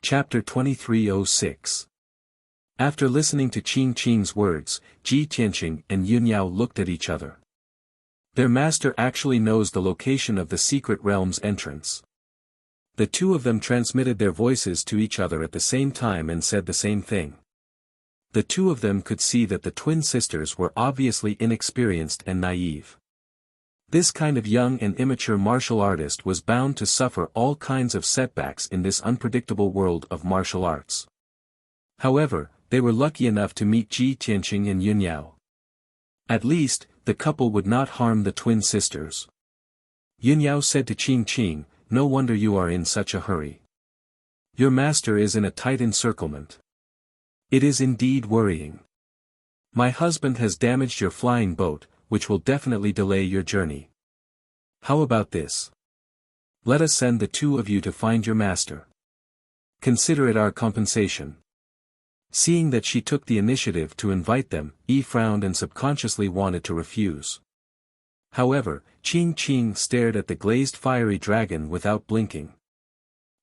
Chapter 2306. After listening to Qing Qing's words, Ji Tianqing and Yun Yao looked at each other. Their master actually knows the location of the secret realm's entrance. The two of them transmitted their voices to each other at the same time and said the same thing. The two of them could see that the twin sisters were obviously inexperienced and naive. This kind of young and immature martial artist was bound to suffer all kinds of setbacks in this unpredictable world of martial arts. However, they were lucky enough to meet Ji Tianqing and Yun Yao. At least, the couple would not harm the twin sisters. Yun Yao said to Qing Qing, "No wonder you are in such a hurry. Your master is in a tight encirclement. It is indeed worrying. My husband has damaged your flying boat, which will definitely delay your journey. How about this? Let us send the two of you to find your master. Consider it our compensation." Seeing that she took the initiative to invite them, Yi frowned and subconsciously wanted to refuse. However, Qing Qing stared at the glazed fiery dragon without blinking.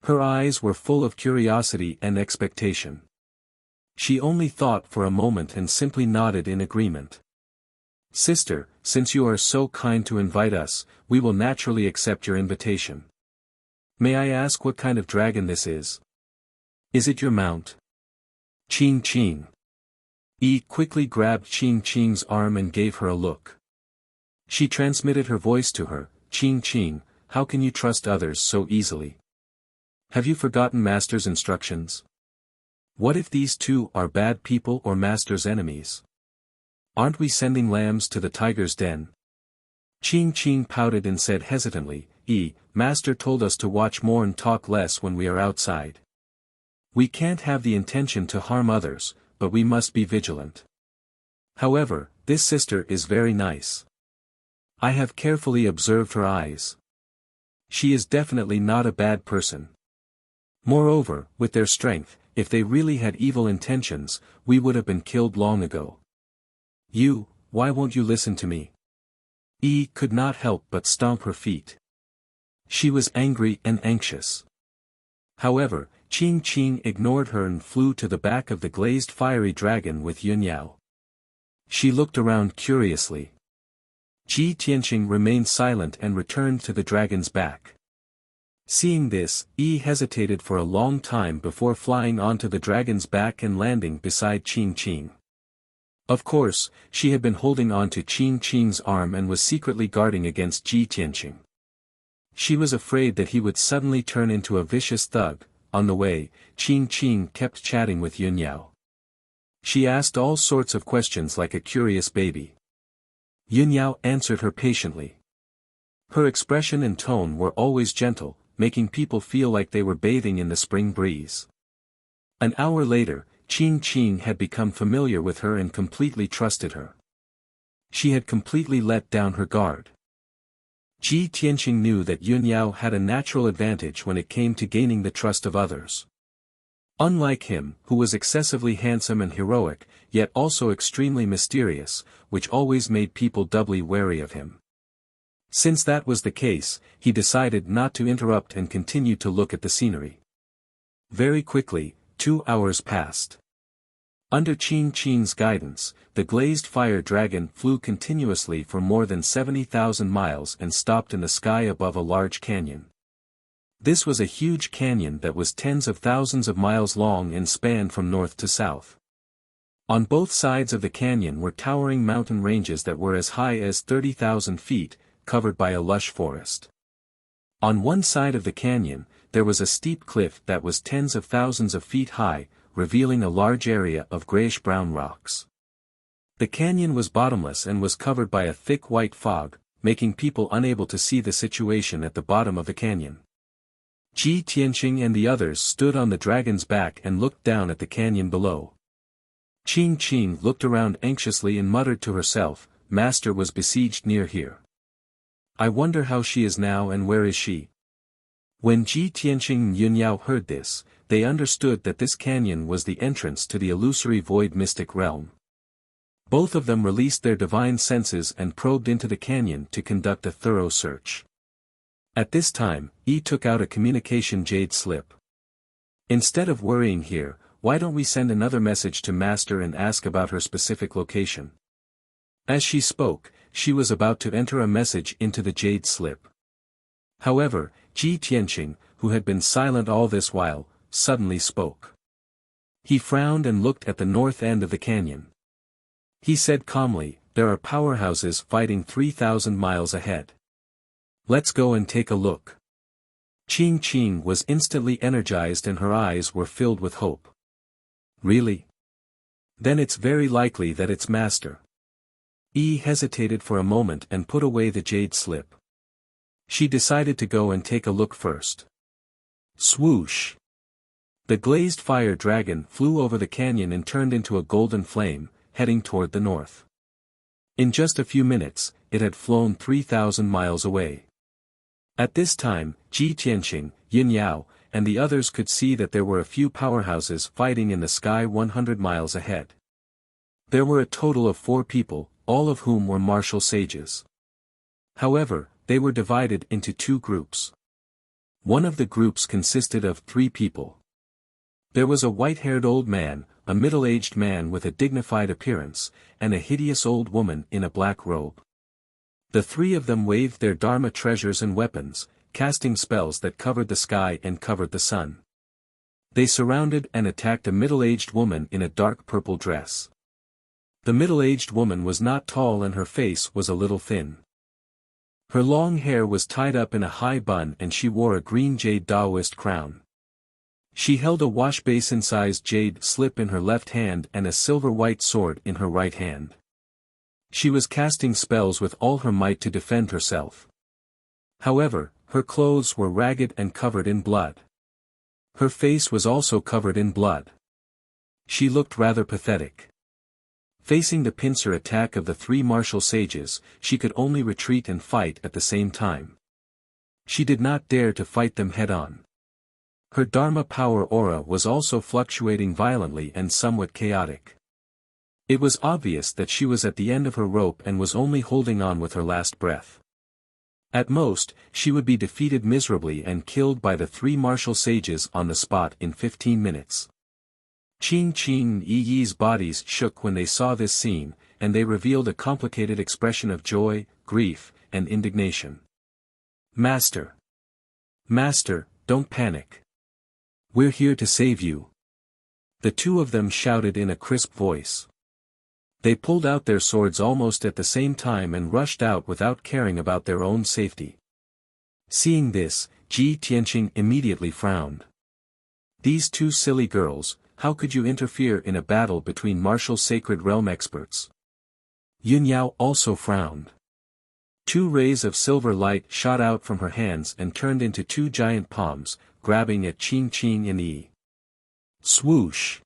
Her eyes were full of curiosity and expectation. She only thought for a moment and simply nodded in agreement. "Sister, since you are so kind to invite us, we will naturally accept your invitation. May I ask what kind of dragon this is? Is it your mount?" Qing Qing. Yi quickly grabbed Qing Qing's arm and gave her a look. She transmitted her voice to her, "Qing Qing, how can you trust others so easily? Have you forgotten Master's instructions? What if these two are bad people or Master's enemies? Aren't we sending lambs to the tiger's den?" Qing Qing pouted and said hesitantly, Master told us to watch more and talk less when we are outside. We can't have the intention to harm others, but we must be vigilant. However, this sister is very nice. I have carefully observed her eyes. She is definitely not a bad person. Moreover, with their strength, if they really had evil intentions, we would have been killed long ago. Why won't you listen to me? Yi could not help but stomp her feet. She was angry and anxious. However, Qing Qing ignored her and flew to the back of the glazed fiery dragon with Yun Yao. She looked around curiously. Ji Tianqing remained silent and returned to the dragon's back. Seeing this, Yi hesitated for a long time before flying onto the dragon's back and landing beside Qing Qing. Of course, she had been holding on to Qing Qing's arm and was secretly guarding against Ji Tianqing. She was afraid that he would suddenly turn into a vicious thug. On the way, Qing Qing kept chatting with Yun Yao. She asked all sorts of questions like a curious baby. Yun Yao answered her patiently. Her expression and tone were always gentle, making people feel like they were bathing in the spring breeze. An hour later, Qing Qing had become familiar with her and completely trusted her. She had completely let down her guard. Ji Tianqing knew that Yun Yao had a natural advantage when it came to gaining the trust of others. Unlike him, who was excessively handsome and heroic, yet also extremely mysterious, which always made people doubly wary of him. Since that was the case, he decided not to interrupt and continued to look at the scenery. Very quickly, 2 hours passed. Under Qing Qing's guidance, the glazed fire dragon flew continuously for more than 70,000 miles and stopped in the sky above a large canyon. This was a huge canyon that was tens of thousands of miles long and spanned from north to south. On both sides of the canyon were towering mountain ranges that were as high as 30,000 feet, covered by a lush forest. On one side of the canyon, there was a steep cliff that was tens of thousands of feet high, revealing a large area of grayish-brown rocks. The canyon was bottomless and was covered by a thick white fog, making people unable to see the situation at the bottom of the canyon. Ji Tianqing and the others stood on the dragon's back and looked down at the canyon below. Qing Qing looked around anxiously and muttered to herself, "Master was besieged near here. I wonder how she is now and where is she?" When Ji Tianqing and Yun Yao heard this, they understood that this canyon was the entrance to the illusory void mystic realm. Both of them released their divine senses and probed into the canyon to conduct a thorough search. At this time, Yi took out a communication jade slip. Instead of worrying here, why don't we send another message to Master and ask about her specific location? As she spoke, she was about to enter a message into the jade slip. However, Ji Tianqing, who had been silent all this while, suddenly spoke. He frowned and looked at the north end of the canyon. He said calmly, "There are powerhouses fighting 3,000 miles ahead. Let's go and take a look." Qing Qing was instantly energized and her eyes were filled with hope. Really? Then it's very likely that it's Master. Yi hesitated for a moment and put away the jade slip. She decided to go and take a look first. Swoosh! The glazed fire dragon flew over the canyon and turned into a golden flame, heading toward the north. In just a few minutes, it had flown 3,000 miles away. At this time, Ji Tianqing, Yin Yao, and the others could see that there were a few powerhouses fighting in the sky 100 miles ahead. There were a total of 4 people, all of whom were martial sages. However, they were divided into 2 groups. One of the groups consisted of 3 people. There was a white-haired old man, a middle-aged man with a dignified appearance, and a hideous old woman in a black robe. The 3 of them waved their Dharma treasures and weapons, casting spells that covered the sky and covered the sun. They surrounded and attacked a middle-aged woman in a dark purple dress. The middle-aged woman was not tall and her face was a little thin. Her long hair was tied up in a high bun and she wore a green jade Taoist crown. She held a wash-basin-sized jade slip in her left hand and a silver-white sword in her right hand. She was casting spells with all her might to defend herself. However, her clothes were ragged and covered in blood. Her face was also covered in blood. She looked rather pathetic. Facing the pincer attack of the 3 martial sages, she could only retreat and fight at the same time. She did not dare to fight them head-on. Her Dharma power aura was also fluctuating violently and somewhat chaotic. It was obvious that she was at the end of her rope and was only holding on with her last breath. At most, she would be defeated miserably and killed by the 3 martial sages on the spot in 15 minutes. Qing Qing and Yi Yi's bodies shook when they saw this scene, and they revealed a complicated expression of joy, grief, and indignation. "Master! Master, don't panic. We're here to save you." The 2 of them shouted in a crisp voice. They pulled out their swords almost at the same time and rushed out without caring about their own safety. Seeing this, Ji Tianqing immediately frowned. "These 2 silly girls, how could you interfere in a battle between martial sacred realm experts?" Yin Yao also frowned. 2 rays of silver light shot out from her hands and turned into 2 giant palms, grabbing at Qing Qing and Yi. Swoosh!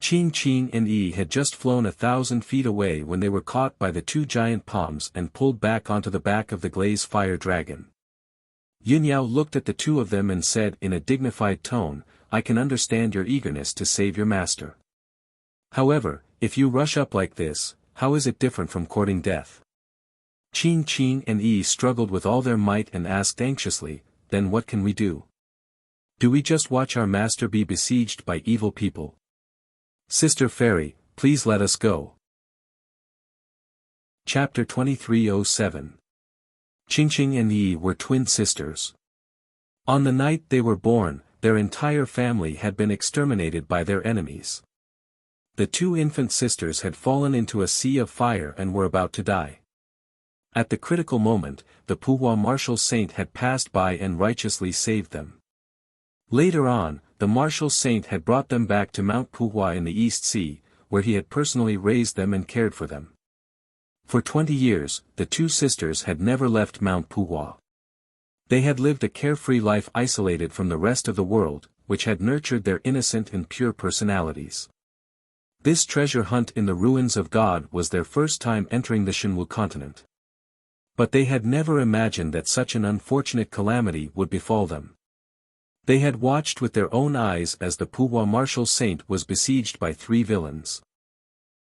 Qing Qing and Yi had just flown 1,000 feet away when they were caught by the 2 giant palms and pulled back onto the back of the glaze fire dragon. Yin Yao looked at the 2 of them and said in a dignified tone, "I can understand your eagerness to save your master. However, if you rush up like this, how is it different from courting death?" Qing Qing and Yi struggled with all their might and asked anxiously, "Then what can we do? Do we just watch our master be besieged by evil people? Sister Fairy, please let us go." Chapter 2307. Qingqing and Yi were twin sisters. On the night they were born, their entire family had been exterminated by their enemies. The 2 infant sisters had fallen into a sea of fire and were about to die. At the critical moment, the Puhua martial saint had passed by and righteously saved them. Later on, the martial saint had brought them back to Mount Puhua in the East Sea, where he had personally raised them and cared for them. For 20 years, the 2 sisters had never left Mount Puhua. They had lived a carefree life isolated from the rest of the world, which had nurtured their innocent and pure personalities. This treasure hunt in the ruins of God was their first time entering the Shenwu continent. But they had never imagined that such an unfortunate calamity would befall them. They had watched with their own eyes as the Puhua martial saint was besieged by 3 villains.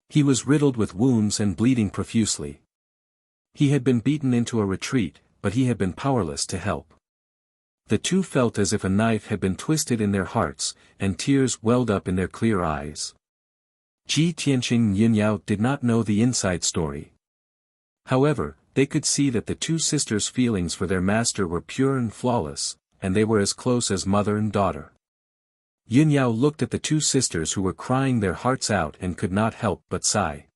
He was riddled with wounds and bleeding profusely. He had been beaten into a retreat, but he had been powerless to help. The two felt as if a knife had been twisted in their hearts, and tears welled up in their clear eyes. Ji Tianqing and Yunyao did not know the inside story. However, they could see that the two sisters' feelings for their master were pure and flawless, and they were as close as mother and daughter. Yunyao looked at the two sisters who were crying their hearts out and could not help but sigh.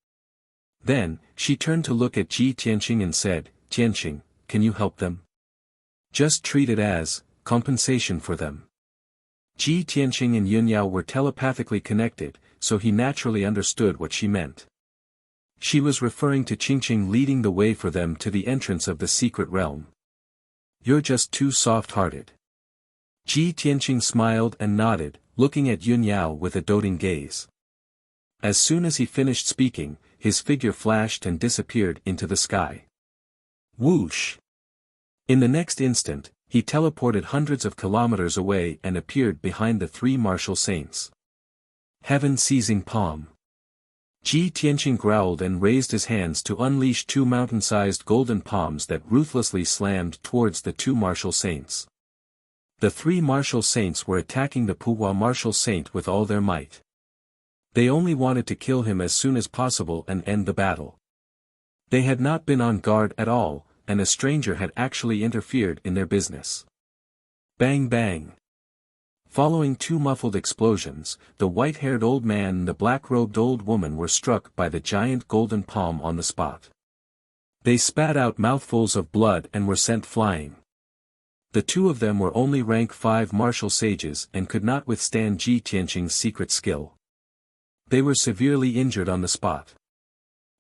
Then, she turned to look at Ji Tianqing and said, "Tianqing, can you help them? Just treat it as compensation for them." Ji Tianqing and Yunyao were telepathically connected, so he naturally understood what she meant. She was referring to Qingqing leading the way for them to the entrance of the secret realm. "You're just too soft-hearted." Ji Tianqing smiled and nodded, looking at Yunyao with a doting gaze. As soon as he finished speaking, his figure flashed and disappeared into the sky. Whoosh! In the next instant, he teleported hundreds of kilometers away and appeared behind the three martial saints. Heaven-seizing palm. Ji Tianqing growled and raised his hands to unleash two mountain-sized golden palms that ruthlessly slammed towards the two martial saints. The three martial saints were attacking the Puhua martial saint with all their might. They only wanted to kill him as soon as possible and end the battle. They had not been on guard at all, and a stranger had actually interfered in their business. Bang bang. Following two muffled explosions, the white-haired old man and the black-robed old woman were struck by the giant golden palm on the spot. They spat out mouthfuls of blood and were sent flying. The two of them were only rank 5 martial sages and could not withstand Ji Tianqing's secret skill. They were severely injured on the spot.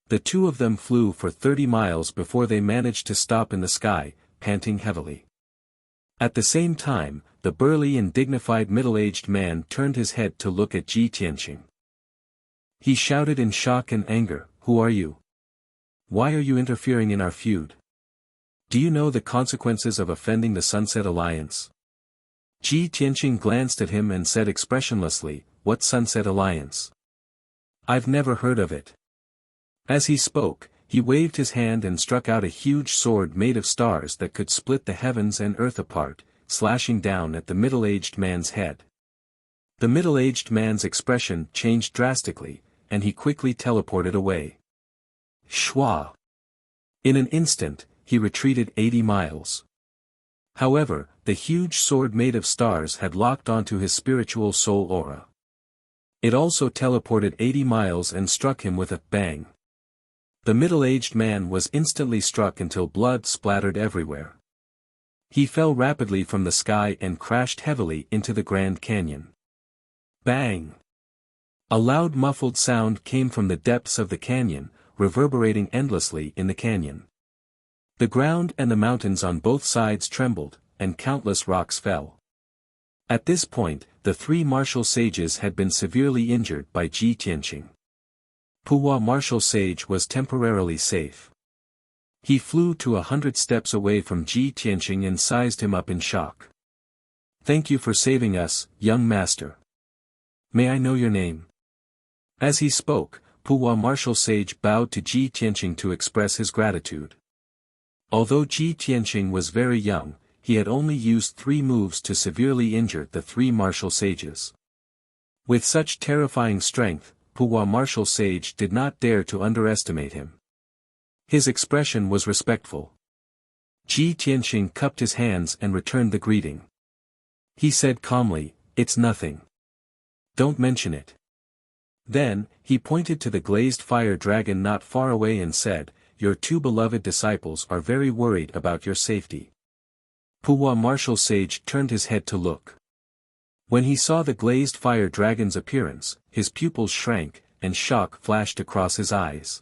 The two of them flew for 30 miles before they managed to stop in the sky, panting heavily. At the same time, the burly and dignified middle-aged man turned his head to look at Ji Tianqing. He shouted in shock and anger, "Who are you? Why are you interfering in our feud? Do you know the consequences of offending the Sunset Alliance?" Ji Tianqing glanced at him and said expressionlessly, "What Sunset Alliance? I've never heard of it." As he spoke, he waved his hand and struck out a huge sword made of stars that could split the heavens and earth apart, slashing down at the middle-aged man's head. The middle-aged man's expression changed drastically, and he quickly teleported away. Shwa! In an instant, he retreated 80 miles. However, the huge sword made of stars had locked onto his spiritual soul aura. It also teleported 80 miles and struck him with a bang. The middle-aged man was instantly struck until blood splattered everywhere. He fell rapidly from the sky and crashed heavily into the Grand Canyon. Bang! A loud muffled sound came from the depths of the canyon, reverberating endlessly in the canyon. The ground and the mountains on both sides trembled, and countless rocks fell. At this point, the three martial sages had been severely injured by Ji Tianqing. Puhua martial sage was temporarily safe. He flew to 100 steps away from Ji Tianqing and sized him up in shock. "Thank you for saving us, young master. May I know your name?" As he spoke, Puhua martial sage bowed to Ji Tianqing to express his gratitude. Although Ji Tianqing was very young, he had only used 3 moves to severely injure the 3 martial sages. With such terrifying strength, Puhua martial sage did not dare to underestimate him. His expression was respectful. Ji Tianqing cupped his hands and returned the greeting. He said calmly, "It's nothing. Don't mention it." Then, he pointed to the glazed fire dragon not far away and said, "Your 2 beloved disciples are very worried about your safety." Puhua martial sage turned his head to look. When he saw the glazed fire dragon's appearance, his pupils shrank, and shock flashed across his eyes.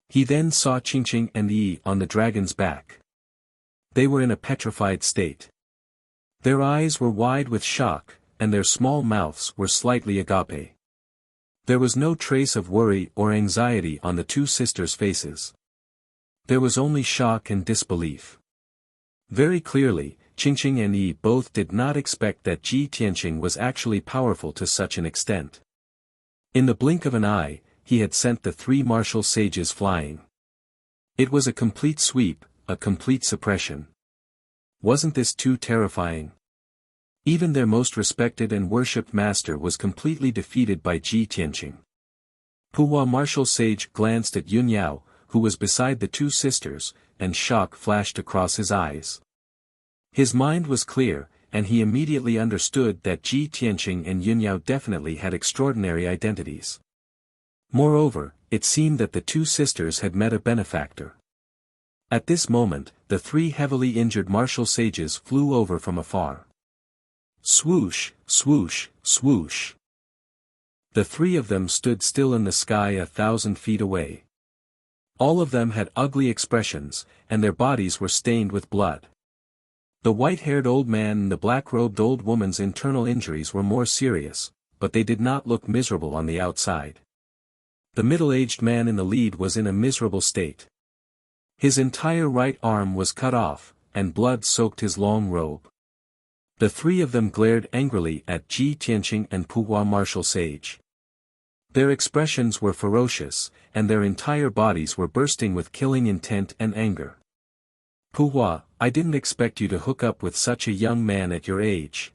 He then saw Qingqing and Yi on the dragon's back. They were in a petrified state. Their eyes were wide with shock, and their small mouths were slightly agape. There was no trace of worry or anxiety on the 2 sisters' faces. There was only shock and disbelief. Very clearly, Qingqing and Yi both did not expect that Ji Tianqing was actually powerful to such an extent. In the blink of an eye, he had sent the 3 martial sages flying. It was a complete sweep, a complete suppression. Wasn't this too terrifying? Even their most respected and worshipped master was completely defeated by Ji Tianqing. Puhua martial sage glanced at Yun Yao, who was beside the two sisters, and shock flashed across his eyes. His mind was clear, and he immediately understood that Ji Tianqing and Yun Yao definitely had extraordinary identities. Moreover, it seemed that the two sisters had met a benefactor. At this moment, the three heavily injured martial sages flew over from afar. Swoosh, swoosh, swoosh. The three of them stood still in the sky 1,000 feet away. All of them had ugly expressions, and their bodies were stained with blood. The white-haired old man and the black-robed old woman's internal injuries were more serious, but they did not look miserable on the outside. The middle-aged man in the lead was in a miserable state. His entire right arm was cut off, and blood soaked his long robe. The three of them glared angrily at Ji Tianqing and Puhua martial sage. Their expressions were ferocious, and their entire bodies were bursting with killing intent and anger. Puhua, I didn't expect you to hook up with such a young man at your age.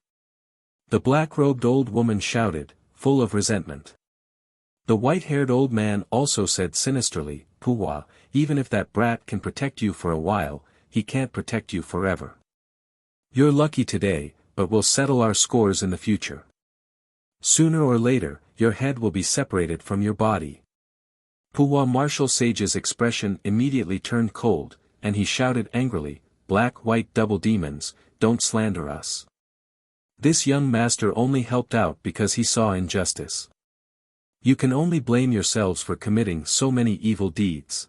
The black-robed old woman shouted, full of resentment. The white-haired old man also said sinisterly, Puhua, even if that brat can protect you for a while, he can't protect you forever. You're lucky today, but we'll settle our scores in the future. Sooner or later, your head will be separated from your body. Puhua martial sage's expression immediately turned cold, and he shouted angrily, Black-white double demons, don't slander us. This young master only helped out because he saw injustice. You can only blame yourselves for committing so many evil deeds.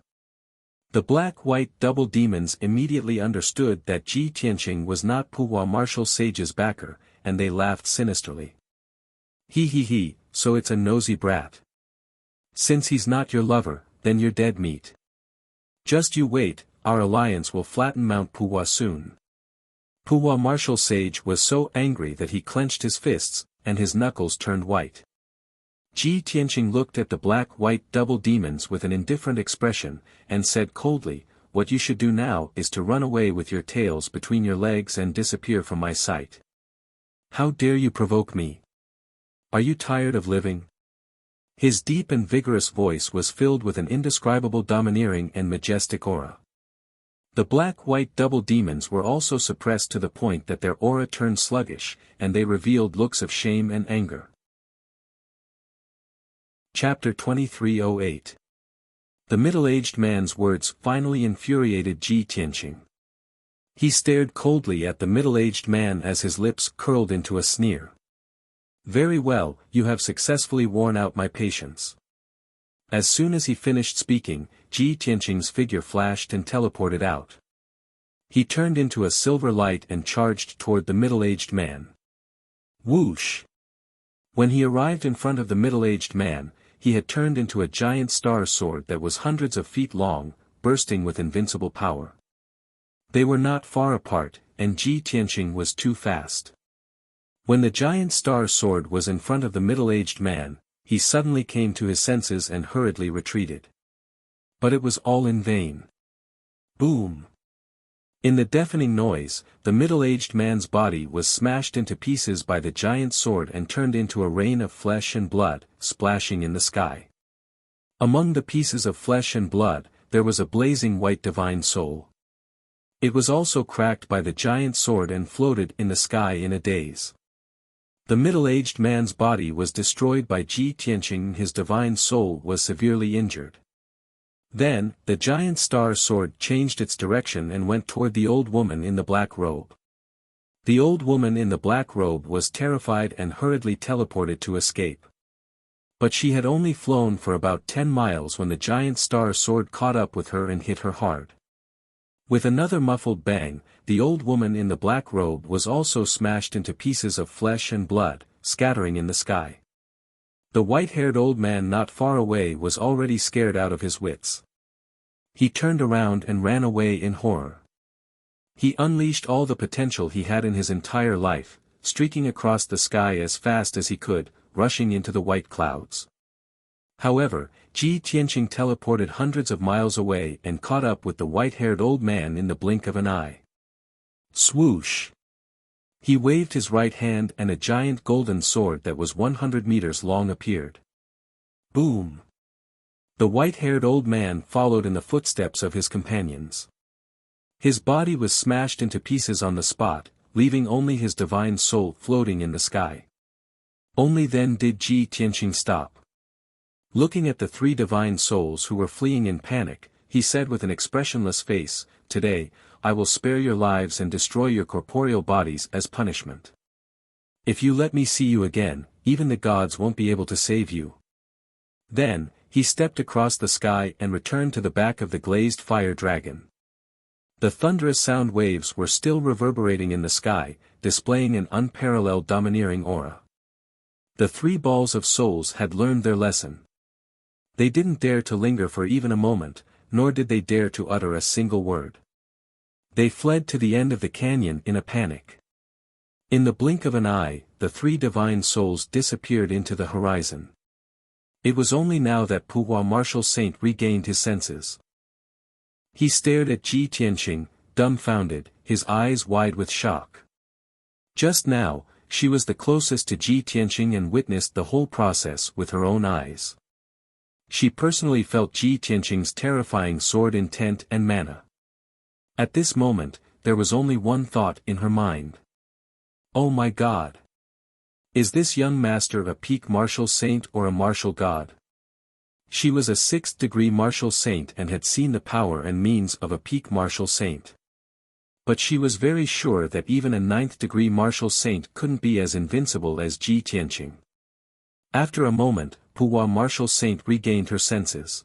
The black-white double demons immediately understood that Ji Tianqing was not Puhua martial sage's backer, and they laughed sinisterly. He, so it's a nosy brat. Since he's not your lover, then you're dead meat. Just you wait, our alliance will flatten Mount Puhua soon. Puhua martial sage was so angry that he clenched his fists, and his knuckles turned white. Ji Tianqing looked at the black-white double demons with an indifferent expression, and said coldly, what you should do now is to run away with your tails between your legs and disappear from my sight. How dare you provoke me? Are you tired of living? His deep and vigorous voice was filled with an indescribable domineering and majestic aura. The black-white double demons were also suppressed to the point that their aura turned sluggish, and they revealed looks of shame and anger. Chapter 2308. The middle-aged man's words finally infuriated Ji Tianqing. He stared coldly at the middle-aged man as his lips curled into a sneer. Very well, you have successfully worn out my patience. As soon as he finished speaking, Ji Tianqing's figure flashed and teleported out. He turned into a silver light and charged toward the middle-aged man. Whoosh! When he arrived in front of the middle-aged man, he had turned into a giant star sword that was hundreds of feet long, bursting with invincible power. They were not far apart, and Ji Tianqing was too fast. When the giant star sword was in front of the middle-aged man, he suddenly came to his senses and hurriedly retreated. But it was all in vain. Boom! In the deafening noise, the middle-aged man's body was smashed into pieces by the giant sword and turned into a rain of flesh and blood, splashing in the sky. Among the pieces of flesh and blood, there was a blazing white divine soul. It was also cracked by the giant sword and floated in the sky in a daze. The middle-aged man's body was destroyed by Ji Tianqing and his divine soul was severely injured. Then, the giant star sword changed its direction and went toward the old woman in the black robe. The old woman in the black robe was terrified and hurriedly teleported to escape. But she had only flown for about 10 miles when the giant star sword caught up with her and hit her hard. With another muffled bang, the old woman in the black robe was also smashed into pieces of flesh and blood, scattering in the sky. The white-haired old man not far away was already scared out of his wits. He turned around and ran away in horror. He unleashed all the potential he had in his entire life, streaking across the sky as fast as he could, rushing into the white clouds. However, Ji Tianqing teleported hundreds of miles away and caught up with the white-haired old man in the blink of an eye. Swoosh! He waved his right hand and a giant golden sword that was 100 meters long appeared. Boom! The white-haired old man followed in the footsteps of his companions. His body was smashed into pieces on the spot, leaving only his divine soul floating in the sky. Only then did Ji Tianqing stop. Looking at the three divine souls who were fleeing in panic, he said with an expressionless face, "Today, I will spare your lives and destroy your corporeal bodies as punishment. If you let me see you again, even the gods won't be able to save you." Then, he stepped across the sky and returned to the back of the glazed fire dragon. The thunderous sound waves were still reverberating in the sky, displaying an unparalleled domineering aura. The three balls of souls had learned their lesson. They didn't dare to linger for even a moment, nor did they dare to utter a single word. They fled to the end of the canyon in a panic. In the blink of an eye, the three divine souls disappeared into the horizon. It was only now that Puhua Martial Saint regained his senses. He stared at Ji Tianqing, dumbfounded, his eyes wide with shock. Just now, she was the closest to Ji Tianqing and witnessed the whole process with her own eyes. She personally felt Ji Tianqing's terrifying sword intent and mana. At this moment, there was only one thought in her mind. Oh my God! Is this young master a peak martial saint or a martial god? She was a 6th-degree martial saint and had seen the power and means of a peak martial saint. But she was very sure that even a 9th-degree martial saint couldn't be as invincible as Ji Tianqing. After a moment, Puhua Martial Saint regained her senses.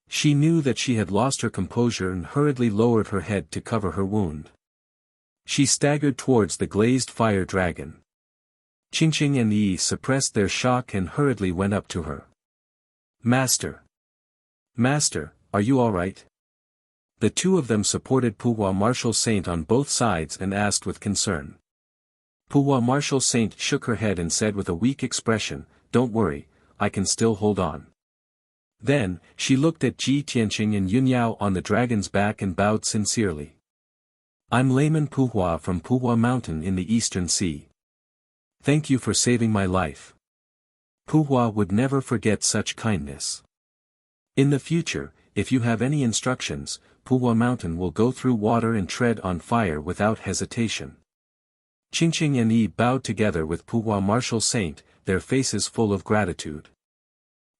She knew that she had lost her composure and hurriedly lowered her head to cover her wound. She staggered towards the glazed fire dragon. Qingqing and Yi suppressed their shock and hurriedly went up to her. "Master! Master, are you all right?" The two of them supported Puhua Martial Saint on both sides and asked with concern. Puhua Martial Saint shook her head and said with a weak expression, "Don't worry, I can still hold on." Then, she looked at Ji Tianqing and Yunyao on the dragon's back and bowed sincerely. "I'm layman Puhua from Puhua Mountain in the Eastern Sea. Thank you for saving my life. Puhua would never forget such kindness. In the future, if you have any instructions, Puhua Mountain will go through water and tread on fire without hesitation." Qingqing and Yi bowed together with Puhua Martial Saint, their faces full of gratitude.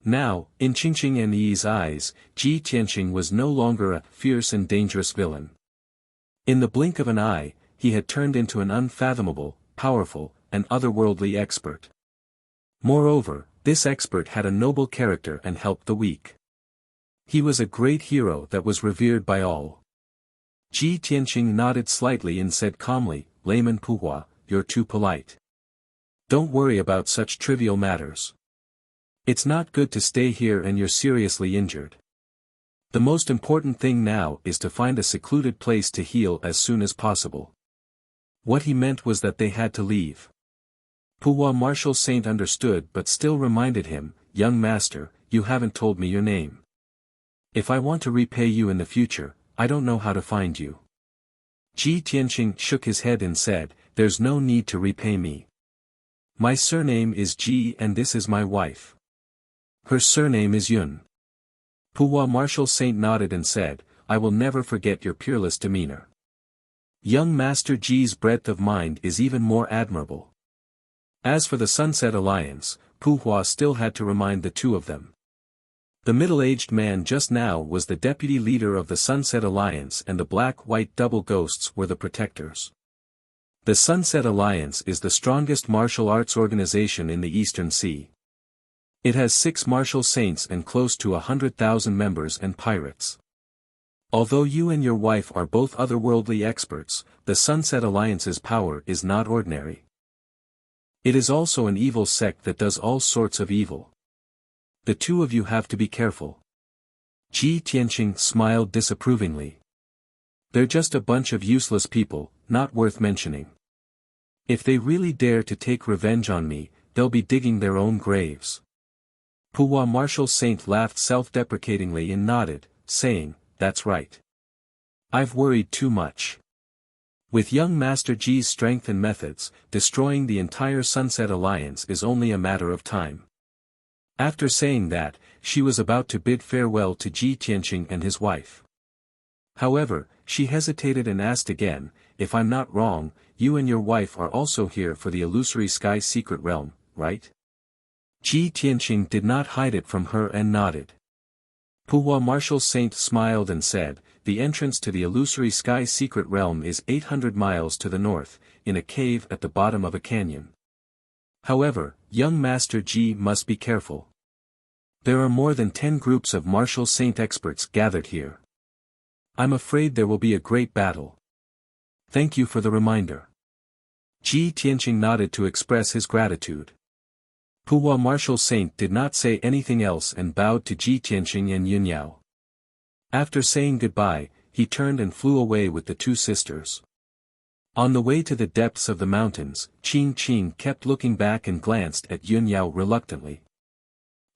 Now, in Qingqing and Yi's eyes, Ji Tianqing was no longer a fierce and dangerous villain. In the blink of an eye, he had turned into an unfathomable, powerful, and otherworldly expert. Moreover, this expert had a noble character and helped the weak. He was a great hero that was revered by all. Ji Tianqing nodded slightly and said calmly, "Layman Puhua, you're too polite. Don't worry about such trivial matters. It's not good to stay here and you're seriously injured. The most important thing now is to find a secluded place to heal as soon as possible." What he meant was that they had to leave. Puhua Martial Saint understood but still reminded him, "Young master, you haven't told me your name. If I want to repay you in the future, I don't know how to find you." Ji Tianqing shook his head and said, "There's no need to repay me. My surname is Ji and this is my wife. Her surname is Yun." Puhua Martial Saint nodded and said, "I will never forget your peerless demeanor. Young Master Ji's breadth of mind is even more admirable." As for the Sunset Alliance, Puhua still had to remind the two of them. The middle-aged man just now was the deputy leader of the Sunset Alliance and the black-white double ghosts were the protectors. The Sunset Alliance is the strongest martial arts organization in the Eastern Sea. It has 6 martial saints and close to 100,000 members and pirates. Although you and your wife are both otherworldly experts, the Sunset Alliance's power is not ordinary. It is also an evil sect that does all sorts of evil. The two of you have to be careful. Ji Tianqing smiled disapprovingly. They're just a bunch of useless people, not worth mentioning. If they really dare to take revenge on me, they'll be digging their own graves. Puhua Martial Saint laughed self-deprecatingly and nodded, saying, "That's right. I've worried too much. With young Master Ji's strength and methods, destroying the entire Sunset Alliance is only a matter of time. After saying that, she was about to bid farewell to Ji Tianqing and his wife. However, she hesitated and asked again, if I'm not wrong, you and your wife are also here for the illusory sky secret realm, right? Ji Tianqing did not hide it from her and nodded. Puhua Martial Saint smiled and said, the entrance to the illusory sky secret realm is 800 miles to the north, in a cave at the bottom of a canyon. However, young Master Ji must be careful. There are more than 10 groups of Martial Saint experts gathered here. I'm afraid there will be a great battle. Thank you for the reminder. Ji Tianqing nodded to express his gratitude. Puhua Martial Saint did not say anything else and bowed to Ji Tianqing and Yunyao. After saying goodbye, he turned and flew away with the two sisters. On the way to the depths of the mountains, Qing kept looking back and glanced at Yunyao reluctantly.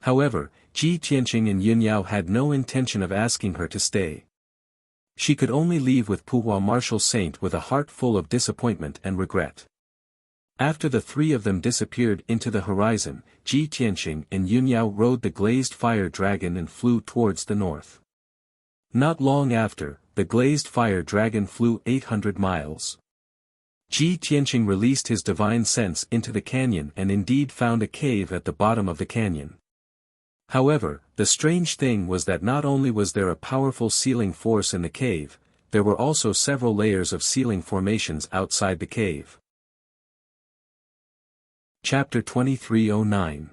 However, Ji Tianqing and Yunyao had no intention of asking her to stay. She could only leave with Puhua Martial Saint with a heart full of disappointment and regret. After the three of them disappeared into the horizon, Ji Tianqing and Yunyao rode the glazed fire dragon and flew towards the north. Not long after, the glazed fire dragon flew 800 miles. Ji Tianqing released his divine sense into the canyon and indeed found a cave at the bottom of the canyon. However, the strange thing was that not only was there a powerful sealing force in the cave, there were also several layers of sealing formations outside the cave. Chapter 2309.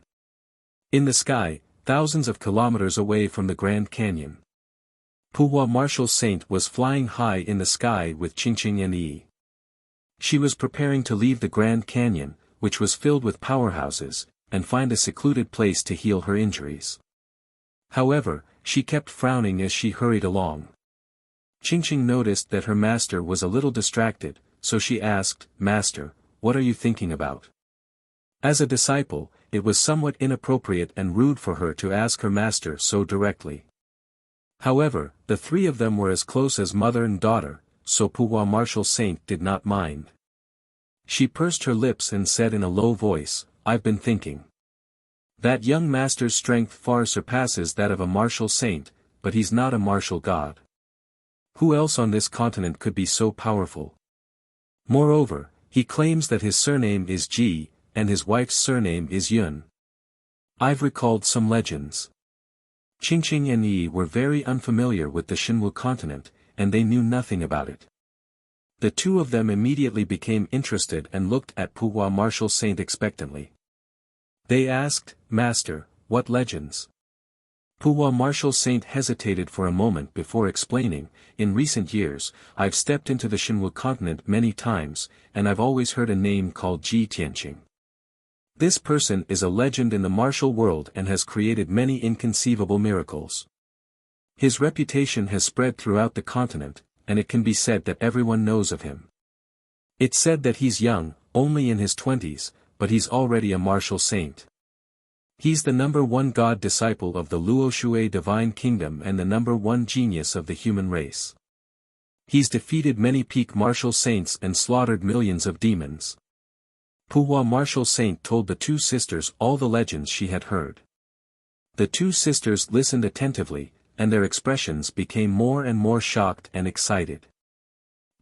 In the sky, thousands of kilometers away from the Grand Canyon. Puhua Martial Saint was flying high in the sky with Qingqing and Yi. She was preparing to leave the Grand Canyon, which was filled with powerhouses, and find a secluded place to heal her injuries. However, she kept frowning as she hurried along. Qingqing noticed that her master was a little distracted, so she asked, "Master, what are you thinking about?" As a disciple, it was somewhat inappropriate and rude for her to ask her master so directly. However, the three of them were as close as mother and daughter, so Puhua Martial Saint did not mind. She pursed her lips and said in a low voice, "I've been thinking. That young master's strength far surpasses that of a martial saint, but he's not a martial god. Who else on this continent could be so powerful? Moreover, he claims that his surname is Ji, and his wife's surname is Yun. I've recalled some legends." Qingqing and Yi were very unfamiliar with the Shenwu continent, and they knew nothing about it. The two of them immediately became interested and looked at Puhua Martial Saint expectantly. They asked, "Master, what legends?" Puhua Martial Saint hesitated for a moment before explaining, "In recent years, I've stepped into the Shenwu continent many times, and I've always heard a name called Ji Tianqing. This person is a legend in the martial world and has created many inconceivable miracles. His reputation has spread throughout the continent, and it can be said that everyone knows of him. It's said that he's young, only in his 20s, but he's already a martial saint. He's the number one god disciple of the Luoshui divine kingdom and the number one genius of the human race. He's defeated many peak martial saints and slaughtered millions of demons." Puhua Martial Saint told the two sisters all the legends she had heard. The two sisters listened attentively, and their expressions became more and more shocked and excited.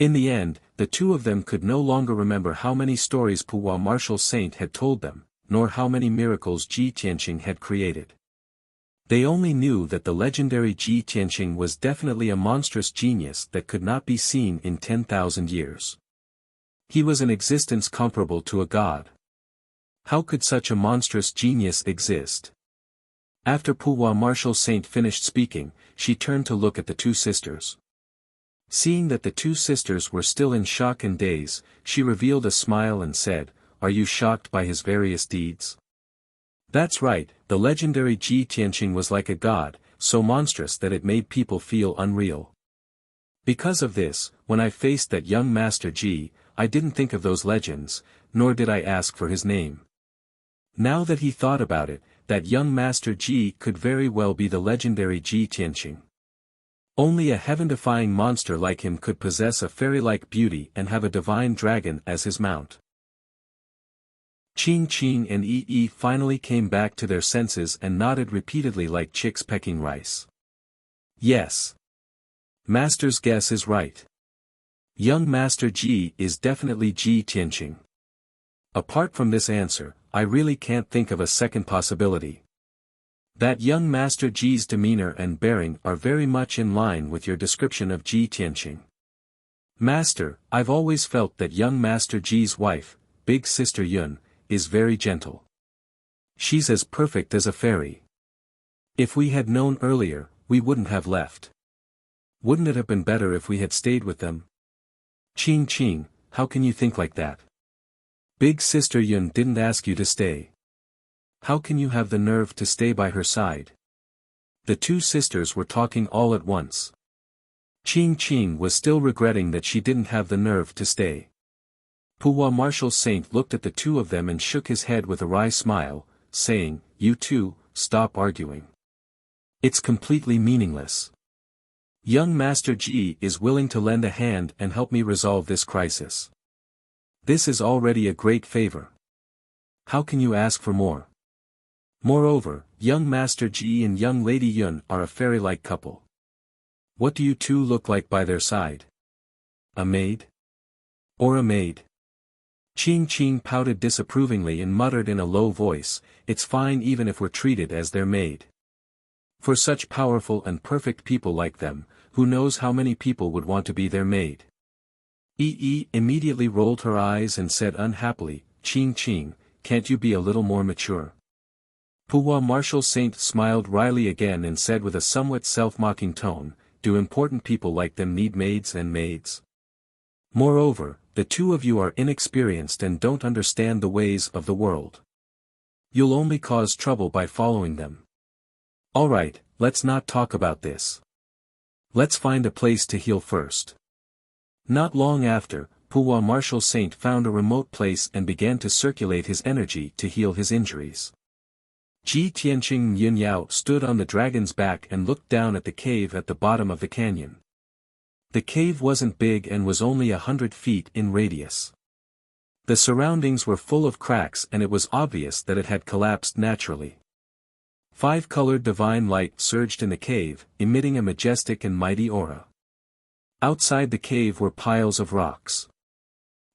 In the end, the two of them could no longer remember how many stories Puhua Martial Saint had told them, nor how many miracles Ji Tianqing had created. They only knew that the legendary Ji Tianqing was definitely a monstrous genius that could not be seen in 10,000 years. He was an existence comparable to a god. How could such a monstrous genius exist? After Puhua Martial Saint finished speaking, she turned to look at the two sisters. Seeing that the two sisters were still in shock and daze, she revealed a smile and said, "Are you shocked by his various deeds?" That's right, the legendary Ji Tianqing was like a god, so monstrous that it made people feel unreal. Because of this, when I faced that young Master Ji, I didn't think of those legends, nor did I ask for his name. Now that he thought about it, that young Master Ji could very well be the legendary Ji Tianqing. Only a heaven-defying monster like him could possess a fairy-like beauty and have a divine dragon as his mount. Qing Qing and Yi finally came back to their senses and nodded repeatedly like chicks pecking rice. Yes. Master's guess is right. Young Master Ji is definitely Ji Tianqing. Apart from this answer, I really can't think of a second possibility. That young Master Ji's demeanor and bearing are very much in line with your description of Ji Tianqing. Master, I've always felt that young Master Ji's wife, big sister Yun, is very gentle. She's as perfect as a fairy. If we had known earlier, we wouldn't have left. Wouldn't it have been better if we had stayed with them? Qing Qing, how can you think like that? Big sister Yun didn't ask you to stay. How can you have the nerve to stay by her side? The two sisters were talking all at once. Qing Qing was still regretting that she didn't have the nerve to stay. Puhua Martial Saint looked at the two of them and shook his head with a wry smile, saying, "You two, stop arguing. It's completely meaningless. Young Master Ji is willing to lend a hand and help me resolve this crisis. This is already a great favor. How can you ask for more? Moreover, young Master Ji and young Lady Yun are a fairy-like couple. What do you two look like by their side? A maid? Or a maid?" Qing Qing pouted disapprovingly and muttered in a low voice, "It's fine even if we're treated as their maid. For such powerful and perfect people like them, who knows how many people would want to be their maid?" Yi immediately rolled her eyes and said unhappily, "Qing Qing, can't you be a little more mature?" Puhua Martial Saint smiled wryly again and said with a somewhat self-mocking tone, "Do important people like them need maids and maids? Moreover, the two of you are inexperienced and don't understand the ways of the world. You'll only cause trouble by following them. Alright, let's not talk about this. Let's find a place to heal first." Not long after, Puhua Martial Saint found a remote place and began to circulate his energy to heal his injuries. Ji Tianqing and Yun Yao stood on the dragon's back and looked down at the cave at the bottom of the canyon. The cave wasn't big and was only 100 feet in radius. The surroundings were full of cracks and it was obvious that it had collapsed naturally. 5-colored divine light surged in the cave, emitting a majestic and mighty aura. Outside the cave were piles of rocks.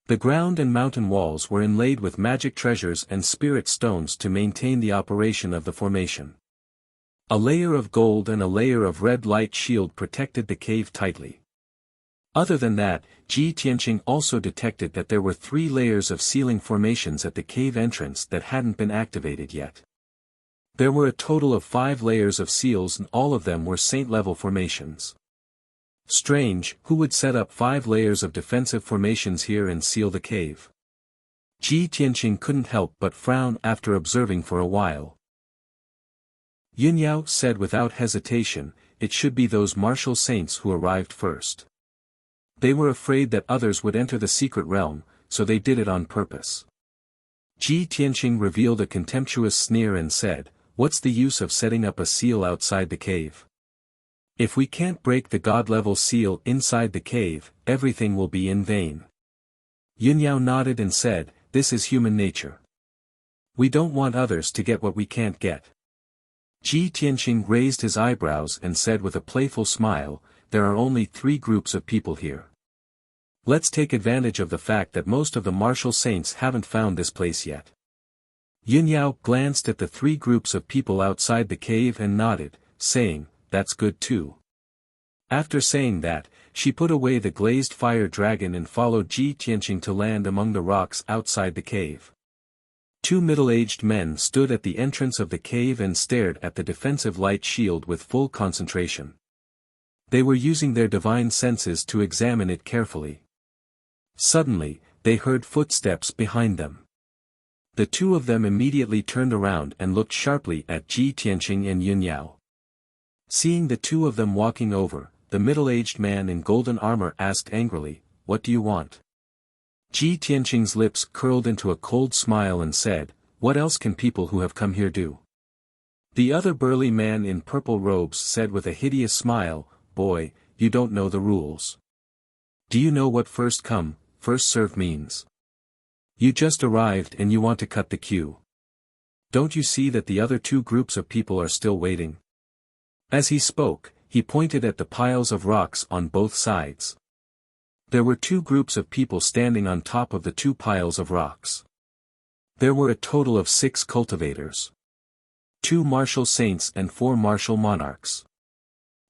The ground and mountain walls were inlaid with magic treasures and spirit stones to maintain the operation of the formation. A layer of gold and a layer of red light shield protected the cave tightly. Other than that, Ji Tianqing also detected that there were 3 layers of ceiling formations at the cave entrance that hadn't been activated yet. There were a total of 5 layers of seals and all of them were saint-level formations. Strange, who would set up 5 layers of defensive formations here and seal the cave? Ji Tianqing couldn't help but frown after observing for a while. Yun Yao said without hesitation, "It should be those martial saints who arrived first. They were afraid that others would enter the secret realm, so they did it on purpose." Ji Tianqing revealed a contemptuous sneer and said, "What's the use of setting up a seal outside the cave? If we can't break the god-level seal inside the cave, everything will be in vain." Yun Yao nodded and said, "This is human nature. We don't want others to get what we can't get." Ji Tianqing raised his eyebrows and said with a playful smile, "There are only 3 groups of people here. Let's take advantage of the fact that most of the martial saints haven't found this place yet." Yun Yao glanced at the 3 groups of people outside the cave and nodded, saying, "That's good too." After saying that, she put away the glazed fire dragon and followed Ji Tianqing to land among the rocks outside the cave. 2 middle-aged men stood at the entrance of the cave and stared at the defensive light shield with full concentration. They were using their divine senses to examine it carefully. Suddenly, they heard footsteps behind them. The 2 of them immediately turned around and looked sharply at Ji Tianqing and Yun Yao. Seeing the 2 of them walking over, the middle-aged man in golden armor asked angrily, "What do you want?" Ji Tianqing's lips curled into a cold smile and said, "What else can people who have come here do?" The other burly man in purple robes said with a hideous smile, boy, you don't know the rules. Do you know what first come, first serve means? You just arrived and you want to cut the queue. Don't you see that the other two groups of people are still waiting? As he spoke, he pointed at the piles of rocks on both sides. There were two groups of people standing on top of the two piles of rocks. There were a total of 6 cultivators. 2 martial saints and 4 martial monarchs.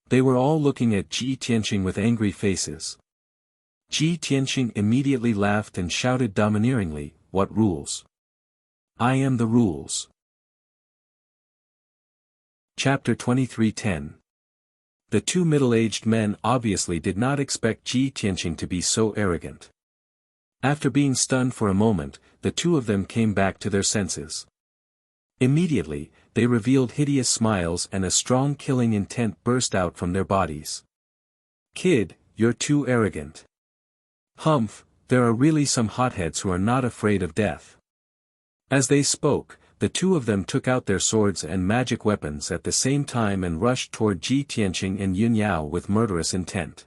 They were all looking at Ji Tianqing with angry faces. Ji Tianqing immediately laughed and shouted domineeringly, "What rules? I am the rules." Chapter 23:10. The two middle-aged men obviously did not expect Ji Tianqing to be so arrogant. After being stunned for a moment, the two of them came back to their senses. Immediately, they revealed hideous smiles and a strong killing intent burst out from their bodies. "Kid, you're too arrogant. Humph, there are really some hotheads who are not afraid of death." As they spoke, the two of them took out their swords and magic weapons at the same time and rushed toward Ji Tianqing and Yun Yao with murderous intent.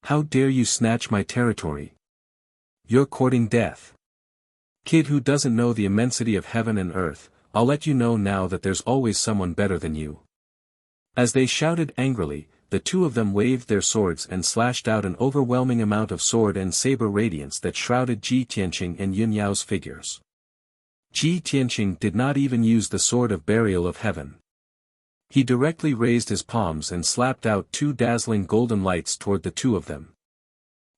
"How dare you snatch my territory? You're courting death. Kid who doesn't know the immensity of heaven and earth, I'll let you know now that there's always someone better than you." As they shouted angrily, the two of them waved their swords and slashed out an overwhelming amount of sword and saber radiance that shrouded Ji Tianqing and Yun Yao's figures. Ji Tianqing did not even use the sword of burial of heaven. He directly raised his palms and slapped out 2 dazzling golden lights toward the two of them.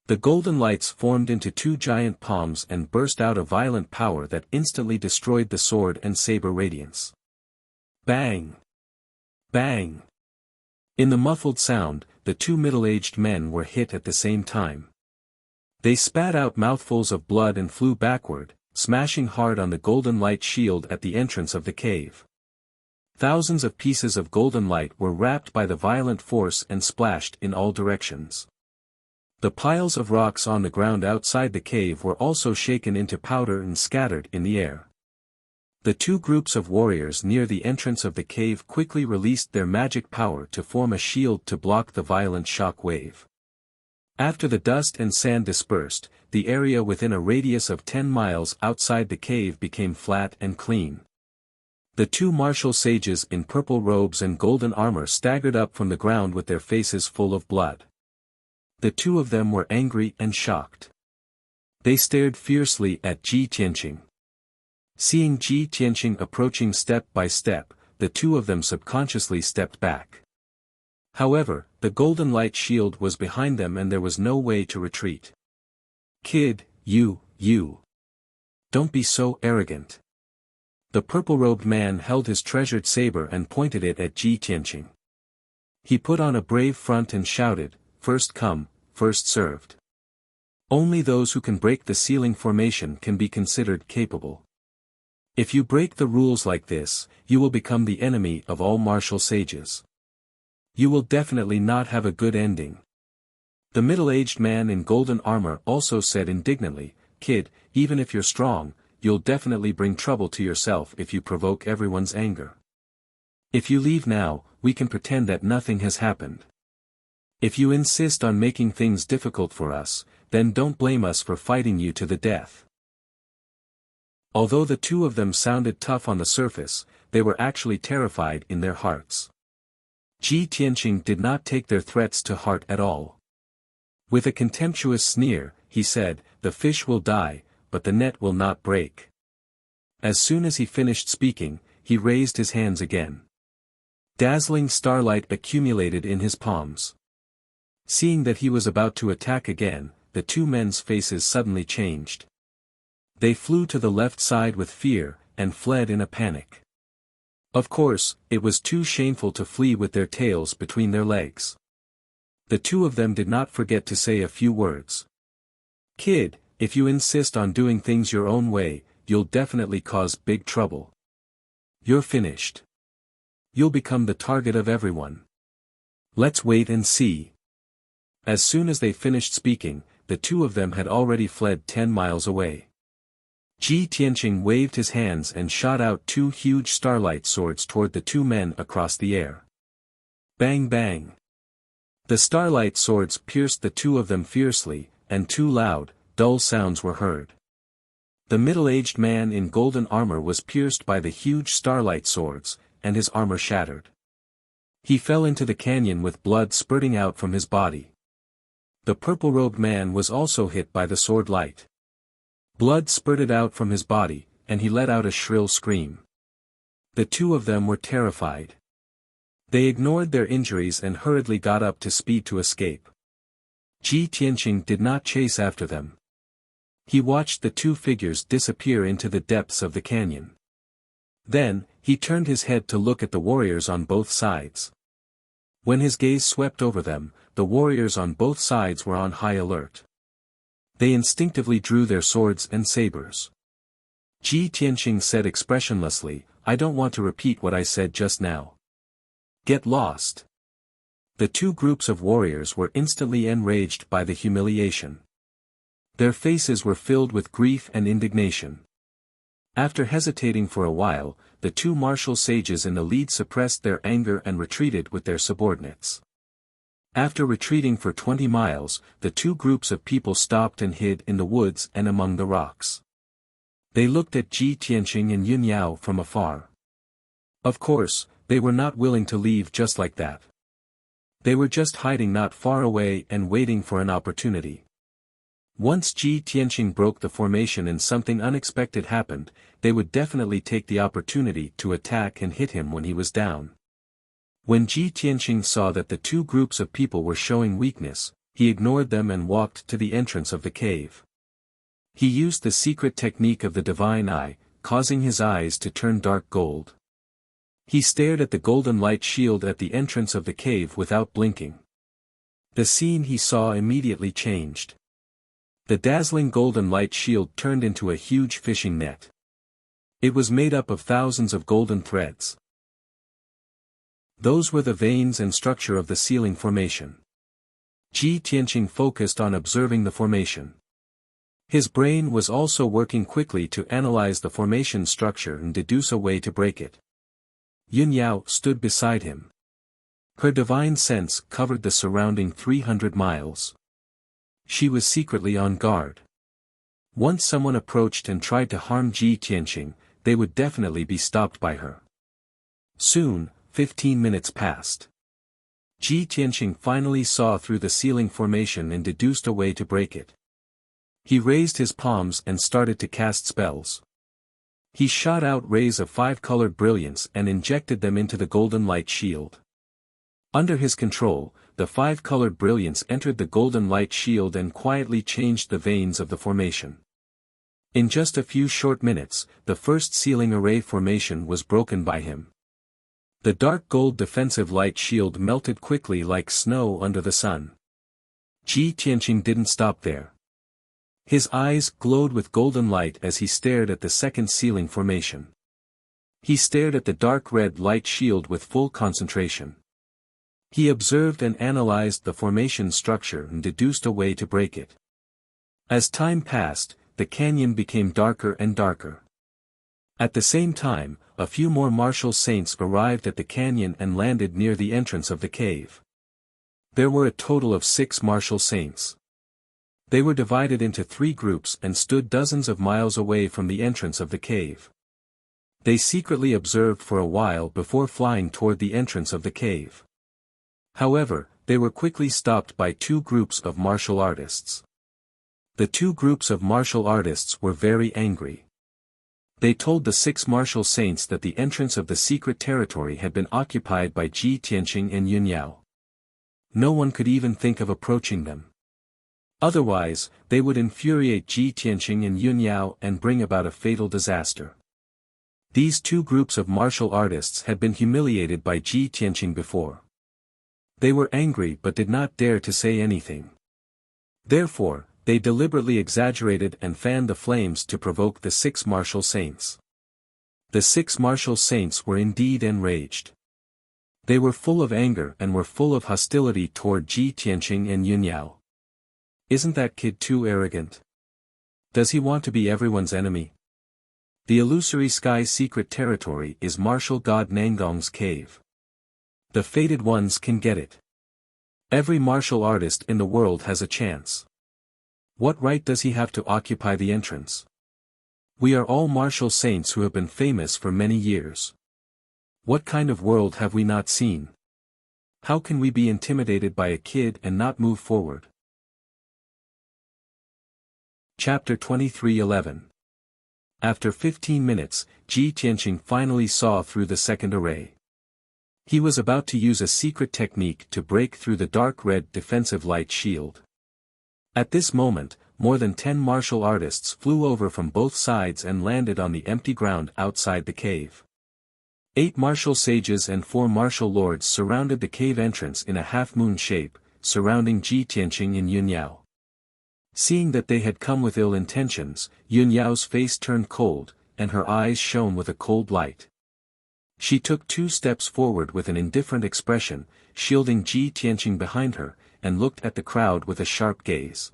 The golden lights formed into 2 giant palms and burst out a violent power that instantly destroyed the sword and saber radiance. Bang! Bang! In the muffled sound, the two middle-aged men were hit at the same time. They spat out mouthfuls of blood and flew backward, smashing hard on the golden light shield at the entrance of the cave. Thousands of pieces of golden light were wrapped by the violent force and splashed in all directions. The piles of rocks on the ground outside the cave were also shaken into powder and scattered in the air. The two groups of warriors near the entrance of the cave quickly released their magic power to form a shield to block the violent shock wave. After the dust and sand dispersed, the area within a radius of 10 miles outside the cave became flat and clean. The 2 martial sages in purple robes and golden armor staggered up from the ground with their faces full of blood. The two of them were angry and shocked. They stared fiercely at Ji Tianqing. Seeing Ji Tianqing approaching step by step, the two of them subconsciously stepped back. However, the golden light shield was behind them and there was no way to retreat. "Kid, you. Don't be so arrogant." The purple-robed man held his treasured saber and pointed it at Ji Tianqing. He put on a brave front and shouted, "First come, first served. Only those who can break the ceiling formation can be considered capable. If you break the rules like this, you will become the enemy of all martial sages. You will definitely not have a good ending." The middle-aged man in golden armor also said indignantly, "Kid, even if you're strong, you'll definitely bring trouble to yourself if you provoke everyone's anger. If you leave now, we can pretend that nothing has happened. If you insist on making things difficult for us, then don't blame us for fighting you to the death." Although the two of them sounded tough on the surface, they were actually terrified in their hearts. Ji Tianqing did not take their threats to heart at all. With a contemptuous sneer, he said, "The fish will die, but the net will not break." As soon as he finished speaking, he raised his hands again. Dazzling starlight accumulated in his palms. Seeing that he was about to attack again, the two men's faces suddenly changed. They flew to the left side with fear, and fled in a panic. Of course, it was too shameful to flee with their tails between their legs. The two of them did not forget to say a few words. "Kid, if you insist on doing things your own way, you'll definitely cause big trouble. You're finished. You'll become the target of everyone. Let's wait and see." As soon as they finished speaking, the two of them had already fled 10 miles away. Ji Tianqing waved his hands and shot out 2 huge starlight swords toward the two men across the air. Bang bang! The starlight swords pierced the two of them fiercely, and two loud, dull sounds were heard. The middle-aged man in golden armor was pierced by the huge starlight swords, and his armor shattered. He fell into the canyon with blood spurting out from his body. The purple-robed man was also hit by the sword light. Blood spurted out from his body, and he let out a shrill scream. The two of them were terrified. They ignored their injuries and hurriedly got up to speed to escape. Ji Tianqing did not chase after them. He watched the two figures disappear into the depths of the canyon. Then, he turned his head to look at the warriors on both sides. When his gaze swept over them, the warriors on both sides were on high alert. They instinctively drew their swords and sabers. Ji Tianqing said expressionlessly, "I don't want to repeat what I said just now. Get lost." The two groups of warriors were instantly enraged by the humiliation. Their faces were filled with grief and indignation. After hesitating for a while, the two martial sages in the lead suppressed their anger and retreated with their subordinates. After retreating for 20 miles, the two groups of people stopped and hid in the woods and among the rocks. They looked at Ji Tianqing and Yun Yao from afar. Of course, they were not willing to leave just like that. They were just hiding not far away and waiting for an opportunity. Once Ji Tianqing broke the formation and something unexpected happened, they would definitely take the opportunity to attack and hit him when he was down. When Ji Tianqing saw that the two groups of people were showing weakness, he ignored them and walked to the entrance of the cave. He used the secret technique of the divine eye, causing his eyes to turn dark gold. He stared at the golden light shield at the entrance of the cave without blinking. The scene he saw immediately changed. The dazzling golden light shield turned into a huge fishing net. It was made up of thousands of golden threads. Those were the veins and structure of the ceiling formation. Ji Tianqing focused on observing the formation. His brain was also working quickly to analyze the formation structure and deduce a way to break it. Yun Yao stood beside him. Her divine sense covered the surrounding 300 miles. She was secretly on guard. Once someone approached and tried to harm Ji Tianqing, they would definitely be stopped by her. Soon, 15 minutes passed. Ji Tianqing finally saw through the ceiling formation and deduced a way to break it. He raised his palms and started to cast spells. He shot out rays of 5-colored brilliance and injected them into the golden light shield. Under his control, the 5-colored brilliance entered the golden light shield and quietly changed the veins of the formation. In just a few short minutes, the first ceiling array formation was broken by him. The dark gold defensive light shield melted quickly like snow under the sun. Ji Tianqing didn't stop there. His eyes glowed with golden light as he stared at the second ceiling formation. He stared at the dark red light shield with full concentration. He observed and analyzed the formation structure and deduced a way to break it. As time passed, the canyon became darker and darker. At the same time, a few more martial saints arrived at the canyon and landed near the entrance of the cave. There were a total of 6 martial saints. They were divided into 3 groups and stood dozens of miles away from the entrance of the cave. They secretly observed for a while before flying toward the entrance of the cave. However, they were quickly stopped by 2 groups of martial artists. The 2 groups of martial artists were very angry. They told the 6 martial saints that the entrance of the secret territory had been occupied by Ji Tianqing and Yun Yao. No one could even think of approaching them. Otherwise, they would infuriate Ji Tianqing and Yun Yao and bring about a fatal disaster. These 2 groups of martial artists had been humiliated by Ji Tianqing before. They were angry but did not dare to say anything. Therefore, they deliberately exaggerated and fanned the flames to provoke the 6 martial saints. The 6 martial saints were indeed enraged. They were full of anger and were full of hostility toward Ji Tianqing and Yun Yao. Isn't that kid too arrogant? Does he want to be everyone's enemy? The illusory sky secret territory is martial god Nangong's cave. The fated ones can get it. Every martial artist in the world has a chance. What right does he have to occupy the entrance? We are all martial saints who have been famous for many years. What kind of world have we not seen? How can we be intimidated by a kid and not move forward? Chapter 23:11. After 15 minutes, Ji Tianqing finally saw through the second array. He was about to use a secret technique to break through the dark red defensive light shield. At this moment, more than 10 martial artists flew over from both sides and landed on the empty ground outside the cave. 8 martial sages and 4 martial lords surrounded the cave entrance in a half-moon shape, surrounding Ji Tianqing and Yun Yao. Seeing that they had come with ill intentions, Yun Yao's face turned cold, and her eyes shone with a cold light. She took 2 steps forward with an indifferent expression, shielding Ji Tianqing behind her, and looked at the crowd with a sharp gaze.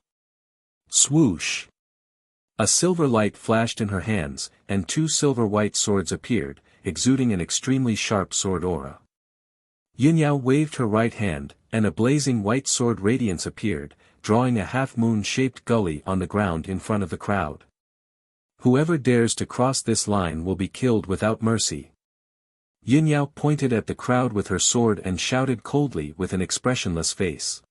Swoosh! A silver light flashed in her hands, and 2 silver-white swords appeared, exuding an extremely sharp sword aura. Yun Yao waved her right hand, and a blazing white sword radiance appeared, drawing a half-moon-shaped gully on the ground in front of the crowd. Whoever dares to cross this line will be killed without mercy. Yun Yao pointed at the crowd with her sword and shouted coldly with an expressionless face.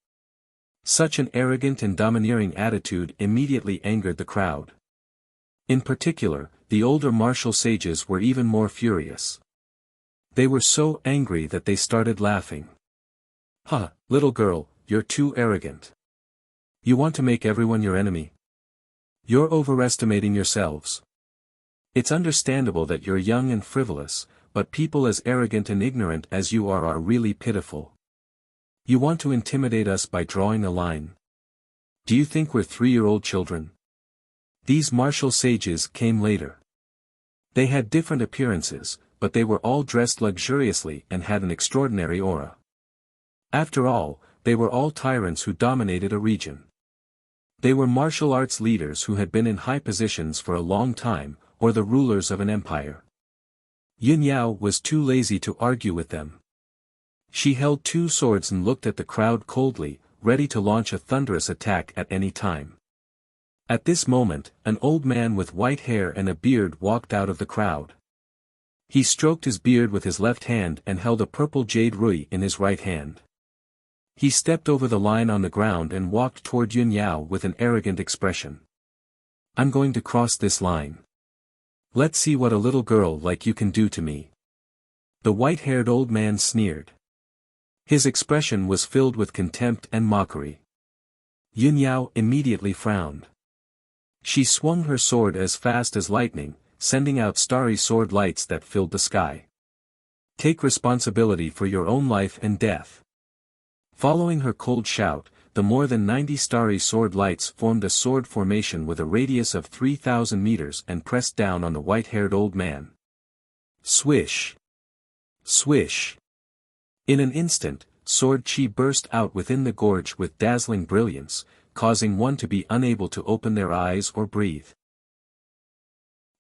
Such an arrogant and domineering attitude immediately angered the crowd. In particular, the older martial sages were even more furious. They were so angry that they started laughing. "Ha, little girl, you're too arrogant. You want to make everyone your enemy? You're overestimating yourselves. It's understandable that you're young and frivolous, but people as arrogant and ignorant as you are really pitiful. You want to intimidate us by drawing a line. Do you think we're 3-year-old children?" These martial sages came later. They had different appearances, but they were all dressed luxuriously and had an extraordinary aura. After all, they were all tyrants who dominated a region. They were martial arts leaders who had been in high positions for a long time, or the rulers of an empire. Yun Yao was too lazy to argue with them. She held 2 swords and looked at the crowd coldly, ready to launch a thunderous attack at any time. At this moment, an old man with white hair and a beard walked out of the crowd. He stroked his beard with his left hand and held a purple jade rui in his right hand. He stepped over the line on the ground and walked toward Yun Yao with an arrogant expression. "I'm going to cross this line. Let's see what a little girl like you can do to me." The white-haired old man sneered. His expression was filled with contempt and mockery. Yun Yao immediately frowned. She swung her sword as fast as lightning, sending out starry sword lights that filled the sky. "Take responsibility for your own life and death." Following her cold shout, the more than 90 starry sword lights formed a sword formation with a radius of 3,000 meters and pressed down on the white-haired old man. Swish! Swish! In an instant, sword chi burst out within the gorge with dazzling brilliance, causing one to be unable to open their eyes or breathe.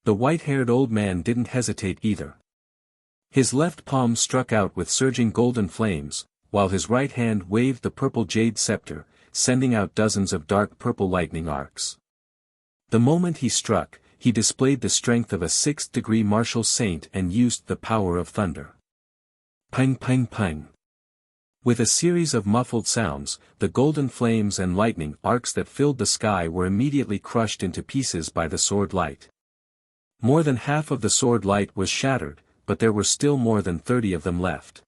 The white-haired old man didn't hesitate either. His left palm struck out with surging golden flames, while his right hand waved the purple jade scepter, sending out dozens of dark purple lightning arcs. The moment he struck, he displayed the strength of a 6th-degree martial saint and used the power of thunder. Pang pang pang. With a series of muffled sounds, the golden flames and lightning arcs that filled the sky were immediately crushed into pieces by the sword light. More than half of the sword light was shattered, but there were still more than 30 of them left.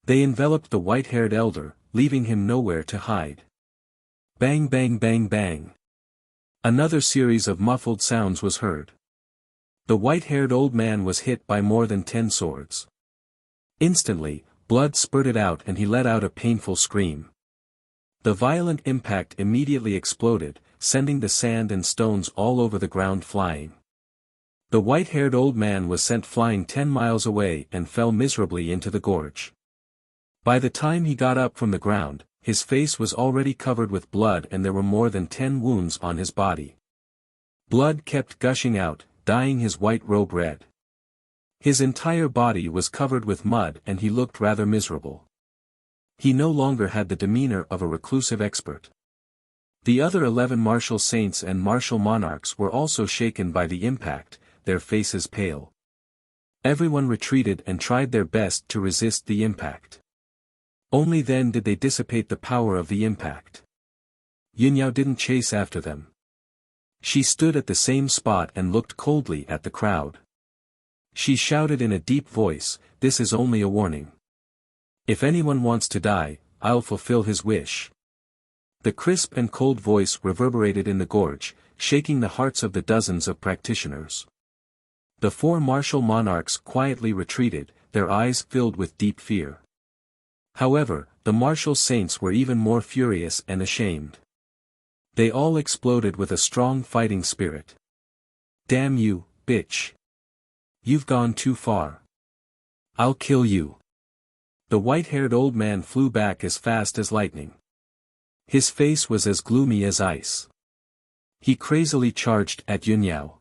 They enveloped the white-haired elder, leaving him nowhere to hide. Bang bang bang bang. Another series of muffled sounds was heard. The white-haired old man was hit by more than 10 swords. Instantly, blood spurted out and he let out a painful scream. The violent impact immediately exploded, sending the sand and stones all over the ground flying. The white-haired old man was sent flying 10 miles away and fell miserably into the gorge. By the time he got up from the ground, his face was already covered with blood and there were more than 10 wounds on his body. Blood kept gushing out, dyeing his white robe red. His entire body was covered with mud and he looked rather miserable. He no longer had the demeanor of a reclusive expert. The other 11 martial saints and martial monarchs were also shaken by the impact, their faces pale. Everyone retreated and tried their best to resist the impact. Only then did they dissipate the power of the impact. Yunyao didn't chase after them. She stood at the same spot and looked coldly at the crowd. She shouted in a deep voice, "This is only a warning. If anyone wants to die, I'll fulfill his wish." The crisp and cold voice reverberated in the gorge, shaking the hearts of the dozens of practitioners. The 4 martial monarchs quietly retreated, their eyes filled with deep fear. However, the martial saints were even more furious and ashamed. They all exploded with a strong fighting spirit. "Damn you, bitch! You've gone too far. I'll kill you." The white-haired old man flew back as fast as lightning. His face was as gloomy as ice. He crazily charged at Yunyao.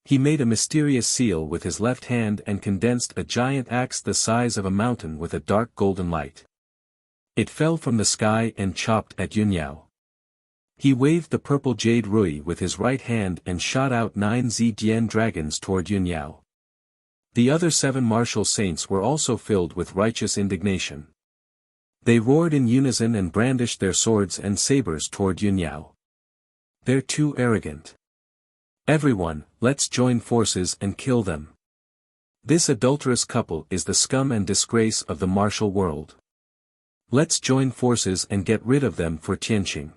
He made a mysterious seal with his left hand and condensed a giant axe the size of a mountain with a dark golden light. It fell from the sky and chopped at Yunyao. He waved the purple jade rui with his right hand and shot out 9 Zidian dragons toward Yunyao. The other 7 martial saints were also filled with righteous indignation. They roared in unison and brandished their swords and sabers toward Yunyao. "They're too arrogant. Everyone, let's join forces and kill them. This adulterous couple is the scum and disgrace of the martial world. Let's join forces and get rid of them for Tianqing.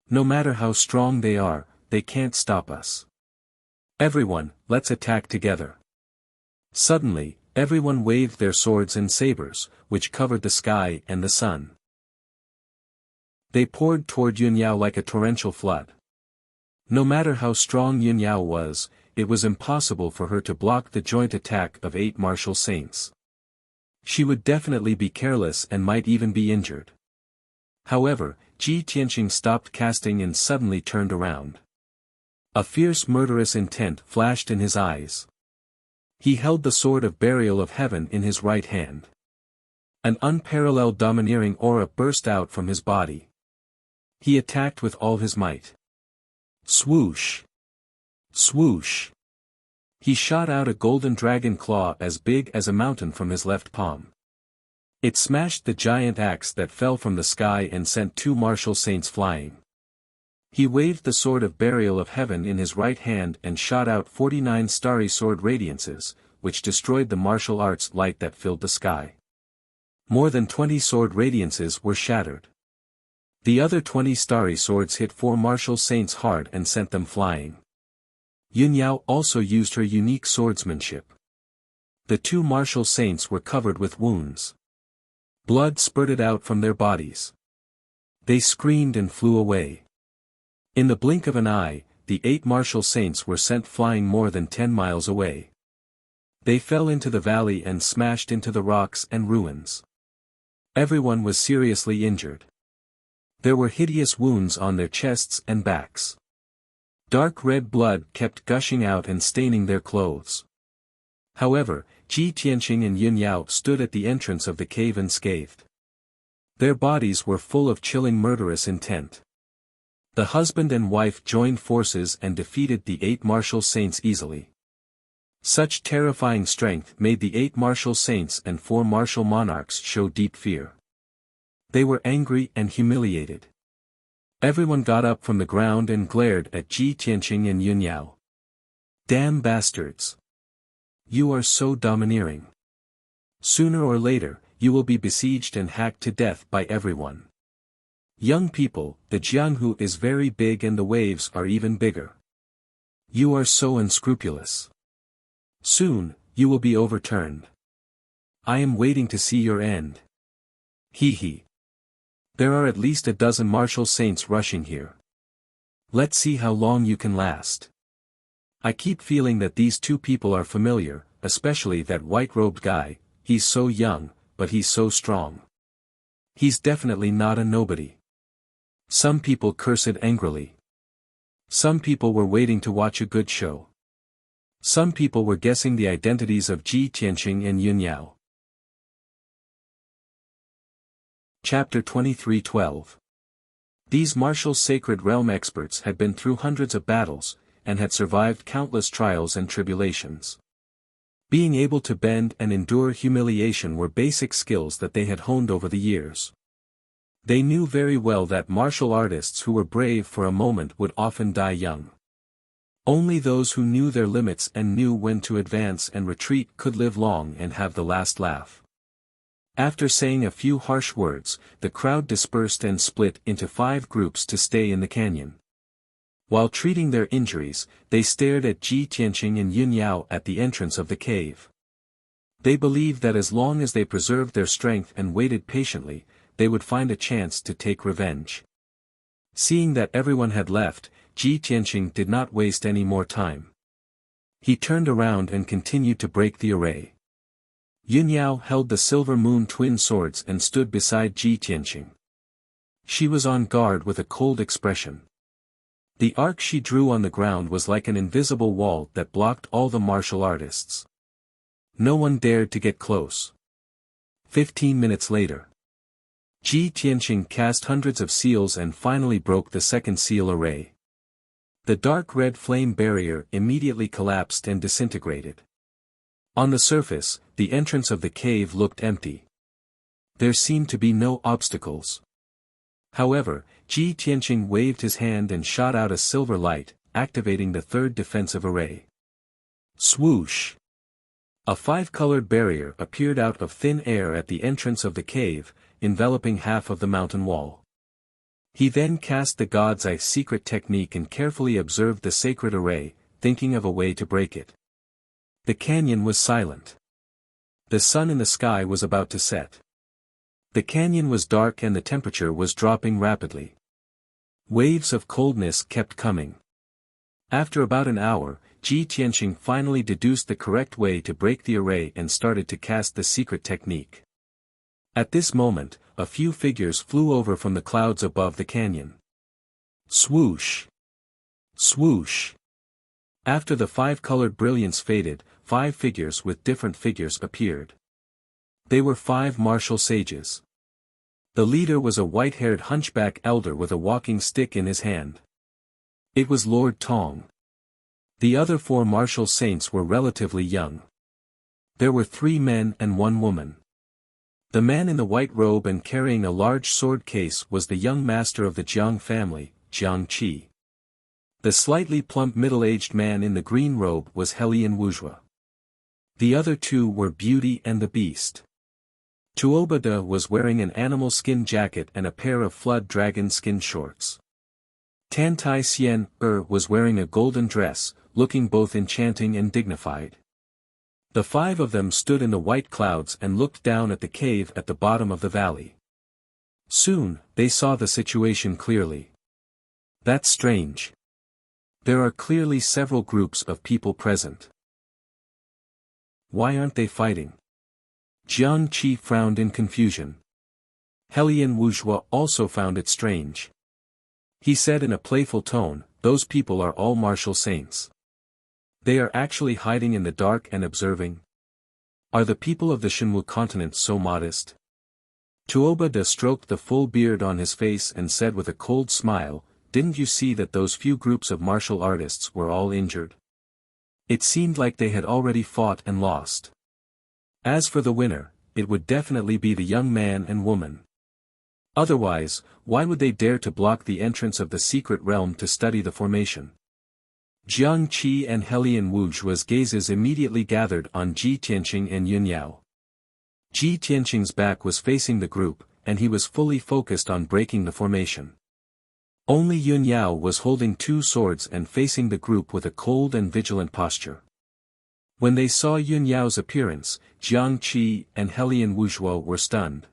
No matter how strong they are, they can't stop us. Everyone, let's attack together." Suddenly, everyone waved their swords and sabers, which covered the sky and the sun. They poured toward Yunyao like a torrential flood. No matter how strong Yunyao was, it was impossible for her to block the joint attack of 8 martial saints. She would definitely be careless and might even be injured. However, Ji Tianqing stopped casting and suddenly turned around. A fierce murderous intent flashed in his eyes. He held the sword of burial of heaven in his right hand. An unparalleled domineering aura burst out from his body. He attacked with all his might. Swoosh! Swoosh! He shot out a golden dragon claw as big as a mountain from his left palm. It smashed the giant axe that fell from the sky and sent 2 martial saints flying. He waved the sword of burial of heaven in his right hand and shot out 49 starry sword radiances, which destroyed the martial arts light that filled the sky. More than 20 sword radiances were shattered. The other 20 starry swords hit 4 martial saints hard and sent them flying. Yunyao also used her unique swordsmanship. The 2 martial saints were covered with wounds. Blood spurted out from their bodies. They screamed and flew away. In the blink of an eye, the 8 martial saints were sent flying more than 10 miles away. They fell into the valley and smashed into the rocks and ruins. Everyone was seriously injured. There were hideous wounds on their chests and backs. Dark red blood kept gushing out and staining their clothes. However, Ji Tianqing and Yunyao stood at the entrance of the cave unscathed. Their bodies were full of chilling murderous intent. The husband and wife joined forces and defeated the 8 martial saints easily. Such terrifying strength made the 8 martial saints and 4 martial monarchs show deep fear. They were angry and humiliated. Everyone got up from the ground and glared at Ji Tianqing and Yunyao. "Damn bastards! You are so domineering. Sooner or later, you will be besieged and hacked to death by everyone. Young people, the Jianghu is very big and the waves are even bigger. You are so unscrupulous. Soon, you will be overturned. I am waiting to see your end. Hee hee. There are at least a dozen martial saints rushing here. Let's see how long you can last. I keep feeling that these 2 people are familiar, especially that white-robed guy. He's so young, but he's so strong. He's definitely not a nobody." Some people cursed angrily. Some people were waiting to watch a good show. Some people were guessing the identities of Ji Tianqing and Yunyao. Chapter 23:12. These martial sacred realm experts had been through hundreds of battles, and had survived countless trials and tribulations. Being able to bend and endure humiliation were basic skills that they had honed over the years. They knew very well that martial artists who were brave for a moment would often die young. Only those who knew their limits and knew when to advance and retreat could live long and have the last laugh. After saying a few harsh words, the crowd dispersed and split into 5 groups to stay in the canyon. While treating their injuries, they stared at Ji Tianqing and Yun Yao at the entrance of the cave. They believed that as long as they preserved their strength and waited patiently, they would find a chance to take revenge. Seeing that everyone had left, Ji Tianqing did not waste any more time. He turned around and continued to break the array. Yun Yao held the silver moon twin swords and stood beside Ji Tianqing. She was on guard with a cold expression. The arc she drew on the ground was like an invisible wall that blocked all the martial artists. No one dared to get close. 15 minutes later, Ji Tianqing cast hundreds of seals and finally broke the second seal array. The dark red flame barrier immediately collapsed and disintegrated. On the surface, the entrance of the cave looked empty. There seemed to be no obstacles. However, Ji Tianqing waved his hand and shot out a silver light, activating the third defensive array. Swoosh! A 5-colored barrier appeared out of thin air at the entrance of the cave, enveloping half of the mountain wall. He then cast the God's Eye secret technique and carefully observed the sacred array, thinking of a way to break it. The canyon was silent. The sun in the sky was about to set. The canyon was dark and the temperature was dropping rapidly. Waves of coldness kept coming. After about an hour, Ji Tianqing finally deduced the correct way to break the array and started to cast the secret technique. At this moment, a few figures flew over from the clouds above the canyon. Swoosh! Swoosh! After the 5-colored brilliance faded, 5 figures with different figures appeared. They were 5 martial sages. The leader was a white-haired hunchback elder with a walking stick in his hand. It was Lord Tong. The other 4 martial saints were relatively young. There were 3 men and 1 woman. The man in the white robe and carrying a large sword case was the young master of the Jiang family, Jiang Qi. The slightly plump middle-aged man in the green robe was Helian Wuxia. The other 2 were Beauty and the Beast. Tuobada was wearing an animal skin jacket and a pair of flood dragon skin shorts. Tantai Xian was wearing a golden dress, looking both enchanting and dignified. The 5 of them stood in the white clouds and looked down at the cave at the bottom of the valley. Soon, they saw the situation clearly. That's strange. There are clearly several groups of people present. Why aren't they fighting? Jiang Qi frowned in confusion. Helian Wuxia also found it strange. He said in a playful tone, "Those people are all martial saints. They are actually hiding in the dark and observing. Are the people of the Shenwu continent so modest?" Tuobada stroked the full beard on his face and said with a cold smile, "Didn't you see that those few groups of martial artists were all injured? It seemed like they had already fought and lost. As for the winner, it would definitely be the young man and woman. Otherwise, why would they dare to block the entrance of the secret realm to study the formation?" Jiang Qi and Helian Wuxia's gazes immediately gathered on Ji Tianqing and Yun Yao. Ji Tianqing's back was facing the group, and he was fully focused on breaking the formation. Only Yun Yao was holding 2 swords and facing the group with a cold and vigilant posture. When they saw Yun Yao's appearance, Jiang Qi and Helian Wuxia were stunned.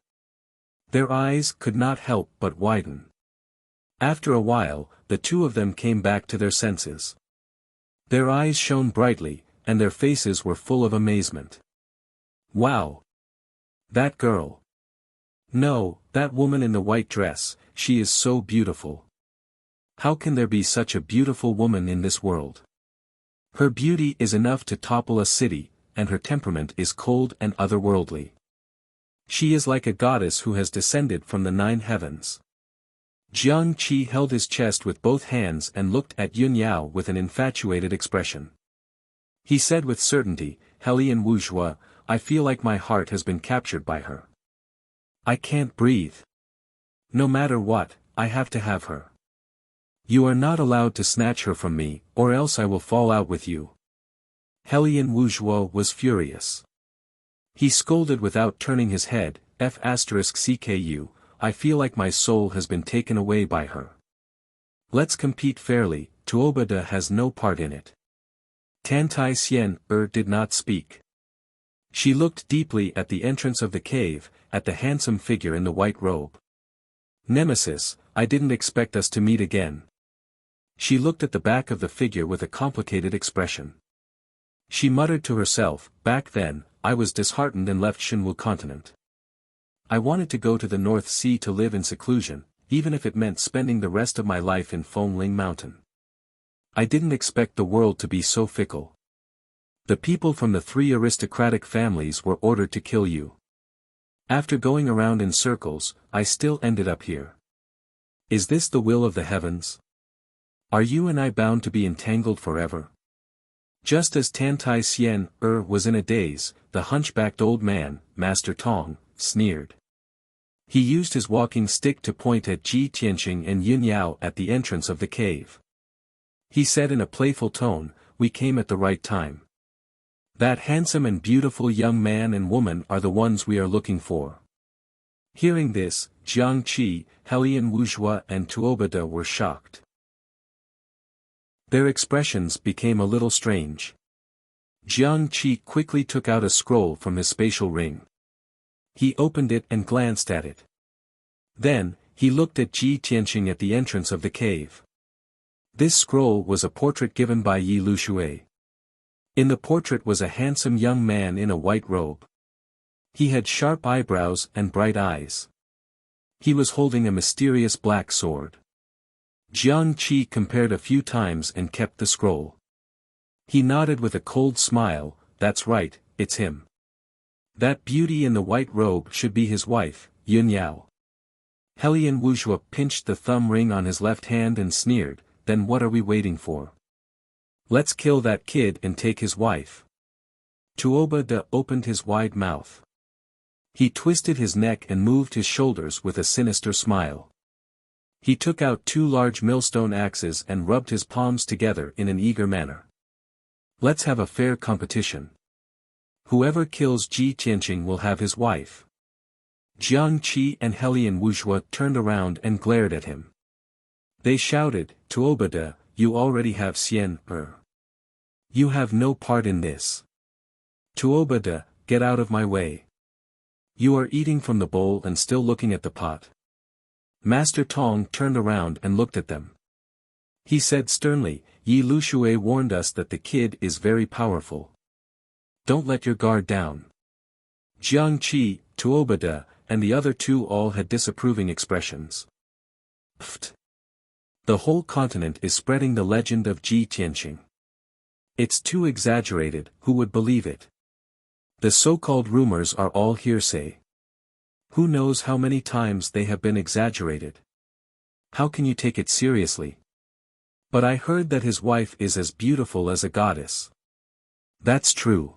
Their eyes could not help but widen. After a while, the 2 of them came back to their senses. Their eyes shone brightly, and their faces were full of amazement. "Wow! That girl! No, that woman in the white dress, she is so beautiful. How can there be such a beautiful woman in this world? Her beauty is enough to topple a city, and her temperament is cold and otherworldly. She is like a goddess who has descended from the 9 heavens. Jiang Qi held his chest with both hands and looked at Yun Yao with an infatuated expression. He said with certainty, Hellion Wuxia, I feel like my heart has been captured by her. I can't breathe. No matter what, I have to have her. You are not allowed to snatch her from me, or else I will fall out with you. Hellion Wuxia was furious. He scolded without turning his head, F***CKU, I feel like my soul has been taken away by her. Let's compete fairly, Tuobada has no part in it. Tantai Xian did not speak. She looked deeply at the entrance of the cave, at the handsome figure in the white robe. Nemesis, I didn't expect us to meet again. She looked at the back of the figure with a complicated expression. She muttered to herself, back then, I was disheartened and left Shenwu continent. I wanted to go to the North Sea to live in seclusion, even if it meant spending the rest of my life in Fengling Mountain. I didn't expect the world to be so fickle. The people from the 3 aristocratic families were ordered to kill you. After going around in circles, I still ended up here. Is this the will of the heavens? Are you and I bound to be entangled forever? Just as Tantai Xian was in a daze, the hunchbacked old man, Master Tong, sneered. He used his walking stick to point at Ji Tianqing and Yun Yao at the entrance of the cave. He said in a playful tone, we came at the right time. That handsome and beautiful young man and woman are the ones we are looking for. Hearing this, Jiang Qi, Hellion Wuxia and Tuobada were shocked. Their expressions became a little strange. Jiang Qi quickly took out a scroll from his spatial ring. He opened it and glanced at it. Then, he looked at Ji Tianqing at the entrance of the cave. This scroll was a portrait given by Yi Lushui. In the portrait was a handsome young man in a white robe. He had sharp eyebrows and bright eyes. He was holding a mysterious black sword. Jiang Qi compared a few times and kept the scroll. He nodded with a cold smile, that's right, it's him. That beauty in the white robe should be his wife, Yun Yao. Hellion Wuxia pinched the thumb ring on his left hand and sneered, then what are we waiting for? Let's kill that kid and take his wife. Tuobada opened his wide mouth. He twisted his neck and moved his shoulders with a sinister smile. He took out 2 large millstone axes and rubbed his palms together in an eager manner. Let's have a fair competition. Whoever kills Ji Tianqing will have his wife. Jiang Qi and Hellion Wuxia turned around and glared at him. They shouted, Tuobada, you already have Xian You have no part in this. Tuobada, get out of my way. You are eating from the bowl and still looking at the pot. Master Tong turned around and looked at them. He said sternly, Yi Lushui warned us that the kid is very powerful. Don't let your guard down. Jiang Qi, Tuobada, and the other 2 all had disapproving expressions. Pfft. The whole continent is spreading the legend of Ji Tianqing. It's too exaggerated, who would believe it? The so-called rumors are all hearsay. Who knows how many times they have been exaggerated? How can you take it seriously? But I heard that his wife is as beautiful as a goddess. That's true.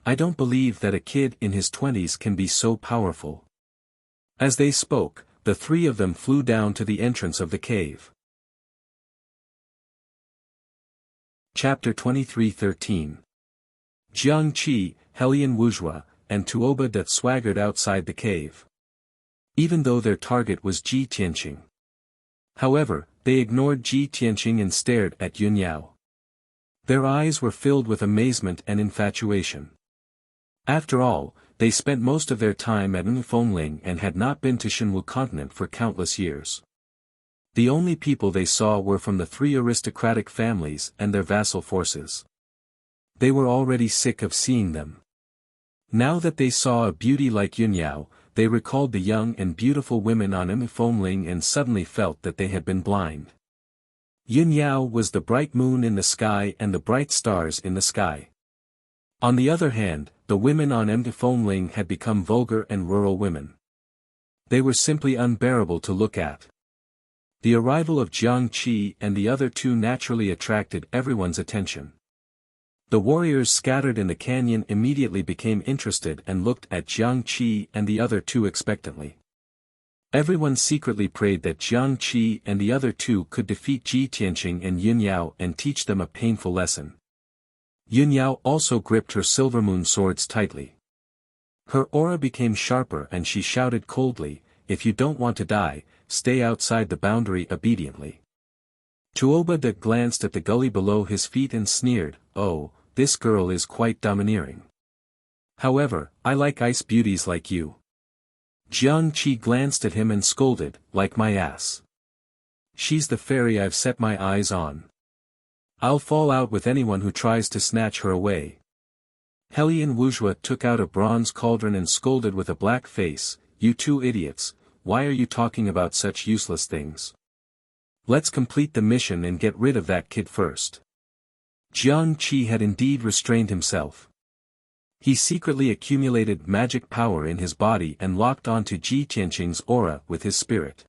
I don't believe that a kid in his 20s can be so powerful. As they spoke, the 3 of them flew down to the entrance of the cave. Chapter 23:13. Jiang Qi, Hellion Wuxia, and Tuobada swaggered outside the cave. Even though their target was Ji Tianqing. However, they ignored Ji Tianqing and stared at Yun Yao. Their eyes were filled with amazement and infatuation. After all, they spent most of their time at Fengling and had not been to Shenwu continent for countless years. The only people they saw were from the 3 aristocratic families and their vassal forces. They were already sick of seeing them. Now that they saw a beauty like Yun Yao, they recalled the young and beautiful women on Fengling and suddenly felt that they had been blind. Yun Yao was the bright moon in the sky and the bright stars in the sky. On the other hand, the women on Emtifone had become vulgar and rural women. They were simply unbearable to look at. The arrival of Jiang Qi and the other two naturally attracted everyone's attention. The warriors scattered in the canyon immediately became interested and looked at Jiang Qi and the other two expectantly. Everyone secretly prayed that Jiang Qi and the other two could defeat Ji Tianqing and Yun Yao and teach them a painful lesson. Yun Yao also gripped her silver moon swords tightly. Her aura became sharper and she shouted coldly, "If you don't want to die, stay outside the boundary obediently." Tuoba glanced at the gully below his feet and sneered, "Oh, this girl is quite domineering. However, I like ice beauties like you." Jiang Qi glanced at him and scolded, "Like my ass. She's the fairy I've set my eyes on. I'll fall out with anyone who tries to snatch her away." Hellion Wuxia took out a bronze cauldron and scolded with a black face, "You two idiots, why are you talking about such useless things? Let's complete the mission and get rid of that kid first." Jiang Qi had indeed restrained himself. He secretly accumulated magic power in his body and locked onto Ji Tianqing's aura with his spirit.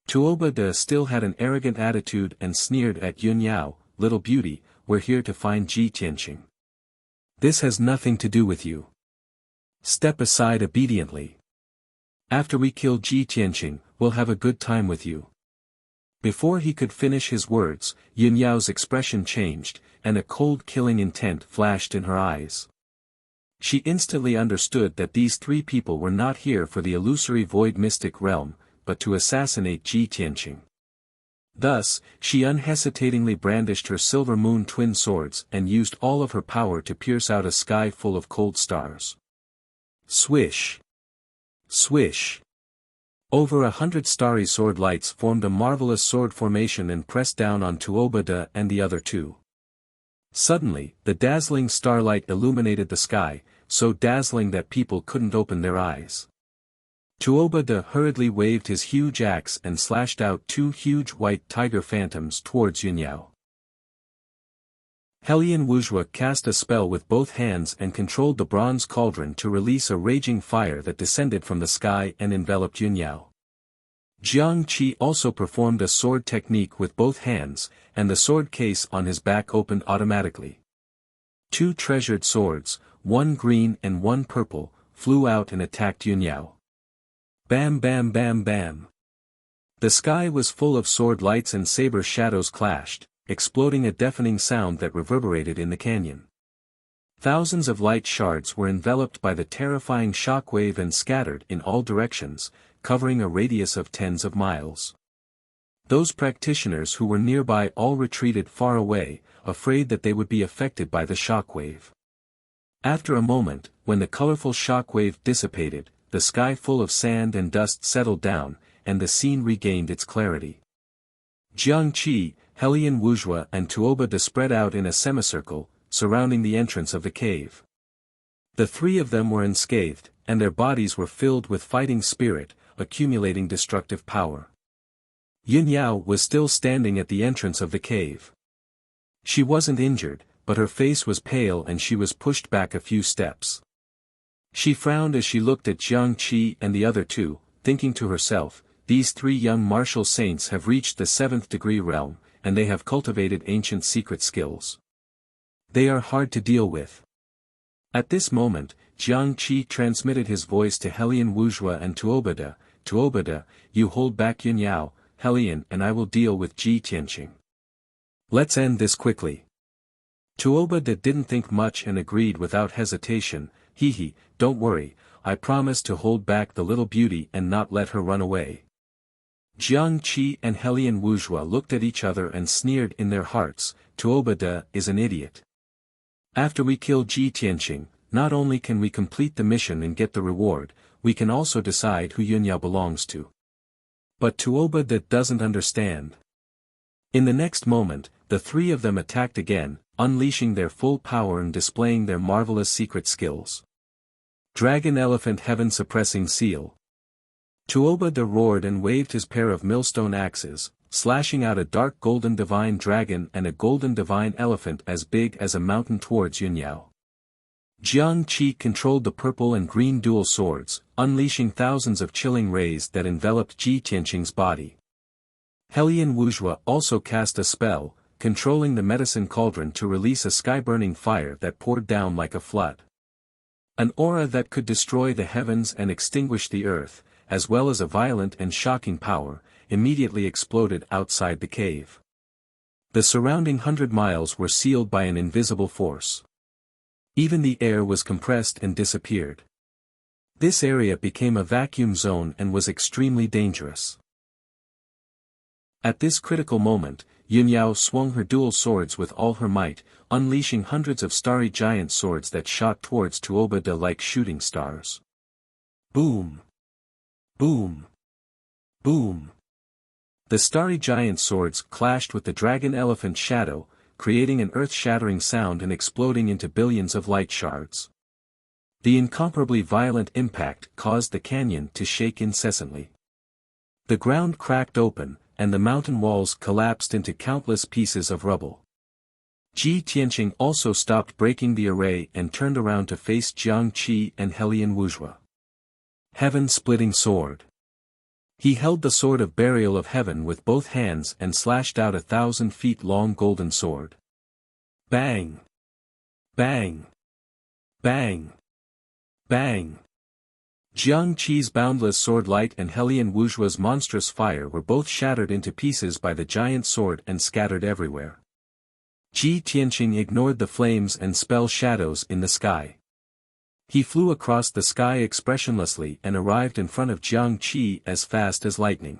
Tuoba still had an arrogant attitude and sneered at Yun Yao, "Little beauty, we're here to find Ji Tianqing. This has nothing to do with you. Step aside obediently. After we kill Ji Tianqing, we'll have a good time with you." Before he could finish his words, Yun Yao's expression changed, and a cold killing intent flashed in her eyes. She instantly understood that these three people were not here for the illusory void mystic realm, but to assassinate Ji Tianqing. Thus, she unhesitatingly brandished her silver moon twin swords and used all of her power to pierce out a sky full of cold stars. Swish! Swish! Over 100 starry sword lights formed a marvelous sword formation and pressed down on Tuoba and the other two. Suddenly, the dazzling starlight illuminated the sky, so dazzling that people couldn't open their eyes. Tuoba hurriedly waved his huge axe and slashed out two huge white tiger phantoms towards Yun Yao. Hellion Wuxia cast a spell with both hands and controlled the bronze cauldron to release a raging fire that descended from the sky and enveloped Yun Yao. Jiang Qi also performed a sword technique with both hands, and the sword case on his back opened automatically. Two treasured swords, one green and one purple, flew out and attacked Yun Yao. Bam bam bam bam. The sky was full of sword lights and saber shadows clashed, exploding a deafening sound that reverberated in the canyon. Thousands of light shards were enveloped by the terrifying shockwave and scattered in all directions, covering a radius of tens of miles. Those practitioners who were nearby all retreated far away, afraid that they would be affected by the shockwave. After a moment, when the colorful shockwave dissipated, the sky full of sand and dust settled down, and the scene regained its clarity. Jiang Qi, Hellion Wuxia and Tuoba spread out in a semicircle, surrounding the entrance of the cave. The three of them were unscathed, and their bodies were filled with fighting spirit, accumulating destructive power. Yun Yao was still standing at the entrance of the cave. She wasn't injured, but her face was pale and she was pushed back a few steps. She frowned as she looked at Jiang Qi and the other two, thinking to herself, "These three young martial saints have reached the 7th degree realm, and they have cultivated ancient secret skills. They are hard to deal with." At this moment, Jiang Qi transmitted his voice to Hellion Wuxia and Tuoba. "Tuoba, you hold back Yun Yao, Hellion and I will deal with Ji Tianqing. Let's end this quickly." Tuoba didn't think much and agreed without hesitation, "Hee, don't worry, I promise to hold back the little beauty and not let her run away." Jiang Qi and Hellion Wuxia looked at each other and sneered in their hearts, "Tuoba is an idiot. After we kill Ji Tianqing, not only can we complete the mission and get the reward, we can also decide who Yun Yao belongs to." But Tuoba doesn't understand. In the next moment, the three of them attacked again, unleashing their full power and displaying their marvelous secret skills. Dragon Elephant Heaven Suppressing Seal. Tuoba roared and waved his pair of millstone axes, slashing out a dark golden divine dragon and a golden divine elephant as big as a mountain towards Yun Yao. Jiang Qi controlled the purple and green dual swords, unleashing thousands of chilling rays that enveloped Ji Tianqing's body. Hellion Wuxia also cast a spell, controlling the medicine cauldron to release a sky-burning fire that poured down like a flood. An aura that could destroy the heavens and extinguish the earth, as well as a violent and shocking power, immediately exploded outside the cave. The surrounding 100 miles were sealed by an invisible force. Even the air was compressed and disappeared. This area became a vacuum zone and was extremely dangerous. At this critical moment, Yunyao swung her dual swords with all her might, unleashing hundreds of starry giant swords that shot towards Tuobada like shooting stars. Boom! Boom! Boom! The starry giant swords clashed with the dragon elephant shadow, creating an earth-shattering sound and exploding into billions of light shards. The incomparably violent impact caused the canyon to shake incessantly. The ground cracked open, and the mountain walls collapsed into countless pieces of rubble. Ji Tianqing also stopped breaking the array and turned around to face Jiang Qi and Hellion Wuxia. Heaven-splitting sword. He held the sword of burial of heaven with both hands and slashed out a 1,000-feet-long golden sword. Bang! Bang! Bang! Bang! Jiang Qi's boundless sword light and Hellion Wuxia's monstrous fire were both shattered into pieces by the giant sword and scattered everywhere. Ji Tianqing ignored the flames and spell shadows in the sky. He flew across the sky expressionlessly and arrived in front of Jiang Qi as fast as lightning.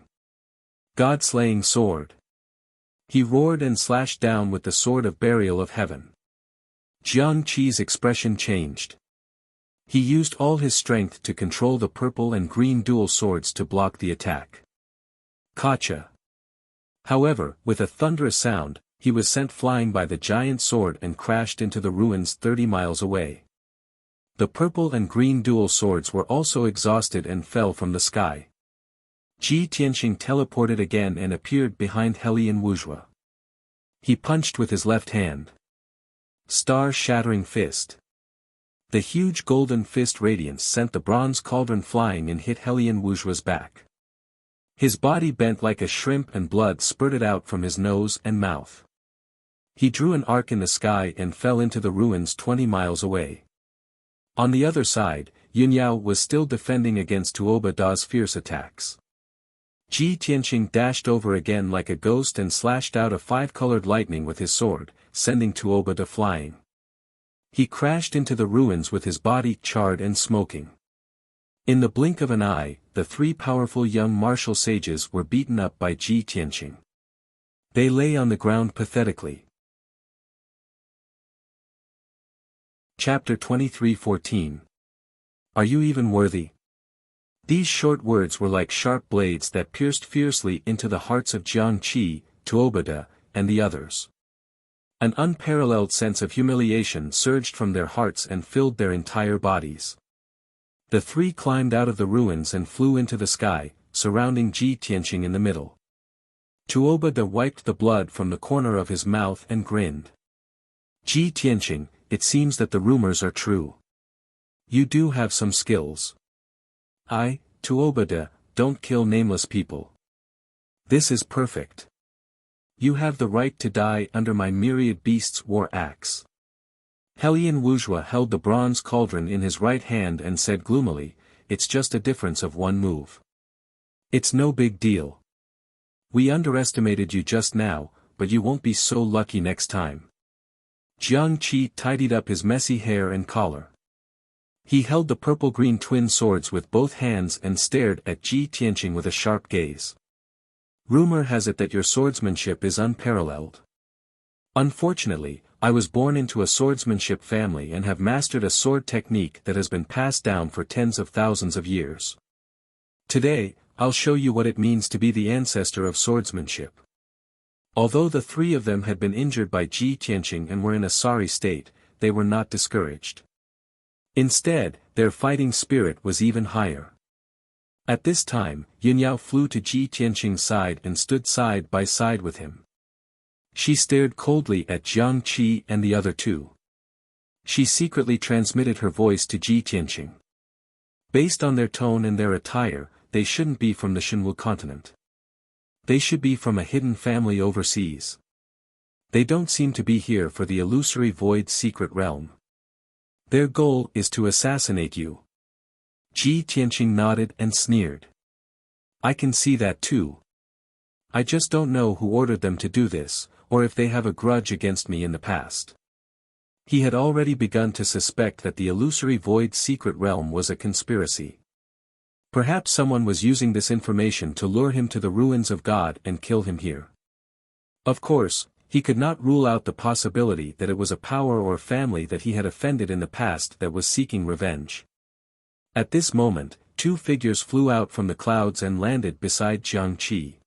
God-slaying sword. He roared and slashed down with the sword of burial of heaven. Jiang Qi's expression changed. He used all his strength to control the purple and green dual swords to block the attack. Gotcha! However, with a thunderous sound, he was sent flying by the giant sword and crashed into the ruins 30 miles away. The purple and green dual swords were also exhausted and fell from the sky. Ji Tianqing teleported again and appeared behind Hellion Wuxia. He punched with his left hand. Star-shattering fist. The huge golden fist radiance sent the bronze cauldron flying and hit Hellion Wuxia's back. His body bent like a shrimp and blood spurted out from his nose and mouth. He drew an arc in the sky and fell into the ruins 20 miles away. On the other side, Yunyao was still defending against Tuobada's fierce attacks. Ji Tianqing dashed over again like a ghost and slashed out a 5-colored lightning with his sword, sending Tuobada flying. He crashed into the ruins with his body charred and smoking. In the blink of an eye, the 3 powerful young martial sages were beaten up by Ji Tianqing. They lay on the ground pathetically. Chapter 23:14. Are you even worthy? These short words were like sharp blades that pierced fiercely into the hearts of Jiang Qi, Tuobada, and the others. An unparalleled sense of humiliation surged from their hearts and filled their entire bodies. The 3 climbed out of the ruins and flew into the sky, surrounding Ji Tianqing in the middle. Tuobada wiped the blood from the corner of his mouth and grinned. Ji Tianqing, it seems that the rumors are true. You do have some skills. Tuobada, don't kill nameless people. This is perfect. You have the right to die under my myriad beasts' war axe. Hellion Wuxia held the bronze cauldron in his right hand and said gloomily, it's just a difference of 1 move. It's no big deal. We underestimated you just now, but you won't be so lucky next time. Jiang Qi tidied up his messy hair and collar. He held the purple-green twin swords with both hands and stared at Ji Tianqing with a sharp gaze. Rumor has it that your swordsmanship is unparalleled. Unfortunately, I was born into a swordsmanship family and have mastered a sword technique that has been passed down for tens of thousands of years. Today, I'll show you what it means to be the ancestor of swordsmanship. Although the 3 of them had been injured by Ji Tianqing and were in a sorry state, they were not discouraged. Instead, their fighting spirit was even higher. At this time, Yunyao flew to Ji Tianqing's side and stood side by side with him. She stared coldly at Jiang Qi and the other 2. She secretly transmitted her voice to Ji Tianqing. Based on their tone and their attire, they shouldn't be from the Shenwu continent. They should be from a hidden family overseas. They don't seem to be here for the illusory void secret realm. Their goal is to assassinate you. Ji Tianqing nodded and sneered. I can see that too. I just don't know who ordered them to do this, or if they have a grudge against me in the past. He had already begun to suspect that the illusory void secret realm was a conspiracy. Perhaps someone was using this information to lure him to the ruins of God and kill him here. Of course, he could not rule out the possibility that it was a power or family that he had offended in the past that was seeking revenge. At this moment, two figures flew out from the clouds and landed beside Jiang Qi.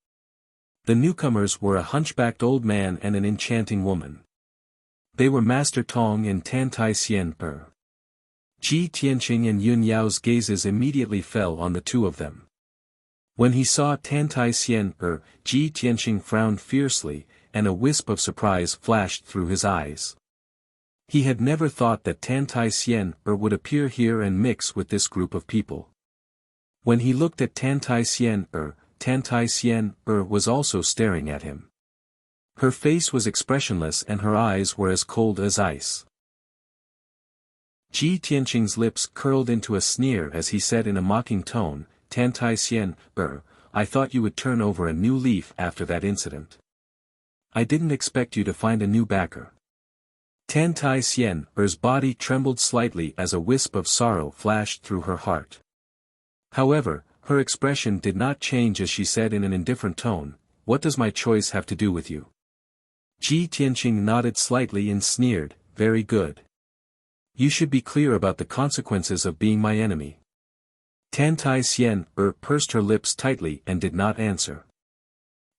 The newcomers were a hunchbacked old man and an enchanting woman. They were Master Tong and Tantai Xian Er. Ji Tianqing and Yun Yao's gazes immediately fell on the two of them. When he saw Tantai Xian Er, Ji Tianqing frowned fiercely, and a wisp of surprise flashed through his eyes. He had never thought that Tantai Xian Er would appear here and mix with this group of people. When he looked at Tantai Xian Er was also staring at him. Her face was expressionless and her eyes were as cold as ice. Ji Tianqing's lips curled into a sneer as he said in a mocking tone, Tantai Xian Er, I thought you would turn over a new leaf after that incident. I didn't expect you to find a new backer. Tantai Xian Er's body trembled slightly as a wisp of sorrow flashed through her heart. However, her expression did not change as she said in an indifferent tone, what does my choice have to do with you? Ji Tianqing nodded slightly and sneered, very good. You should be clear about the consequences of being my enemy. Tantai Xian Er pursed her lips tightly and did not answer.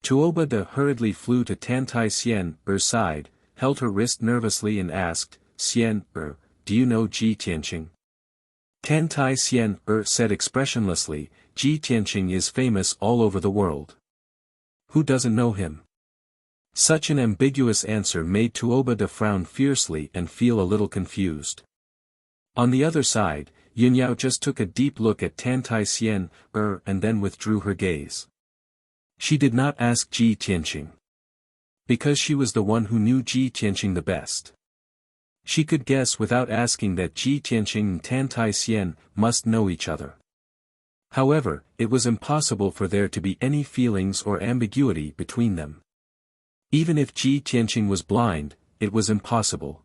Tuoba De hurriedly flew to Tantai Xian Er's side, held her wrist nervously and asked, Xian Er, do you know Ji Tianqing? Tantai Xian Er said expressionlessly, Ji Tianqing is famous all over the world. Who doesn't know him? Such an ambiguous answer made Tuoba De frown fiercely and feel a little confused. On the other side, Yun Yao just took a deep look at Tantai Xian Er and then withdrew her gaze. She did not ask Ji Tianqing. Because she was the one who knew Ji Tianqing the best. She could guess without asking that Ji Tianqing and Tantai Xian must know each other. However, it was impossible for there to be any feelings or ambiguity between them. Even if Ji Tianqing was blind, it was impossible.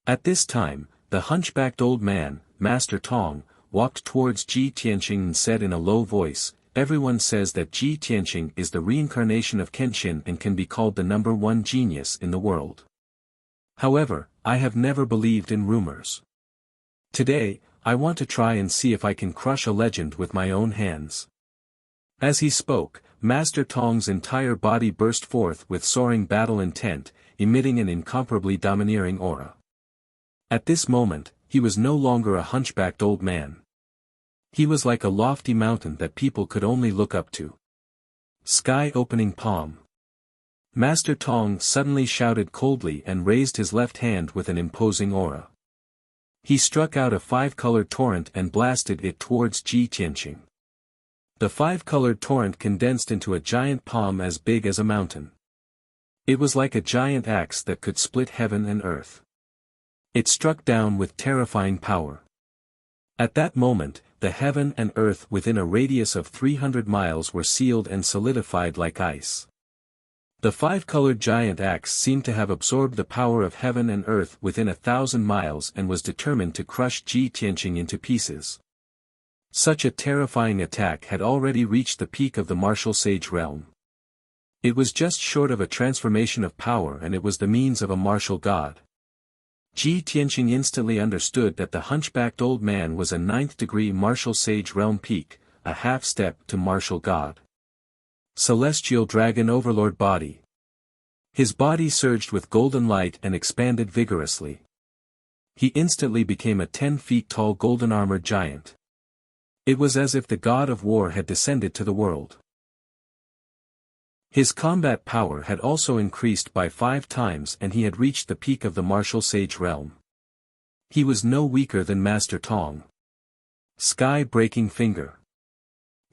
At this time, the hunchbacked old man, Master Tong, walked towards Ji Tianqing and said in a low voice, everyone says that Ji Tianqing is the reincarnation of Kenshin and can be called the number one genius in the world. However, I have never believed in rumors. Today, I want to try and see if I can crush a legend with my own hands. As he spoke, Master Tong's entire body burst forth with soaring battle intent, emitting an incomparably domineering aura. At this moment, he was no longer a hunchbacked old man. He was like a lofty mountain that people could only look up to. Sky-opening palm. Master Tong suddenly shouted coldly and raised his left hand with an imposing aura. He struck out a five-colored torrent and blasted it towards Ji Tianqing. The five-colored torrent condensed into a giant palm as big as a mountain. It was like a giant axe that could split heaven and earth. It struck down with terrifying power. At that moment, the heaven and earth within a radius of 300 miles were sealed and solidified like ice. The five-colored giant axe seemed to have absorbed the power of heaven and earth within 1,000 miles and was determined to crush Ji Tianqing into pieces. Such a terrifying attack had already reached the peak of the martial sage realm. It was just short of a transformation of power and it was the means of a martial god. Ji Tianqing instantly understood that the hunchbacked old man was a 9th-degree martial sage realm peak, a half-step to martial god. Celestial Dragon Overlord Body. His body surged with golden light and expanded vigorously. He instantly became a 10 feet tall golden-armored giant. It was as if the god of war had descended to the world. His combat power had also increased by 5 times and he had reached the peak of the martial sage realm. He was no weaker than Master Tong. Sky-breaking finger.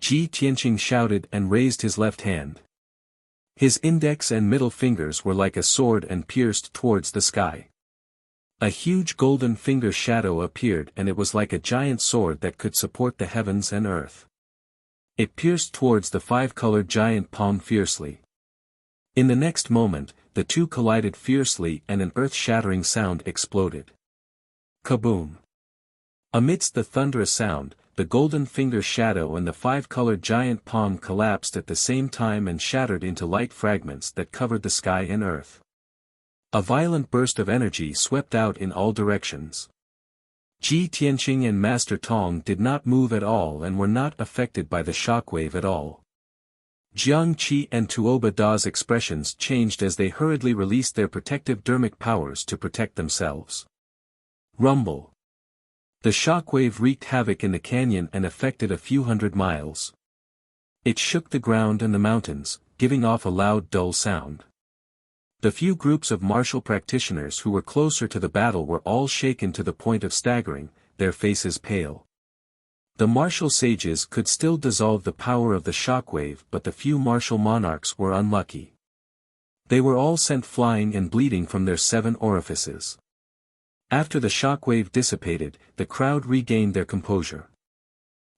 Ji Tianqing shouted and raised his left hand. His index and middle fingers were like a sword and pierced towards the sky. A huge golden finger shadow appeared, and it was like a giant sword that could support the heavens and earth. It pierced towards the five-colored giant palm fiercely. In the next moment, the two collided fiercely and an earth-shattering sound exploded. Kaboom! Amidst the thunderous sound, the golden finger shadow and the five-colored giant palm collapsed at the same time and shattered into light fragments that covered the sky and earth. A violent burst of energy swept out in all directions. Ji Tianqing and Master Tong did not move at all and were not affected by the shockwave at all. Jiang Qi and Tuoba Da's expressions changed as they hurriedly released their protective dermic powers to protect themselves. Rumble. The shockwave wreaked havoc in the canyon and affected a few hundred miles. It shook the ground and the mountains, giving off a loud dull sound. The few groups of martial practitioners who were closer to the battle were all shaken to the point of staggering, their faces pale. The martial sages could still dissolve the power of the shockwave, but the few martial monarchs were unlucky. They were all sent flying and bleeding from their 7 orifices. After the shockwave dissipated, the crowd regained their composure.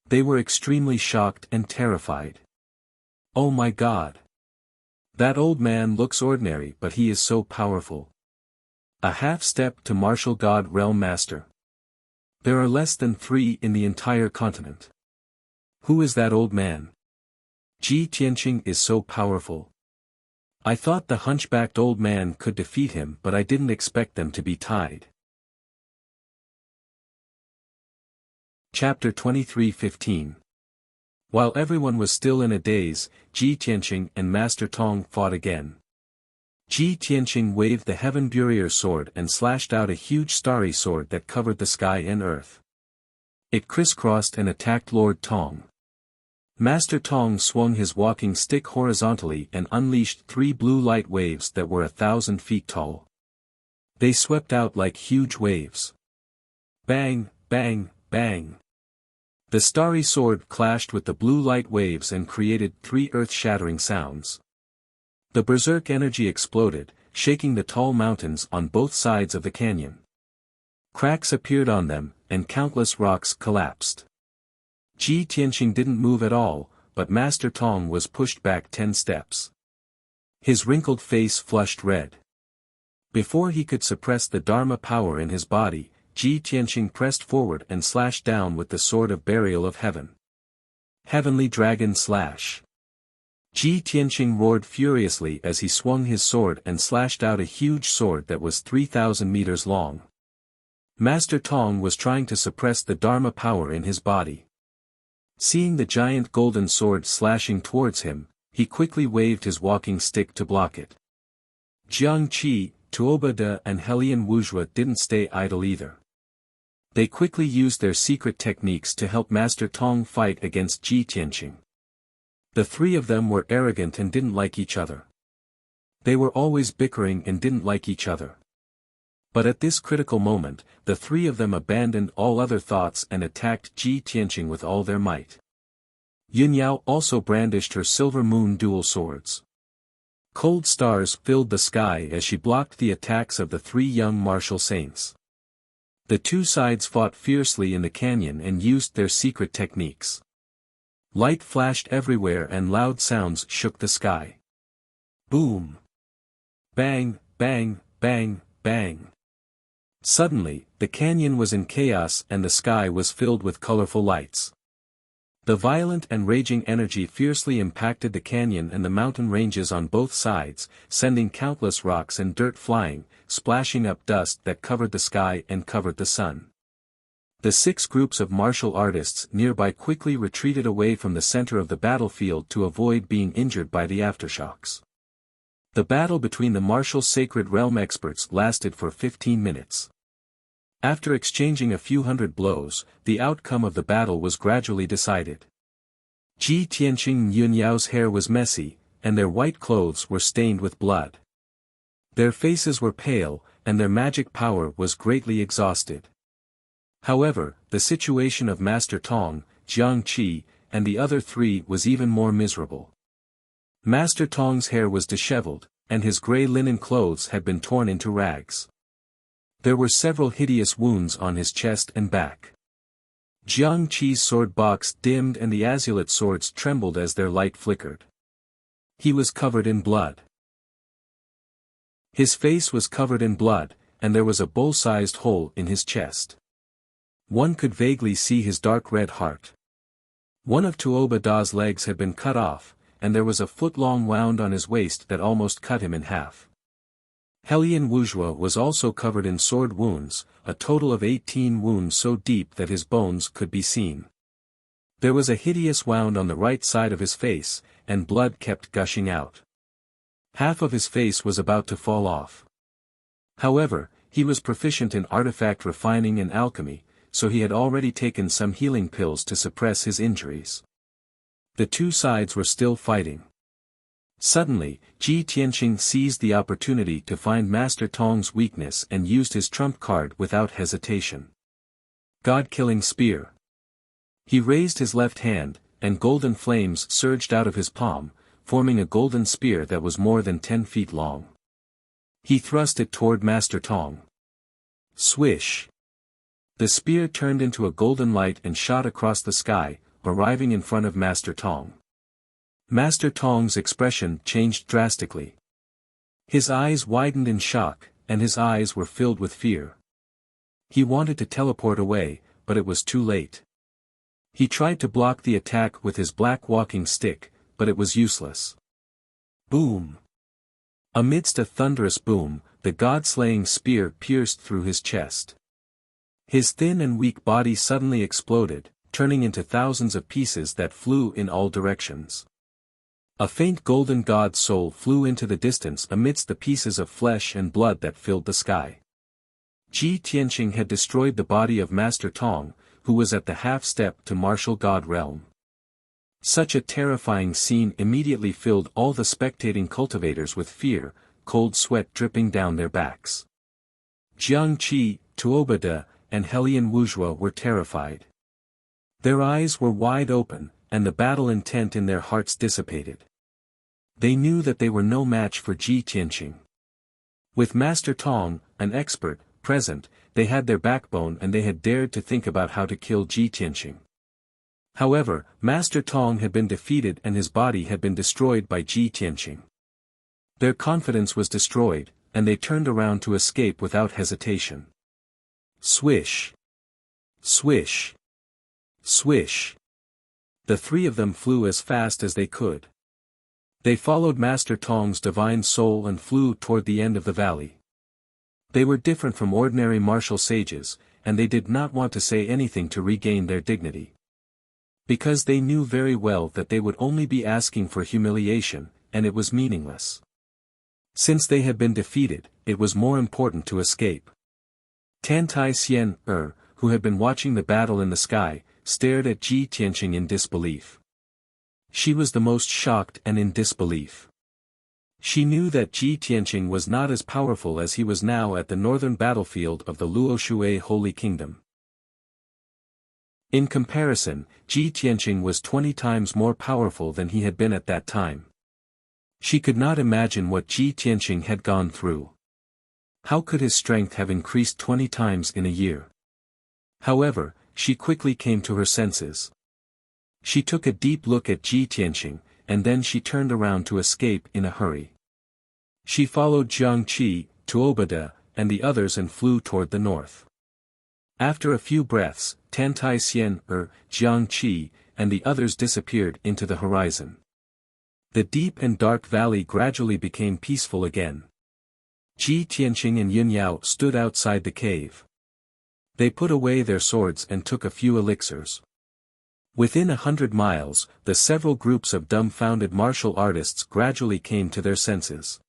They were extremely shocked and terrified. Oh my God! That old man looks ordinary, but he is so powerful. A half-step to martial god realm master. There are less than 3 in the entire continent. Who is that old man? Ji Tianqing is so powerful. I thought the hunchbacked old man could defeat him, but I didn't expect them to be tied. Chapter 23:15. While everyone was still in a daze, Ji Tianqing and Master Tong fought again. Ji Tianqing waved the Heaven Burier sword and slashed out a huge starry sword that covered the sky and earth. It crisscrossed and attacked Lord Tong. Master Tong swung his walking stick horizontally and unleashed 3 blue light waves that were 1,000 feet tall. They swept out like huge waves. Bang, bang, bang. The starry sword clashed with the blue light waves and created 3 earth-shattering sounds. The berserk energy exploded, shaking the tall mountains on both sides of the canyon. Cracks appeared on them, and countless rocks collapsed. Ji Tianqing didn't move at all, but Master Tong was pushed back 10 steps. His wrinkled face flushed red. Before he could suppress the Dharma power in his body, Ji Tianqing pressed forward and slashed down with the Sword of Burial of Heaven. Heavenly Dragon Slash. Ji Tianqing roared furiously as he swung his sword and slashed out a huge sword that was 3,000 meters long. Master Tong was trying to suppress the Dharma power in his body. Seeing the giant golden sword slashing towards him, he quickly waved his walking stick to block it. Jiang Qi, Tuoba Da and Helian Wuzhua didn't stay idle either. They quickly used their secret techniques to help Master Tong fight against Ji Tianqing. The 3 of them were arrogant and didn't like each other. They were always bickering and didn't like each other. But at this critical moment, the 3 of them abandoned all other thoughts and attacked Ji Tianqing with all their might. Yunyao also brandished her silver moon dual swords. Cold stars filled the sky as she blocked the attacks of the 3 young martial saints. The 2 sides fought fiercely in the canyon and used their secret techniques. Light flashed everywhere and loud sounds shook the sky. Boom! Bang, bang, bang, bang. Suddenly, the canyon was in chaos and the sky was filled with colorful lights. The violent and raging energy fiercely impacted the canyon and the mountain ranges on both sides, sending countless rocks and dirt flying, splashing up dust that covered the sky and covered the sun. The 6 groups of martial artists nearby quickly retreated away from the center of the battlefield to avoid being injured by the aftershocks. The battle between the martial sacred realm experts lasted for 15 minutes. After exchanging a few hundred blows, the outcome of the battle was gradually decided. Ji Tianqing and Yunyao's hair was messy, and their white clothes were stained with blood. Their faces were pale, and their magic power was greatly exhausted. However, the situation of Master Tong, Jiang Qi, and the other three was even more miserable. Master Tong's hair was disheveled, and his grey linen clothes had been torn into rags. There were several hideous wounds on his chest and back. Jiang Qi's sword box dimmed and the azulate swords trembled as their light flickered. He was covered in blood. His face was covered in blood, and there was a bull-sized hole in his chest. One could vaguely see his dark red heart. One of Tuoba Da's legs had been cut off, and there was a foot-long wound on his waist that almost cut him in half. Helian Wuxia was also covered in sword wounds, a total of 18 wounds so deep that his bones could be seen. There was a hideous wound on the right side of his face, and blood kept gushing out. Half of his face was about to fall off. However, he was proficient in artifact refining and alchemy, so he had already taken some healing pills to suppress his injuries. The two sides were still fighting. Suddenly, Ji Tianqing seized the opportunity to find Master Tong's weakness and used his trump card without hesitation. God-killing spear. He raised his left hand, and golden flames surged out of his palm, forming a golden spear that was more than 10 feet long. He thrust it toward Master Tong. Swish! The spear turned into a golden light and shot across the sky, arriving in front of Master Tong. Master Tong's expression changed drastically. His eyes widened in shock, and his eyes were filled with fear. He wanted to teleport away, but it was too late. He tried to block the attack with his black walking stick, but it was useless. Boom! Amidst a thunderous boom, the god-slaying spear pierced through his chest. His thin and weak body suddenly exploded, turning into thousands of pieces that flew in all directions. A faint golden god soul flew into the distance amidst the pieces of flesh and blood that filled the sky. Ji Tianqing had destroyed the body of Master Tong, who was at the half-step to martial god realm. Such a terrifying scene immediately filled all the spectating cultivators with fear, cold sweat dripping down their backs. Jiang Qi, Tuoba Da, and Helian Wuxia were terrified. Their eyes were wide open, and the battle intent in their hearts dissipated. They knew that they were no match for Ji Tianqing. With Master Tong, an expert, present, they had their backbone and they had dared to think about how to kill Ji Tianqing. However, Master Tong had been defeated and his body had been destroyed by Ji Tianqing. Their confidence was destroyed, and they turned around to escape without hesitation. Swish! Swish! Swish! The three of them flew as fast as they could. They followed Master Tong's divine soul and flew toward the end of the valley. They were different from ordinary martial sages, and they did not want to say anything to regain their dignity. Because they knew very well that they would only be asking for humiliation, and it was meaningless. Since they had been defeated, it was more important to escape. Tantai Xian, who had been watching the battle in the sky, stared at Ji Tianqing in disbelief. She was the most shocked and in disbelief. She knew that Ji Tianqing was not as powerful as he was now at the northern battlefield of the Luoshui Holy Kingdom. In comparison, Ji Tianqing was 20 times more powerful than he had been at that time. She could not imagine what Ji Tianqing had gone through. How could his strength have increased 20 times in a year? However, she quickly came to her senses. She took a deep look at Ji Tianqing, and then she turned around to escape in a hurry. She followed Jiang Qi, Tuoba Da, and the others and flew toward the north. After a few breaths, Tantai Xian, Jiang Qi, and the others disappeared into the horizon. The deep and dark valley gradually became peaceful again. Ji Tianqing and Yun Yao stood outside the cave. They put away their swords and took a few elixirs. Within 100 miles, the several groups of dumbfounded martial artists gradually came to their senses.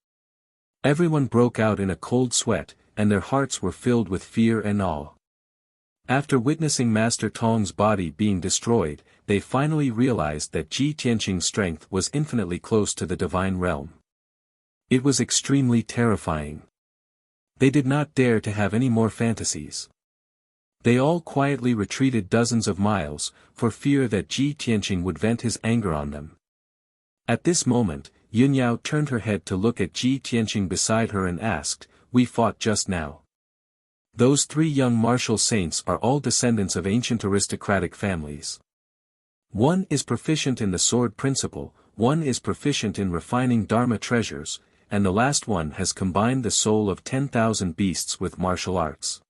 Everyone broke out in a cold sweat, and their hearts were filled with fear and awe. After witnessing Master Tong's body being destroyed, they finally realized that Ji Tianqing's strength was infinitely close to the divine realm. It was extremely terrifying. They did not dare to have any more fantasies. They all quietly retreated dozens of miles, for fear that Ji Tianqing would vent his anger on them. At this moment, Yunyao turned her head to look at Ji Tianqing beside her and asked, "We fought just now. Those three young martial saints are all descendants of ancient aristocratic families. One is proficient in the sword principle, one is proficient in refining Dharma treasures, and the last one has combined the soul of 10,000 beasts with martial arts.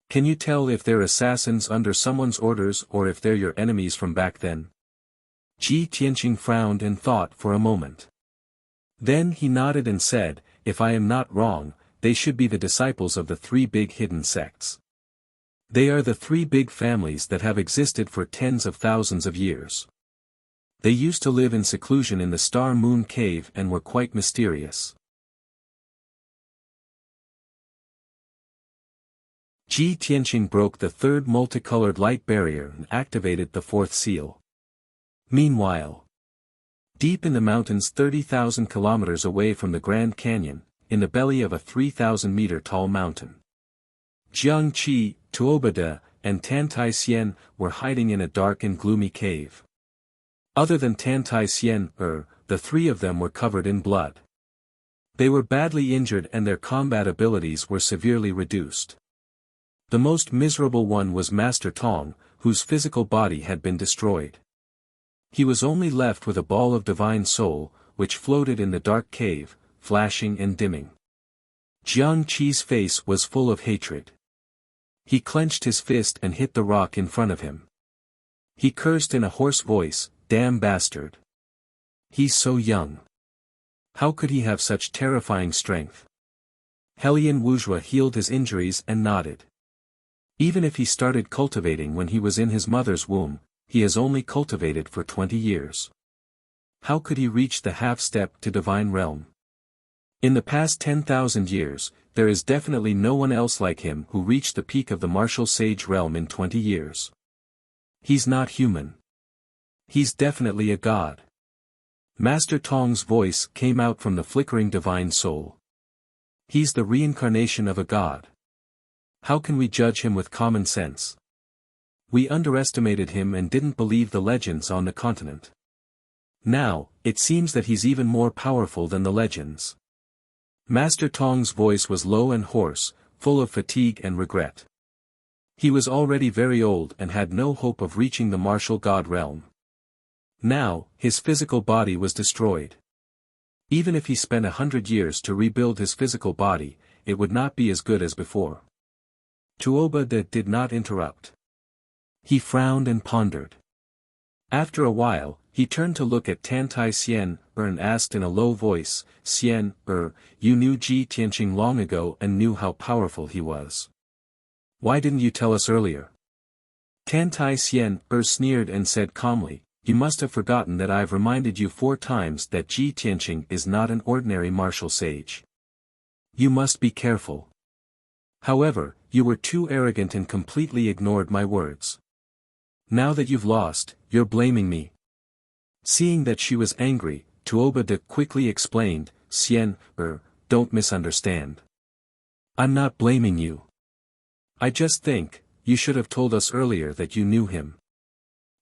Can you tell if they're assassins under someone's orders or if they're your enemies from back then?" Ji Tianqing frowned and thought for a moment. Then he nodded and said, "If I am not wrong, they should be the disciples of the three big hidden sects. They are the three big families that have existed for tens of thousands of years. They used to live in seclusion in the Star Moon Cave and were quite mysterious." Ji Tianqing broke the third multicolored light barrier and activated the fourth seal. Meanwhile, deep in the mountains 30,000 kilometers away from the Grand Canyon, in the belly of a 3,000-meter-tall mountain, Jiang Qi, Tuobada, and Tantai Xian were hiding in a dark and gloomy cave. Other than Tantai Xian, the three of them were covered in blood. They were badly injured and their combat abilities were severely reduced. The most miserable one was Master Tong, whose physical body had been destroyed. He was only left with a ball of divine soul, which floated in the dark cave, flashing and dimming. Jiang Qi's face was full of hatred. He clenched his fist and hit the rock in front of him. He cursed in a hoarse voice, "Damn bastard! He's so young. How could he have such terrifying strength?" Helian Wuxia healed his injuries and nodded. "Even if he started cultivating when he was in his mother's womb, he has only cultivated for 20 years. How could he reach the half-step to divine realm? In the past 10,000 years, there is definitely no one else like him who reached the peak of the martial sage realm in 20 years. He's not human. He's definitely a god." Master Tong's voice came out from the flickering divine soul. "He's the reincarnation of a god. How can we judge him with common sense? We underestimated him and didn't believe the legends on the continent. Now, it seems that he's even more powerful than the legends." Master Tong's voice was low and hoarse, full of fatigue and regret. He was already very old and had no hope of reaching the martial god realm. Now, his physical body was destroyed. Even if he spent 100 years to rebuild his physical body, it would not be as good as before. Tuobada did not interrupt. He frowned and pondered. After a while, he turned to look at Tantai Xian, and asked in a low voice, "Xian, you knew Ji Tianqing long ago and knew how powerful he was. Why didn't you tell us earlier?" Tantai Xian, sneered and said calmly, "You must have forgotten that I've reminded you 4 times that Ji Tianqing is not an ordinary martial sage. You must be careful. However, you were too arrogant and completely ignored my words. Now that you've lost, you're blaming me." Seeing that she was angry, Tuobada quickly explained, "Xian, don't misunderstand. I'm not blaming you. I just think, you should have told us earlier that you knew him."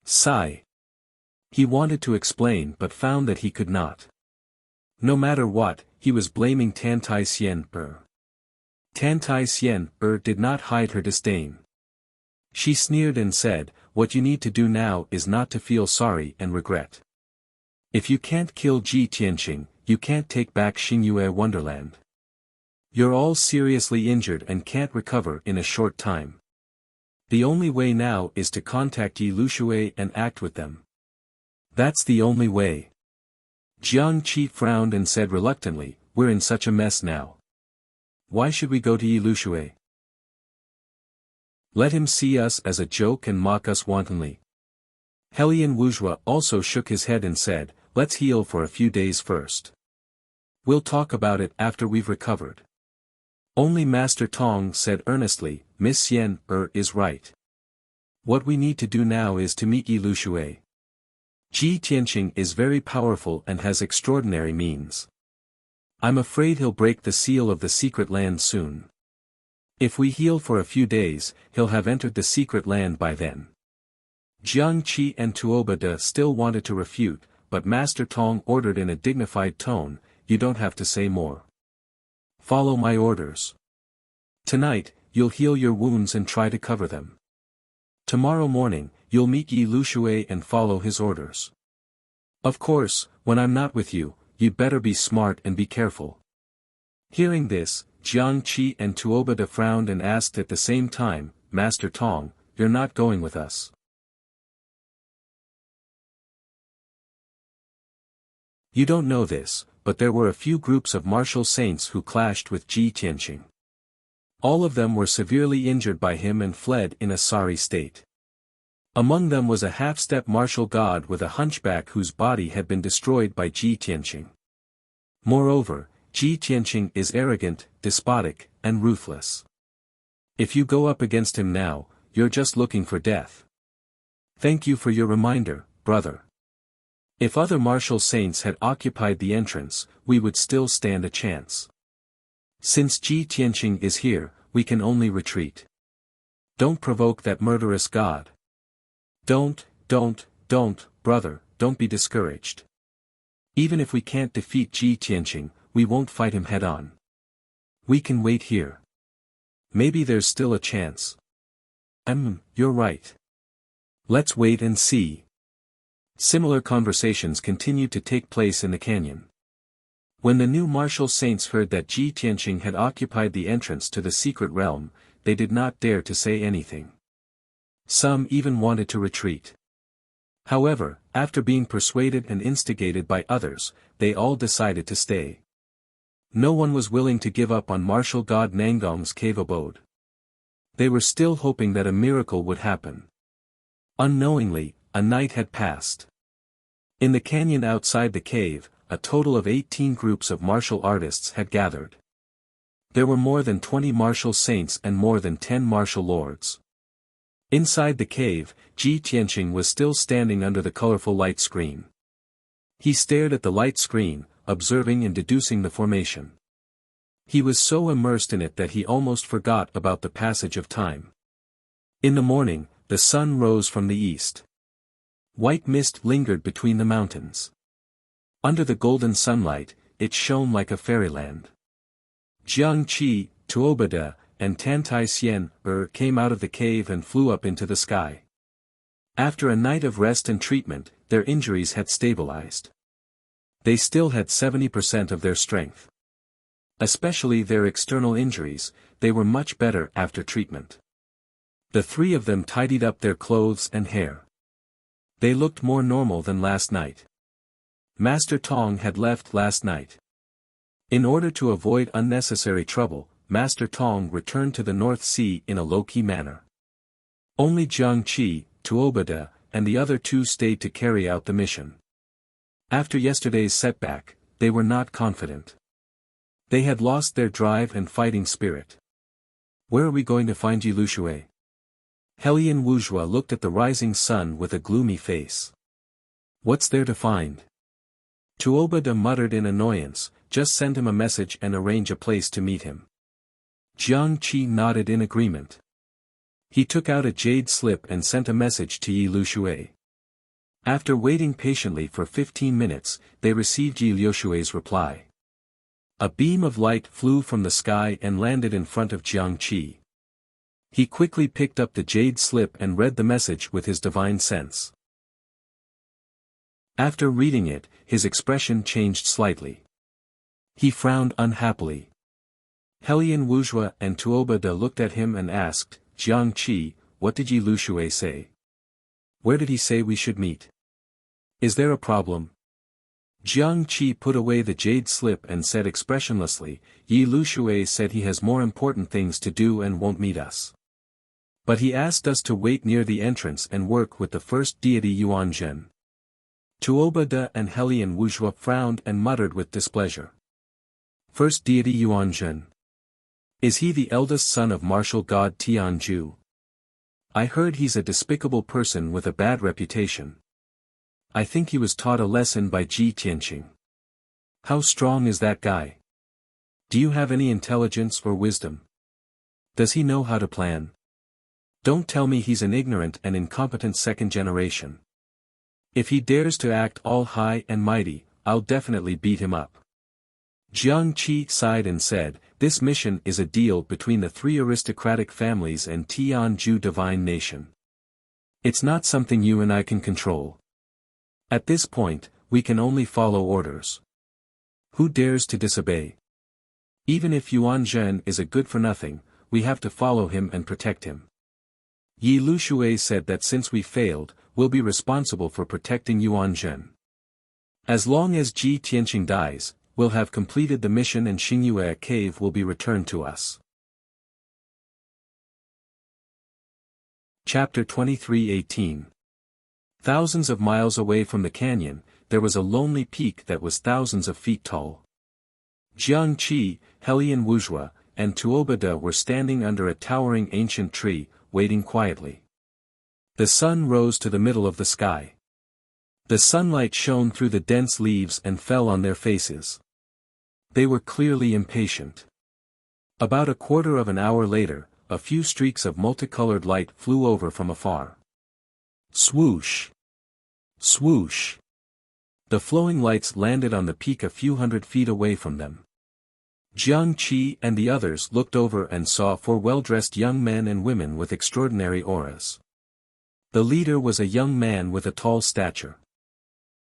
Sigh. He wanted to explain but found that he could not. No matter what, he was blaming Tantai Xian. Tantai Xian did not hide her disdain. She sneered and said, "What you need to do now is not to feel sorry and regret. If you can't kill Ji Tianqing, you can't take back Xingyue Wonderland. You're all seriously injured and can't recover in a short time. The only way now is to contact Yi Lushui and act with them. That's the only way." Jiang Qi frowned and said reluctantly, "We're in such a mess now. Why should we go to Yi Lushui? Let him see us as a joke and mock us wantonly." Helian Wuxia also shook his head and said, "Let's heal for a few days first. We'll talk about it after we've recovered." Only Master Tong said earnestly, "Miss Xian, is right. What we need to do now is to meet Yi Lushui. Ji Tianqing is very powerful and has extraordinary means. I'm afraid he'll break the seal of the secret land soon. If we heal for a few days, he'll have entered the secret land by then. Jiang Qi and Tuoba De still wanted to refute, but Master Tong ordered in a dignified tone, "You don't have to say more. Follow my orders. Tonight, you'll heal your wounds and try to cover them. Tomorrow morning, you'll meet Yi Lushui and follow his orders. Of course, when I'm not with you, you'd better be smart and be careful." Hearing this, Jiang Qi and Tuoba De frowned and asked at the same time, "Master Tong, you're not going with us?" You don't know this, but there were a few groups of martial saints who clashed with Ji Tianqing. All of them were severely injured by him and fled in a sorry state. Among them was a half-step martial god with a hunchback whose body had been destroyed by Ji Tianqing. Moreover, Ji Tianqing is arrogant, despotic, and ruthless. If you go up against him now, you're just looking for death. Thank you for your reminder, brother. If other martial saints had occupied the entrance, we would still stand a chance. Since Ji Tianqing is here, we can only retreat. Don't provoke that murderous god. Don't, brother, don't be discouraged. Even if we can't defeat Ji Tianqing, we won't fight him head-on. We can wait here. Maybe there's still a chance. You're right. Let's wait and see. Similar conversations continued to take place in the canyon. When the new martial saints heard that Ji Tianqing had occupied the entrance to the secret realm, they did not dare to say anything. Some even wanted to retreat. However, after being persuaded and instigated by others, they all decided to stay. No one was willing to give up on martial god Nangong's cave abode. They were still hoping that a miracle would happen. Unknowingly, a night had passed. In the canyon outside the cave, a total of 18 groups of martial artists had gathered. There were more than 20 martial saints and more than 10 martial lords. Inside the cave, Ji Tianqing was still standing under the colorful light screen. He stared at the light screen, observing and deducing the formation. He was so immersed in it that he almost forgot about the passage of time. In the morning, the sun rose from the east. White mist lingered between the mountains. Under the golden sunlight, it shone like a fairyland. Jiang Qi, Tuoba De, and Tantai Xian came out of the cave and flew up into the sky. After a night of rest and treatment, their injuries had stabilized. They still had 70% of their strength. Especially their external injuries, they were much better after treatment. The three of them tidied up their clothes and hair. They looked more normal than last night. Master Tong had left last night. In order to avoid unnecessary trouble, Master Tong returned to the North Sea in a low-key manner. Only Jiang Qi, Tuoba De, and the other two stayed to carry out the mission. After yesterday's setback, they were not confident. They had lost their drive and fighting spirit. Where are we going to find Yi Lushui? Helian Wuzhua looked at the rising sun with a gloomy face. What's there to find? Tuoba De muttered in annoyance, just send him a message and arrange a place to meet him. Jiang Qi nodded in agreement. He took out a jade slip and sent a message to Yi Lushui. After waiting patiently for 15 minutes, they received Yi Lushui's reply. A beam of light flew from the sky and landed in front of Jiang Qi. He quickly picked up the jade slip and read the message with his divine sense. After reading it, his expression changed slightly. He frowned unhappily. Helian Wuzhua and Tuoba De looked at him and asked, Jiang Qi, what did Yi Lushui say? Where did he say we should meet? Is there a problem? Jiang Qi put away the jade slip and said expressionlessly, Yi Lushui said he has more important things to do and won't meet us. But he asked us to wait near the entrance and work with the first deity Yuanzhen. Tuoba De and Helian Wuzhua frowned and muttered with displeasure. First deity Yuanzhen. Is he the eldest son of martial god Tianju? I heard he's a despicable person with a bad reputation. I think he was taught a lesson by Ji Tianqing. How strong is that guy? Do you have any intelligence or wisdom? Does he know how to plan? Don't tell me he's an ignorant and incompetent second generation. If he dares to act all high and mighty, I'll definitely beat him up. Jiang Qi sighed and said, this mission is a deal between the 3 aristocratic families and Tianju divine nation. It's not something you and I can control. At this point, we can only follow orders. Who dares to disobey? Even if Yuan Zhen is a good-for-nothing, we have to follow him and protect him. Yi Lushui said that since we failed, we'll be responsible for protecting Yuan Zhen. As long as Ji Tianqing dies, we'll have completed the mission and Xingyue cave will be returned to us. Chapter 23:18. Thousands of miles away from the canyon, there was a lonely peak that was thousands of feet tall. Jiang Qi, Helian Wuzhua, and Tuobada were standing under a towering ancient tree, waiting quietly. The sun rose to the middle of the sky. The sunlight shone through the dense leaves and fell on their faces. They were clearly impatient. About a quarter of an hour later, a few streaks of multicolored light flew over from afar. Swoosh! Swoosh! The flowing lights landed on the peak a few hundred feet away from them. Jiang Qi and the others looked over and saw 4 well-dressed young men and women with extraordinary auras. The leader was a young man with a tall stature.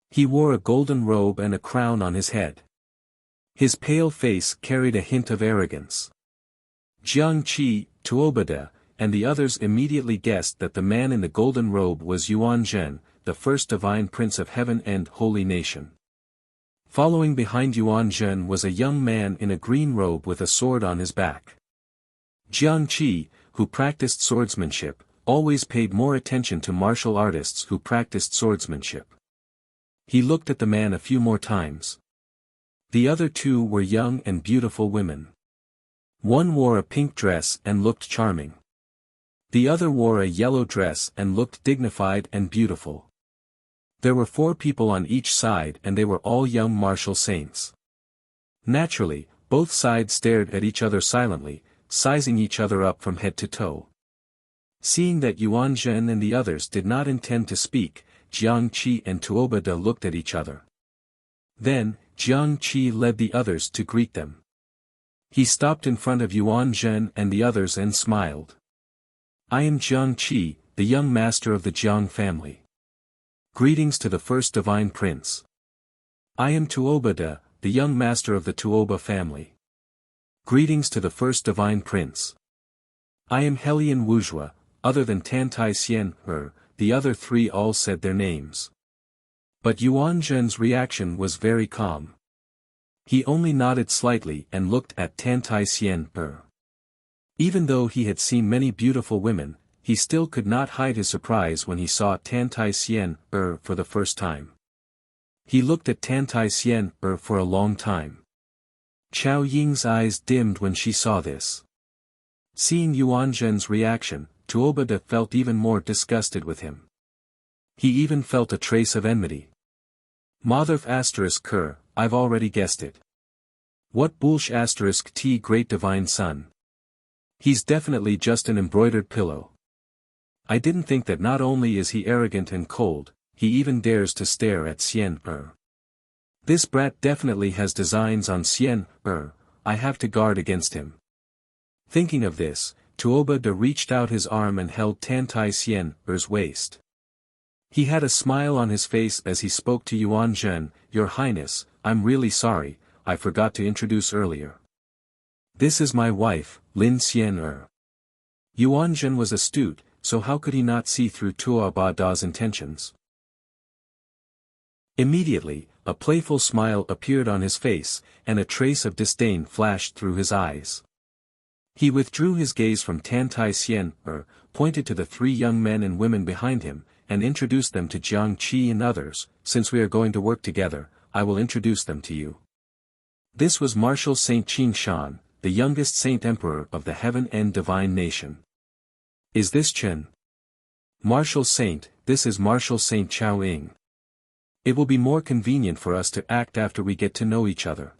He wore a golden robe and a crown on his head. His pale face carried a hint of arrogance. Jiang Qi, Tuobada, and the others immediately guessed that the man in the golden robe was Yuan Zhen, the first divine prince of heaven and holy nation. Following behind Yuan Zhen was a young man in a green robe with a sword on his back. Jiang Qi, who practiced swordsmanship, always paid more attention to martial artists who practiced swordsmanship. He looked at the man a few more times. The other 2 were young and beautiful women. One wore a pink dress and looked charming. The other wore a yellow dress and looked dignified and beautiful. There were 4 people on each side and they were all young martial saints. Naturally, both sides stared at each other silently, sizing each other up from head to toe. Seeing that Yuan Zhen and the others did not intend to speak, Jiang Qi and Tuobada looked at each other. Then, Jiang Qi led the others to greet them. He stopped in front of Yuan Zhen and the others and smiled. I am Jiang Qi, the young master of the Jiang family. Greetings to the first divine prince. I am Tuobada, the young master of the Tuoba family. Greetings to the first divine prince. I am Helian Wuzhua, other than Tantai Xian, the other 3 all said their names. But Yuan Zhen's reaction was very calm. He only nodded slightly and looked at Tantai Xian. Even though he had seen many beautiful women, he still could not hide his surprise when he saw Tantai Xian for the first time. He looked at Tantai Xian for a long time. Chao Ying's eyes dimmed when she saw this. Seeing Yuan Zhen's reaction, Tuobada felt even more disgusted with him. He even felt a trace of enmity. Motherf *Ker, I've already guessed it. What bullsh *T great divine son. He's definitely just an embroidered pillow. I didn't think that not only is he arrogant and cold, he even dares to stare at Xian. This brat definitely has designs on Xian. I have to guard against him. Thinking of this, Tuobada reached out his arm and held Tantai Xian's waist. He had a smile on his face as he spoke to Yuan Zhen, Your Highness, I'm really sorry, I forgot to introduce earlier. This is my wife, Lin Xian. Yuan Zhen was astute, so how could he not see through Tuobada's intentions? Immediately, a playful smile appeared on his face, and a trace of disdain flashed through his eyes. He withdrew his gaze from Tantai Xian, pointed to the 3 young men and women behind him, and introduced them to Jiang Qi and others. Since we are going to work together, I will introduce them to you. This was Martial Saint Qing Shan, the youngest Saint Emperor of the Heaven and Divine Nation. Is this Chen? Martial Saint, this is Martial Saint Chao Ying. It will be more convenient for us to act after we get to know each other.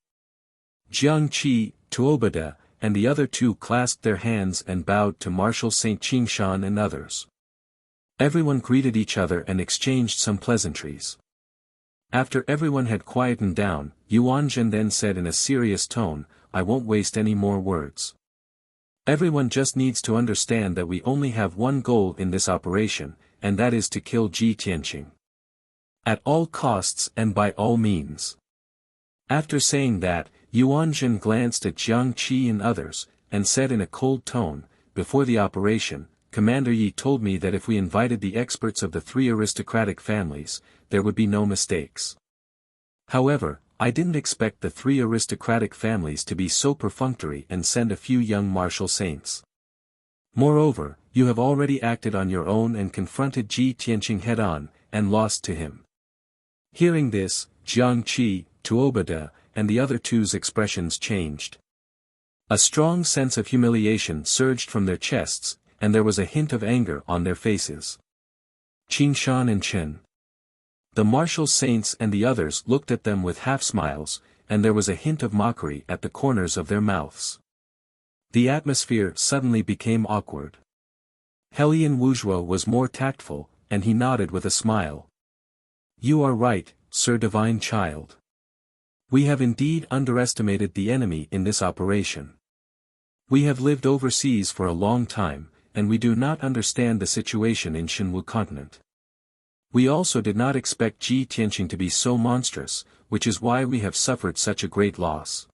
Jiang Qi, Tuobada, and the other two clasped their hands and bowed to Marshal Saint Qingshan and others. Everyone greeted each other and exchanged some pleasantries. After everyone had quietened down, Yuanzhen then said in a serious tone, "I won't waste any more words. Everyone just needs to understand that we only have one goal in this operation, and that is to kill Ji Tianqing. At all costs and by all means." After saying that, Yuanzhen glanced at Jiang Qi and others, and said in a cold tone, "Before the operation, Commander Yi told me that if we invited the experts of the three aristocratic families, there would be no mistakes. However, I didn't expect the three aristocratic families to be so perfunctory and send a few young martial saints. Moreover, you have already acted on your own and confronted Ji Tianqing head-on, and lost to him." Hearing this, Jiang Qi, Tuobada, and the other two's expressions changed. A strong sense of humiliation surged from their chests, and there was a hint of anger on their faces. Qingshan and Chen. The martial saints and the others looked at them with half-smiles, and there was a hint of mockery at the corners of their mouths. The atmosphere suddenly became awkward. Helian Wuxia was more tactful, and he nodded with a smile. "You are right, Sir Divine Child. We have indeed underestimated the enemy in this operation. We have lived overseas for a long time, and we do not understand the situation in Shenwu continent. We also did not expect Ji Tianqing to be so monstrous, which is why we have suffered such a great loss.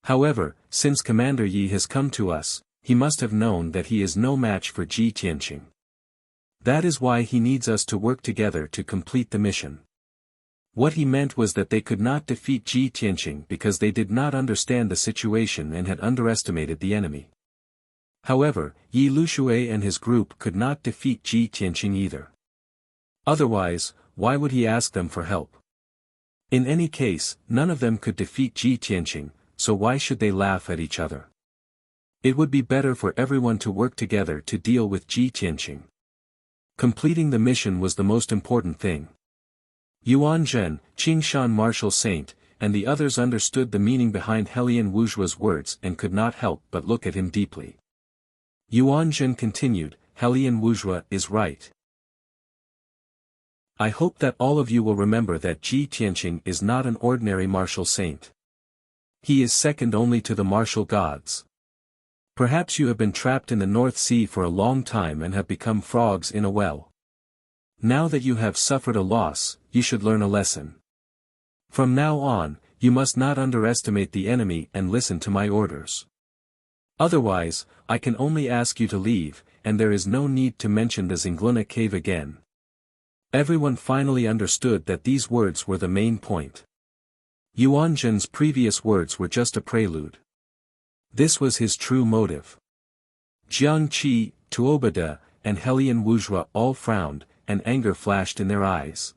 However, since Commander Yi has come to us, he must have known that he is no match for Ji Tianqing. That is why he needs us to work together to complete the mission." What he meant was that they could not defeat Ji Tianqing because they did not understand the situation and had underestimated the enemy. However, Yi Lushui and his group could not defeat Ji Tianqing either. Otherwise, why would he ask them for help? In any case, none of them could defeat Ji Tianqing, so why should they laugh at each other? It would be better for everyone to work together to deal with Ji Tianqing. Completing the mission was the most important thing. Yuanzhen, Qingshan Martial Saint, and the others understood the meaning behind Helian Wuxia's words and could not help but look at him deeply. Yuanzhen continued, "Helian Wuxia is right. I hope that all of you will remember that Ji Tianqing is not an ordinary martial saint. He is second only to the martial gods. Perhaps you have been trapped in the North Sea for a long time and have become frogs in a well. Now that you have suffered a loss, you should learn a lesson. From now on, you must not underestimate the enemy and listen to my orders. Otherwise, I can only ask you to leave, and there is no need to mention the Zingluna cave again." Everyone finally understood that these words were the main point. Yuanzhen's previous words were just a prelude. This was his true motive. Jiang Qi, Tuobada, and Helian Wuxia all frowned, and anger flashed in their eyes.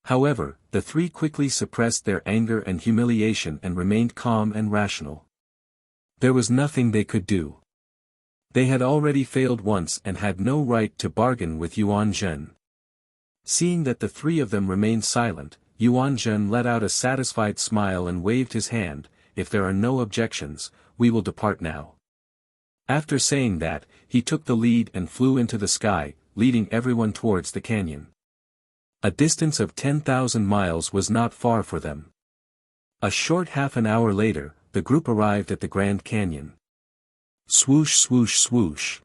However, the three quickly suppressed their anger and humiliation and remained calm and rational. There was nothing they could do. They had already failed once and had no right to bargain with Yuanzhen. Seeing that the three of them remained silent, Yuanzhen let out a satisfied smile and waved his hand, "If there are no objections, we will depart now." After saying that, he took the lead and flew into the sky, leading everyone towards the canyon. A distance of 10,000 miles was not far for them. A short half an hour later, the group arrived at the Grand Canyon. Swoosh swoosh swoosh.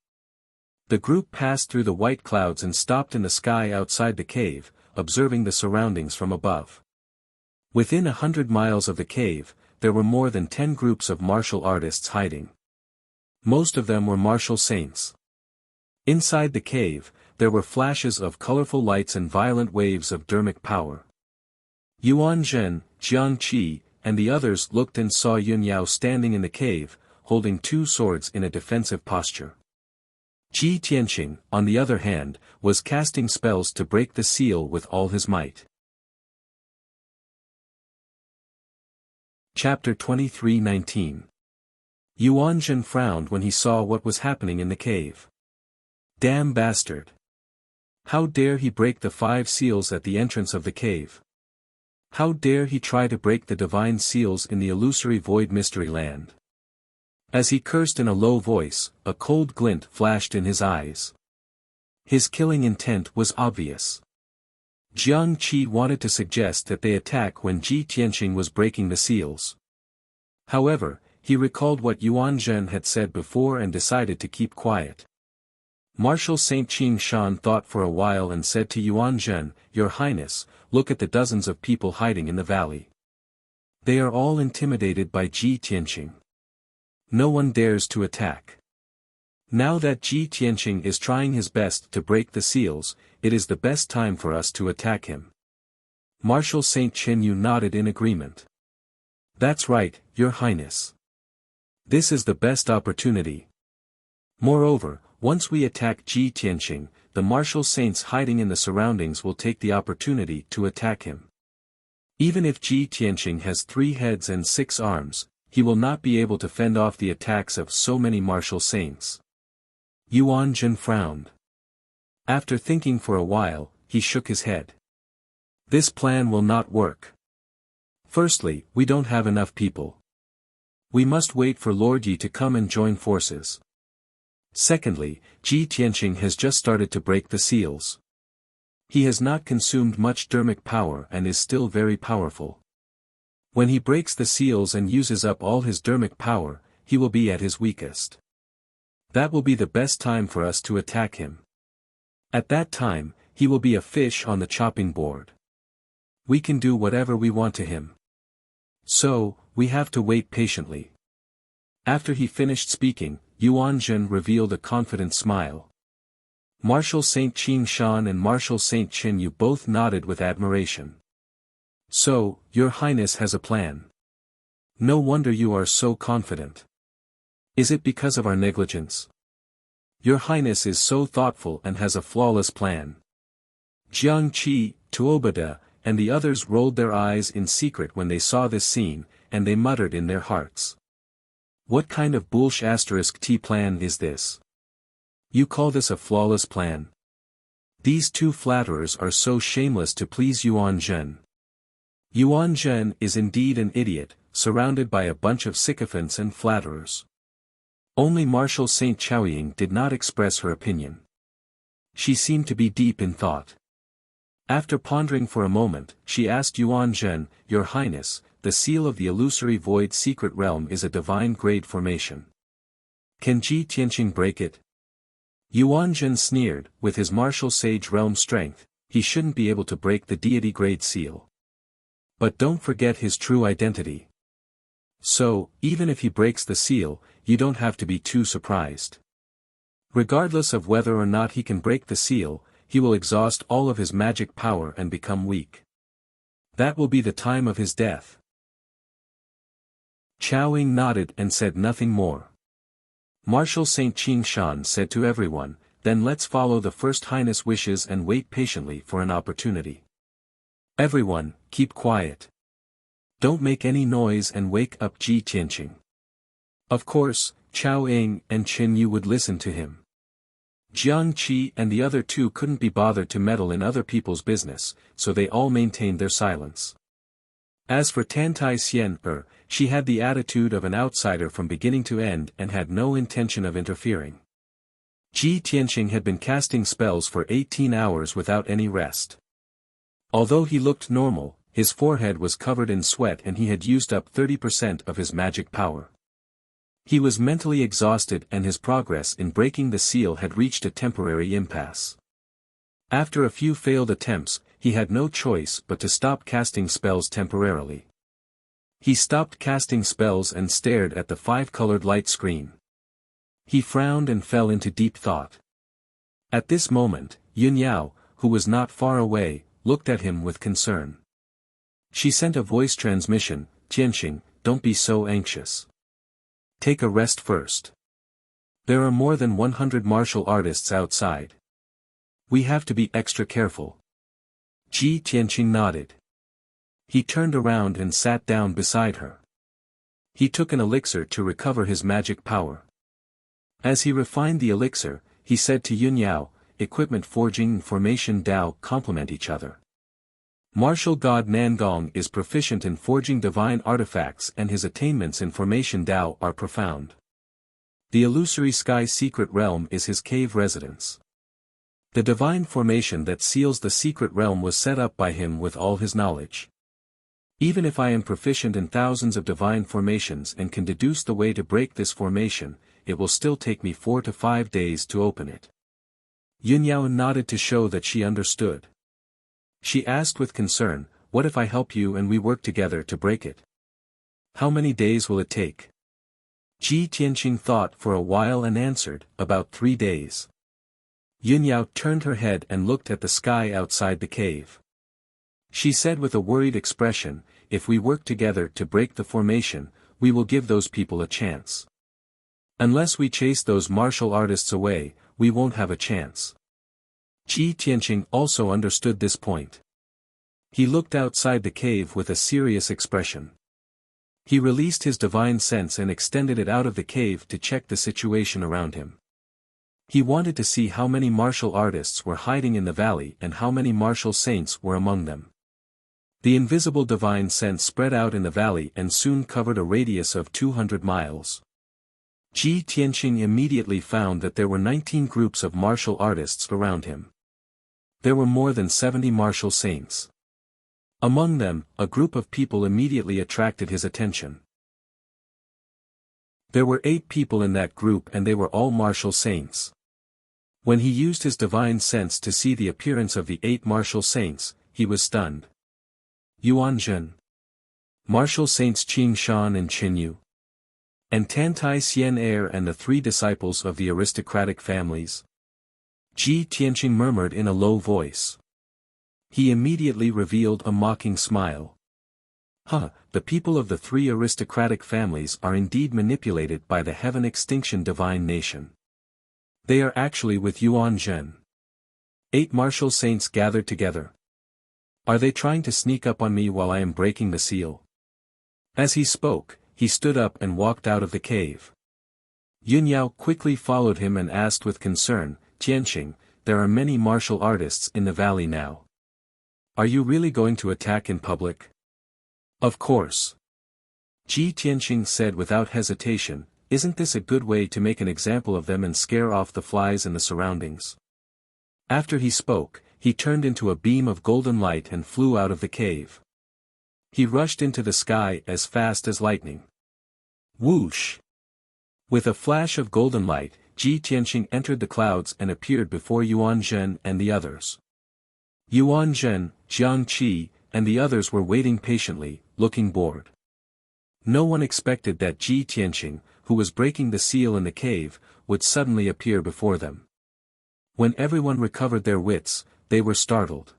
The group passed through the white clouds and stopped in the sky outside the cave, observing the surroundings from above. Within 100 miles of the cave, there were more than 10 groups of martial artists hiding. Most of them were martial saints. Inside the cave, there were flashes of colorful lights and violent waves of dermic power. Yuanzhen, Jiang Qi, and the others looked and saw Yun Yao standing in the cave, holding two swords in a defensive posture. Ji Tianqing, on the other hand, was casting spells to break the seal with all his might. Chapter 23:19. Yuanzhen frowned when he saw what was happening in the cave. Damn bastard! How dare he break the 5 seals at the entrance of the cave? How dare he try to break the divine seals in the illusory void mystery land? As he cursed in a low voice, a cold glint flashed in his eyes. His killing intent was obvious. Jiang Qi wanted to suggest that they attack when Ji Tianqing was breaking the seals. However, he recalled what Yuan Zhen had said before and decided to keep quiet. Marshal Saint Qing Shan thought for a while and said to Yuan Zhen, "Your Highness, look at the dozens of people hiding in the valley. They are all intimidated by Ji Tianqing. No one dares to attack. Now that Ji Tianqing is trying his best to break the seals, it is the best time for us to attack him." Marshal Saint Chinyu nodded in agreement. "That's right, Your Highness. This is the best opportunity. Moreover, once we attack Ji Tianqing, the martial saints hiding in the surroundings will take the opportunity to attack him. Even if Ji Tianqing has 3 heads and 6 arms, he will not be able to fend off the attacks of so many martial saints." Yuan Zhen frowned. After thinking for a while, he shook his head. "This plan will not work. Firstly, we don't have enough people. We must wait for Lord Yi to come and join forces. Secondly, Ji Tianqing has just started to break the seals. He has not consumed much dermic power and is still very powerful. When he breaks the seals and uses up all his dermic power, he will be at his weakest. That will be the best time for us to attack him. At that time, he will be a fish on the chopping board. We can do whatever we want to him. So, we have to wait patiently." After he finished speaking, Yuan Zhen revealed a confident smile. Marshal Saint Qing Shan and Marshal Saint Chinyu both nodded with admiration. "So, Your Highness has a plan. No wonder you are so confident. Is it because of our negligence? Your Highness is so thoughtful and has a flawless plan." Jiang Qi, Tuobada, and the others rolled their eyes in secret when they saw this scene, and they muttered in their hearts. "What kind of *T plan is this? You call this a flawless plan? These 2 flatterers are so shameless to please Yuan Zhen." Yuan Zhen is indeed an idiot, surrounded by a bunch of sycophants and flatterers. Only Marshal Saint Chaoying did not express her opinion. She seemed to be deep in thought. After pondering for a moment, she asked Yuan Zhen, "Your Highness, the seal of the illusory void secret realm is a divine grade formation. Can Ji Tianqing break it?" Yuan Zhen sneered, with his martial sage realm strength, he shouldn't be able to break the deity grade seal. But don't forget his true identity. So, even if he breaks the seal, you don't have to be too surprised. Regardless of whether or not he can break the seal, he will exhaust all of his magic power and become weak. That will be the time of his death. Chaoying nodded and said nothing more. Marshal Saint Qing Shan said to everyone, "Then let's follow the First Highness' wishes and wait patiently for an opportunity. Everyone, keep quiet. Don't make any noise and wake up Ji Tianqing." Of course, Chaoying and Qin Yu would listen to him. Jiang Qi and the other 2 couldn't be bothered to meddle in other people's business, so they all maintained their silence. As for Tantai Xian, she had the attitude of an outsider from beginning to end and had no intention of interfering. Ji Tianqing had been casting spells for 18 hours without any rest. Although he looked normal, his forehead was covered in sweat and he had used up 30% of his magic power. He was mentally exhausted and his progress in breaking the seal had reached a temporary impasse. After a few failed attempts, he had no choice but to stop casting spells temporarily. He stopped casting spells and stared at the 5-colored light screen. He frowned and fell into deep thought. At this moment, Yun Yao, who was not far away, looked at him with concern. She sent a voice transmission, "Tianqing, don't be so anxious. Take a rest first. There are more than 100 martial artists outside. We have to be extra careful." Ji Tianqing nodded. He turned around and sat down beside her. He took an elixir to recover his magic power. As he refined the elixir, he said to Yun Yao, "Equipment forging and formation Dao complement each other. Martial god Nangong is proficient in forging divine artifacts and his attainments in formation Dao are profound. The illusory sky secret realm is his cave residence. The divine formation that seals the secret realm was set up by him with all his knowledge. Even if I am proficient in thousands of divine formations and can deduce the way to break this formation, it will still take me 4 to 5 days to open it. Yunyao nodded to show that she understood. She asked with concern, "What if I help you and we work together to break it? How many days will it take?" Ji Tianqing thought for a while and answered, "About 3 days." Yunyao turned her head and looked at the sky outside the cave. She said with a worried expression, "If we work together to break the formation, we will give those people a chance. Unless we chase those martial artists away, we won't have a chance." Ji Tianqing also understood this point. He looked outside the cave with a serious expression. He released his divine sense and extended it out of the cave to check the situation around him. He wanted to see how many martial artists were hiding in the valley and how many martial saints were among them. The invisible divine sense spread out in the valley and soon covered a radius of 200 miles. Ji Tianqing immediately found that there were 19 groups of martial artists around him. There were more than 70 martial saints. Among them, a group of people immediately attracted his attention. There were 8 people in that group and they were all martial saints. When he used his divine sense to see the appearance of the 8 martial saints, he was stunned. Yuanzhen. Martial saints Qing Shan and Qinyu. And Tantai Xian Heir and the 3 disciples of the aristocratic families. Ji Tianqing murmured in a low voice. He immediately revealed a mocking smile. The people of the 3 aristocratic families are indeed manipulated by the Heaven Extinction Divine Nation. They are actually with Yuanzhen. 8 martial saints gathered together. Are they trying to sneak up on me while I am breaking the seal? As he spoke, he stood up and walked out of the cave. Yunyao quickly followed him and asked with concern, "Tianqing, there are many martial artists in the valley now. Are you really going to attack in public?" "Of course." Ji Tianqing said without hesitation, "Isn't this a good way to make an example of them and scare off the flies in the surroundings?" After he spoke, he turned into a beam of golden light and flew out of the cave. He rushed into the sky as fast as lightning. Whoosh! With a flash of golden light, Ji Tianqing entered the clouds and appeared before Yuanzhen and the others. Yuanzhen, Jiang Qi, and the others were waiting patiently, looking bored. No one expected that Ji Tianqing, who was breaking the seal in the cave, would suddenly appear before them. When everyone recovered their wits, they were startled.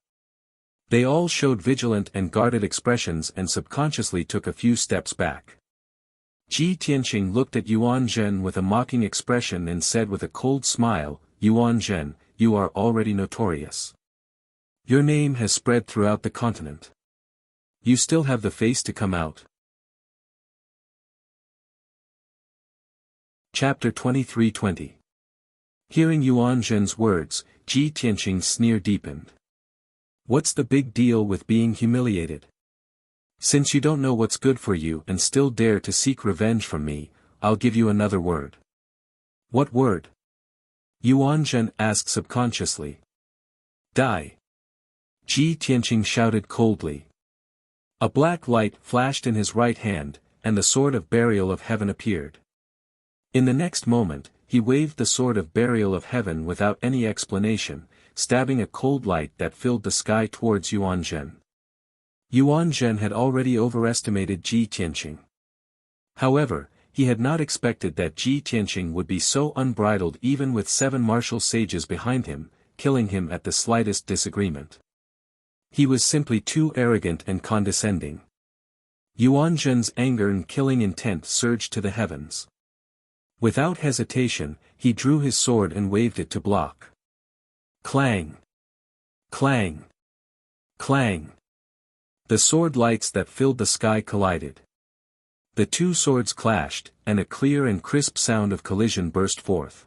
They all showed vigilant and guarded expressions and subconsciously took a few steps back. Ji Tianqing looked at Yuanzhen with a mocking expression and said with a cold smile, "Yuanzhen, you are already notorious. Your name has spread throughout the continent. You still have the face to come out." Chapter 23:20. Hearing Yuanzhen's words, Ji Tianqing's sneer deepened. "What's the big deal with being humiliated? Since you don't know what's good for you and still dare to seek revenge from me, I'll give you another word." "What word?" Yuanzhen asked subconsciously. "Die." Ji Tianqing shouted coldly. A black light flashed in his right hand, and the sword of burial of heaven appeared. In the next moment, he waved the sword of burial of heaven without any explanation, stabbing a cold light that filled the sky towards Yuanzhen. Yuanzhen had already overestimated Ji Tianqing. However, he had not expected that Ji Tianqing would be so unbridled even with 7 martial sages behind him, killing him at the slightest disagreement. He was simply too arrogant and condescending. Yuanzhen's anger and killing intent surged to the heavens. Without hesitation, he drew his sword and waved it to block. Clang! Clang! Clang! The sword lights that filled the sky collided. The 2 swords clashed, and a clear and crisp sound of collision burst forth.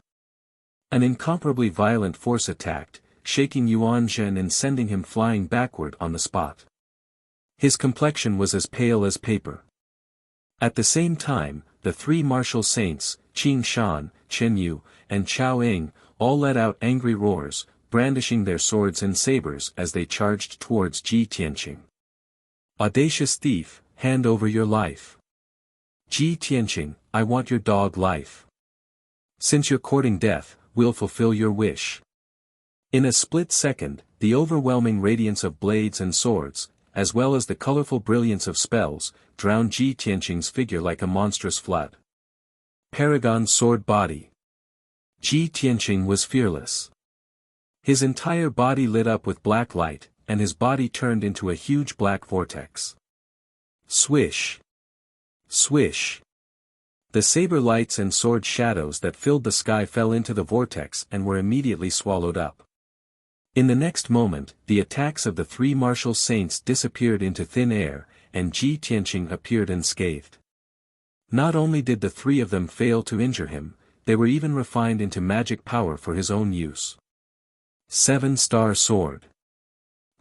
An incomparably violent force attacked, shaking Yuanzhen and sending him flying backward on the spot. His complexion was as pale as paper. At the same time, the three martial saints, Qing Shan, Chen Yu, and Chao Ying, all let out angry roars, brandishing their swords and sabers as they charged towards Ji Tianqing. Audacious thief, hand over your life. Ji Tianqing, I want your dog life. Since you're courting death, we'll fulfill your wish. In a split second, the overwhelming radiance of blades and swords, as well as the colorful brilliance of spells, drowned Ji Tianqing's figure like a monstrous flood. Paragon sword body. Ji Tianqing was fearless. His entire body lit up with black light, and his body turned into a huge black vortex. Swish. Swish. The saber lights and sword shadows that filled the sky fell into the vortex and were immediately swallowed up. In the next moment, the attacks of the three martial saints disappeared into thin air, and Ji Tianqing appeared unscathed. Not only did the three of them fail to injure him, they were even refined into magic power for his own use. 7-star sword.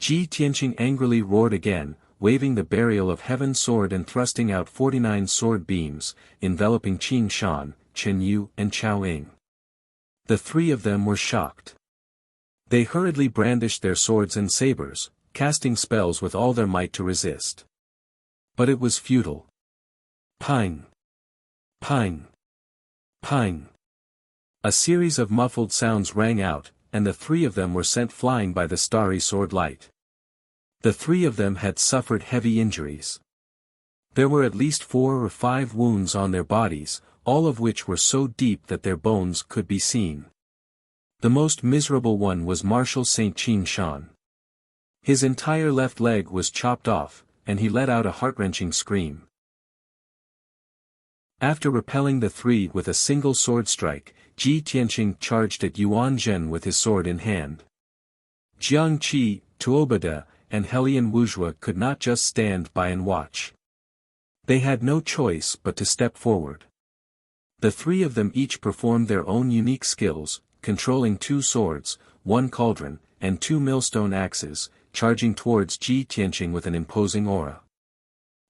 Ji Tianqing angrily roared again, waving the burial of heaven sword and thrusting out 49 sword beams, enveloping Qing Shan, Chen Yu and Chao Ying. The three of them were shocked. They hurriedly brandished their swords and sabers, casting spells with all their might to resist. But it was futile. Ping! Ping! Ping! A series of muffled sounds rang out, and the three of them were sent flying by the starry sword light. The three of them had suffered heavy injuries. There were at least 4 or 5 wounds on their bodies, all of which were so deep that their bones could be seen. The most miserable one was Martial Saint Qing Shan. His entire left leg was chopped off, and he let out a heart-wrenching scream. After repelling the three with a single sword strike, Ji Tianqing charged at Yuan Zhen with his sword in hand. Jiang Qi, Tuobada, and Helian Wuxia could not just stand by and watch. They had no choice but to step forward. The three of them each performed their own unique skills, controlling 2 swords, 1 cauldron, and 2 millstone axes, charging towards Ji Tianqing with an imposing aura.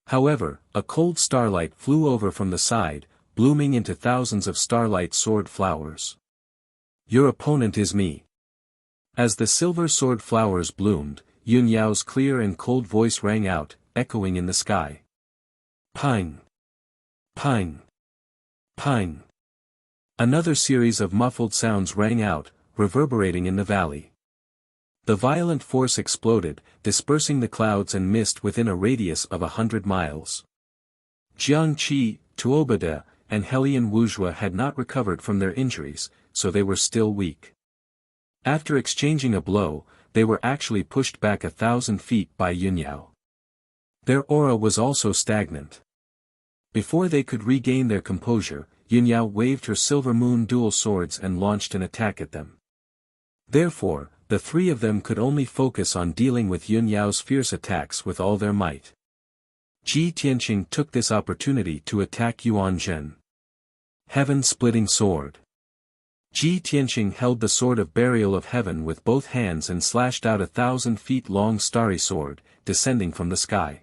However, a cold starlight flew over from the side, blooming into thousands of starlight sword flowers. Your opponent is me. As the silver sword flowers bloomed, Yun Yao's clear and cold voice rang out, echoing in the sky. Ping! Ping! Ping! Another series of muffled sounds rang out, reverberating in the valley. The violent force exploded, dispersing the clouds and mist within a radius of 100 miles. Jiang Qi, Tuobada, and Helian Wuxia had not recovered from their injuries, so they were still weak. After exchanging a blow, they were actually pushed back 1,000 feet by Yun Yao. Their aura was also stagnant. Before they could regain their composure, Yun Yao waved her silver moon dual swords and launched an attack at them. Therefore, the three of them could only focus on dealing with Yun Yao's fierce attacks with all their might. Ji Tianqing took this opportunity to attack Yuan Zhen. Heaven-splitting sword. Ji Tianqing held the sword of burial of heaven with both hands and slashed out 1,000 feet long starry sword, descending from the sky.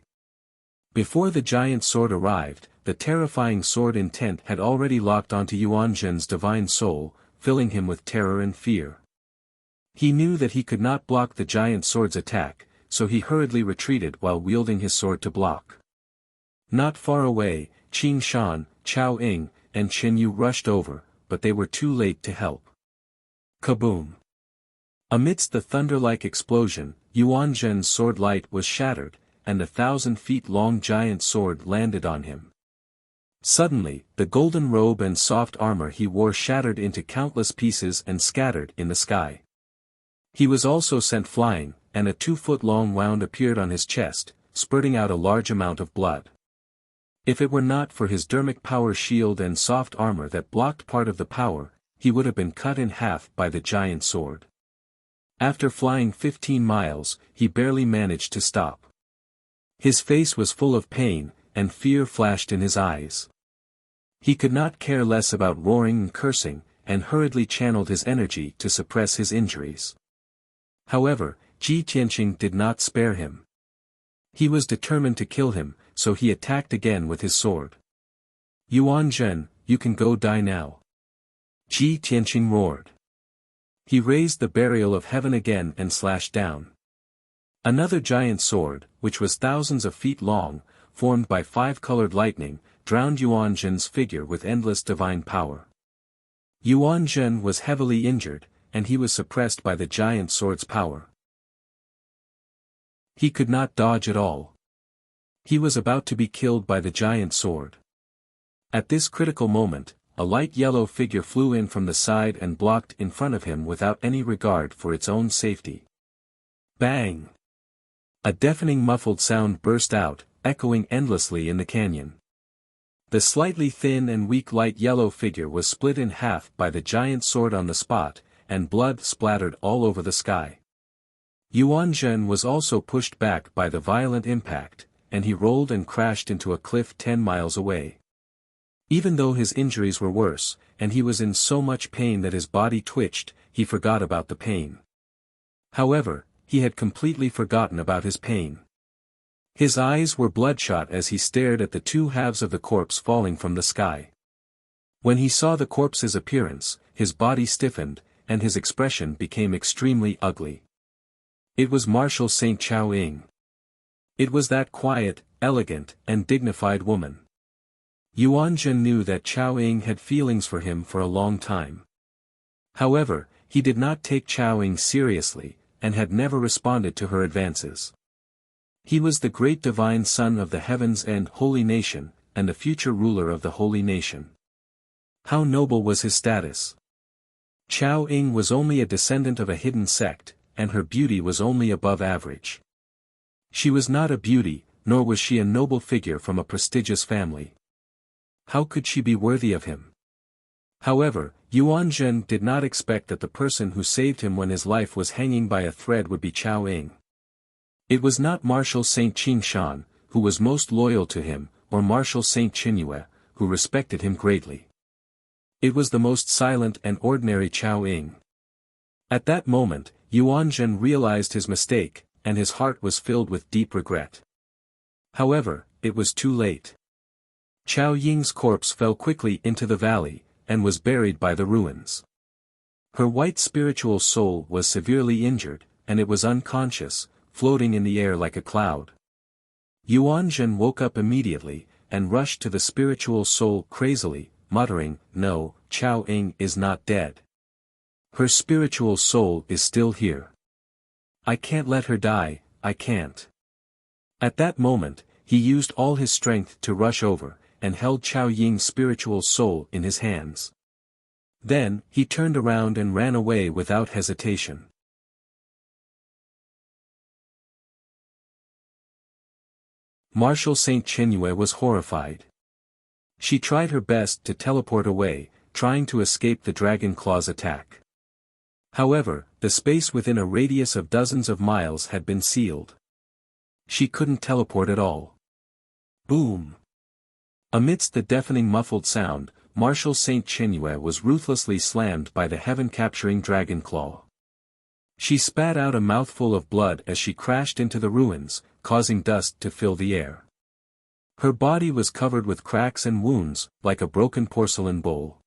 Before the giant sword arrived, the terrifying sword intent had already locked onto Yuan Zhen's divine soul, filling him with terror and fear. He knew that he could not block the giant sword's attack, so he hurriedly retreated while wielding his sword to block. Not far away, Qing Shan, Chao Ying, and Chen Yu rushed over, but they were too late to help. Kaboom! Amidst the thunder-like explosion, Yuan Zhen's sword light was shattered, and the 1,000 feet long giant sword landed on him. Suddenly, the golden robe and soft armor he wore shattered into countless pieces and scattered in the sky. He was also sent flying, and a 2-foot-long wound appeared on his chest, spurting out a large amount of blood. If it were not for his dermic power shield and soft armor that blocked part of the power, he would have been cut in half by the giant sword. After flying 15 miles, he barely managed to stop. His face was full of pain, and fear flashed in his eyes. He could not care less about roaring and cursing, and hurriedly channeled his energy to suppress his injuries. However, Ji Tianqing did not spare him. He was determined to kill him, so he attacked again with his sword. Yuan Zhen, you can go die now. Ji Tianqing roared. He raised the burial of heaven again and slashed down. Another giant sword, which was thousands of feet long, formed by 5-colored lightning, drowned Yuan Zhen's figure with endless divine power. Yuan Zhen was heavily injured, and he was suppressed by the giant sword's power. He could not dodge at all. He was about to be killed by the giant sword. At this critical moment, a light yellow figure flew in from the side and blocked in front of him without any regard for its own safety. Bang! A deafening muffled sound burst out, echoing endlessly in the canyon. The slightly thin and weak light yellow figure was split in half by the giant sword on the spot, and blood splattered all over the sky. Yuan Zhen was also pushed back by the violent impact, and he rolled and crashed into a cliff 10 miles away. Even though his injuries were worse, and he was in so much pain that his body twitched, he forgot about the pain. However, he had completely forgotten about his pain. His eyes were bloodshot as he stared at the two halves of the corpse falling from the sky. When he saw the corpse's appearance, his body stiffened, and his expression became extremely ugly. It was Marshal Saint Chao Ying. It was that quiet, elegant, and dignified woman. Yuan Zhen knew that Chao Ying had feelings for him for a long time. However, he did not take Chao Ying seriously, and had never responded to her advances. He was the great divine son of the heavens and holy nation, and the future ruler of the holy nation. How noble was his status! Chao Ying was only a descendant of a hidden sect, and her beauty was only above average. She was not a beauty, nor was she a noble figure from a prestigious family. How could she be worthy of him? However, Yuan Zhen did not expect that the person who saved him when his life was hanging by a thread would be Chao Ying. It was not Marshal Saint Qingshan, who was most loyal to him, or Marshal Saint Qinyue, who respected him greatly. It was the most silent and ordinary Chao Ying. At that moment, Yuan Zhen realized his mistake, and his heart was filled with deep regret. However, it was too late. Chao Ying's corpse fell quickly into the valley, and was buried by the ruins. Her white spiritual soul was severely injured, and it was unconscious, floating in the air like a cloud. Yuan Zhen woke up immediately, and rushed to the spiritual soul crazily, muttering, "No, Chao Ying is not dead. Her spiritual soul is still here. I can't let her die, I can't." At that moment, he used all his strength to rush over, and held Chao Ying's spiritual soul in his hands. Then, he turned around and ran away without hesitation. Marshal Saint Qinyue was horrified. She tried her best to teleport away, trying to escape the dragon claw's attack. However, the space within a radius of dozens of miles had been sealed. She couldn't teleport at all. Boom! Amidst the deafening muffled sound, Marshal Saint Qinyue was ruthlessly slammed by the heaven-capturing dragon claw. She spat out a mouthful of blood as she crashed into the ruins, causing dust to fill the air. Her body was covered with cracks and wounds, like a broken porcelain bowl.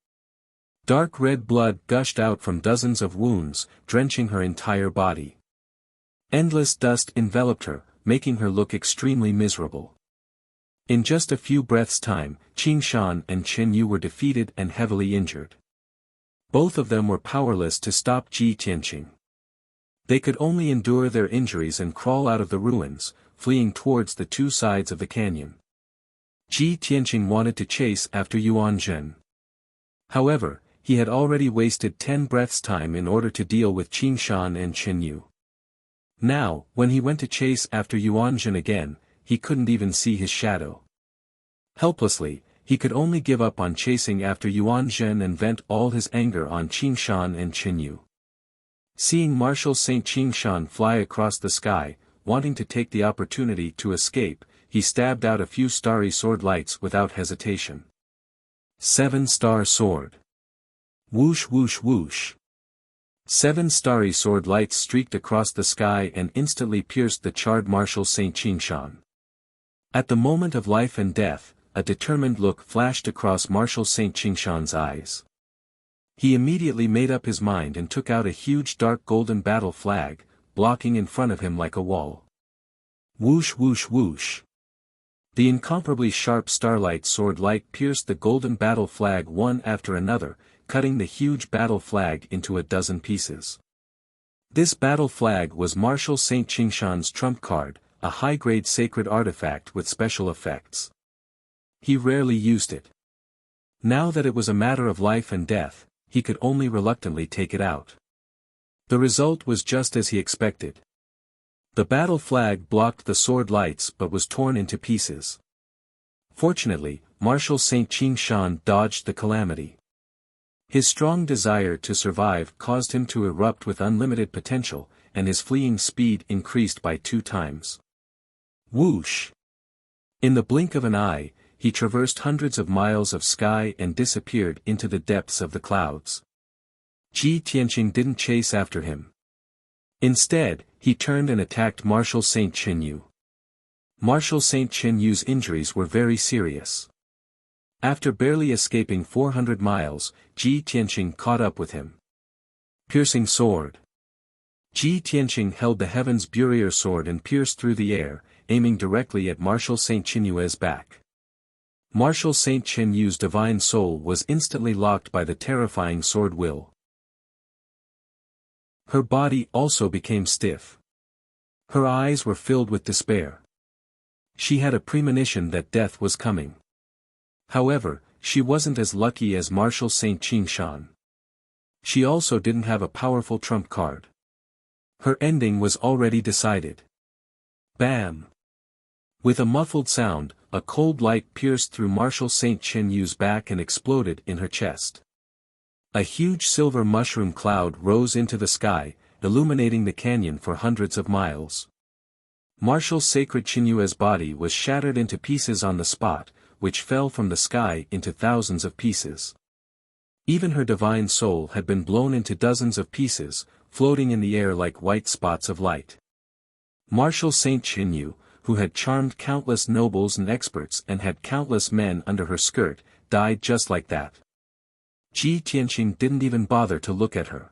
Dark red blood gushed out from dozens of wounds, drenching her entire body. Endless dust enveloped her, making her look extremely miserable. In just a few breaths' time, Qingshan and Qin Yu were defeated and heavily injured. Both of them were powerless to stop Ji Tianqing. They could only endure their injuries and crawl out of the ruins, fleeing towards the two sides of the canyon. Ji Tianqing wanted to chase after Yuan Zhen. However, he had already wasted 10 breaths' time in order to deal with Qingshan and Qin Yu. Now, when he went to chase after Yuan Zhen again, he couldn't even see his shadow. Helplessly, he could only give up on chasing after Yuan Zhen and vent all his anger on Qingshan and Qin Yu. Seeing Marshal Saint Qingshan fly across the sky, wanting to take the opportunity to escape, he stabbed out a few starry sword lights without hesitation. 7-star sword. Whoosh whoosh whoosh. 7 starry sword lights streaked across the sky and instantly pierced the charred Marshal Saint Qingshan. At the moment of life and death, a determined look flashed across Marshal Saint Qingshan's eyes. He immediately made up his mind and took out a huge dark golden battle flag, blocking in front of him like a wall. Whoosh whoosh whoosh. The incomparably sharp starlight sword light pierced the golden battle flag one after another, cutting the huge battle flag into a dozen pieces. This battle flag was Marshal Saint Qingshan's trump card, a high-grade sacred artifact with special effects. He rarely used it. Now that it was a matter of life and death, he could only reluctantly take it out. The result was just as he expected. The battle flag blocked the sword lights but was torn into pieces. Fortunately, Marshal Saint Qingshan dodged the calamity. His strong desire to survive caused him to erupt with unlimited potential, and his fleeing speed increased by 2 times. Whoosh! In the blink of an eye, he traversed hundreds of miles of sky and disappeared into the depths of the clouds. Ji Tianqing didn't chase after him. Instead, he turned and attacked Marshal Saint Qinyu. Marshal Saint Qinyu's injuries were very serious. After barely escaping 400 miles, Ji Tianqing caught up with him. Piercing sword. Ji Tianqing held the Heaven's Burier sword and pierced through the air, aiming directly at Marshal Saint Qinyu's back. Marshal Saint Qinyu's divine soul was instantly locked by the terrifying sword will. Her body also became stiff. Her eyes were filled with despair. She had a premonition that death was coming. However, she wasn't as lucky as Marshal Saint Qingshan. She also didn't have a powerful trump card. Her ending was already decided. Bam! With a muffled sound, a cold light pierced through Marshal Saint Qinyu's back and exploded in her chest. A huge silver mushroom cloud rose into the sky, illuminating the canyon for hundreds of miles. Marshal Sacred Qinyu's body was shattered into pieces on the spot, which fell from the sky into thousands of pieces. Even her divine soul had been blown into dozens of pieces, floating in the air like white spots of light. Marshal Saint Qinyu, who had charmed countless nobles and experts and had countless men under her skirt, died just like that. Ji Tianqing didn't even bother to look at her.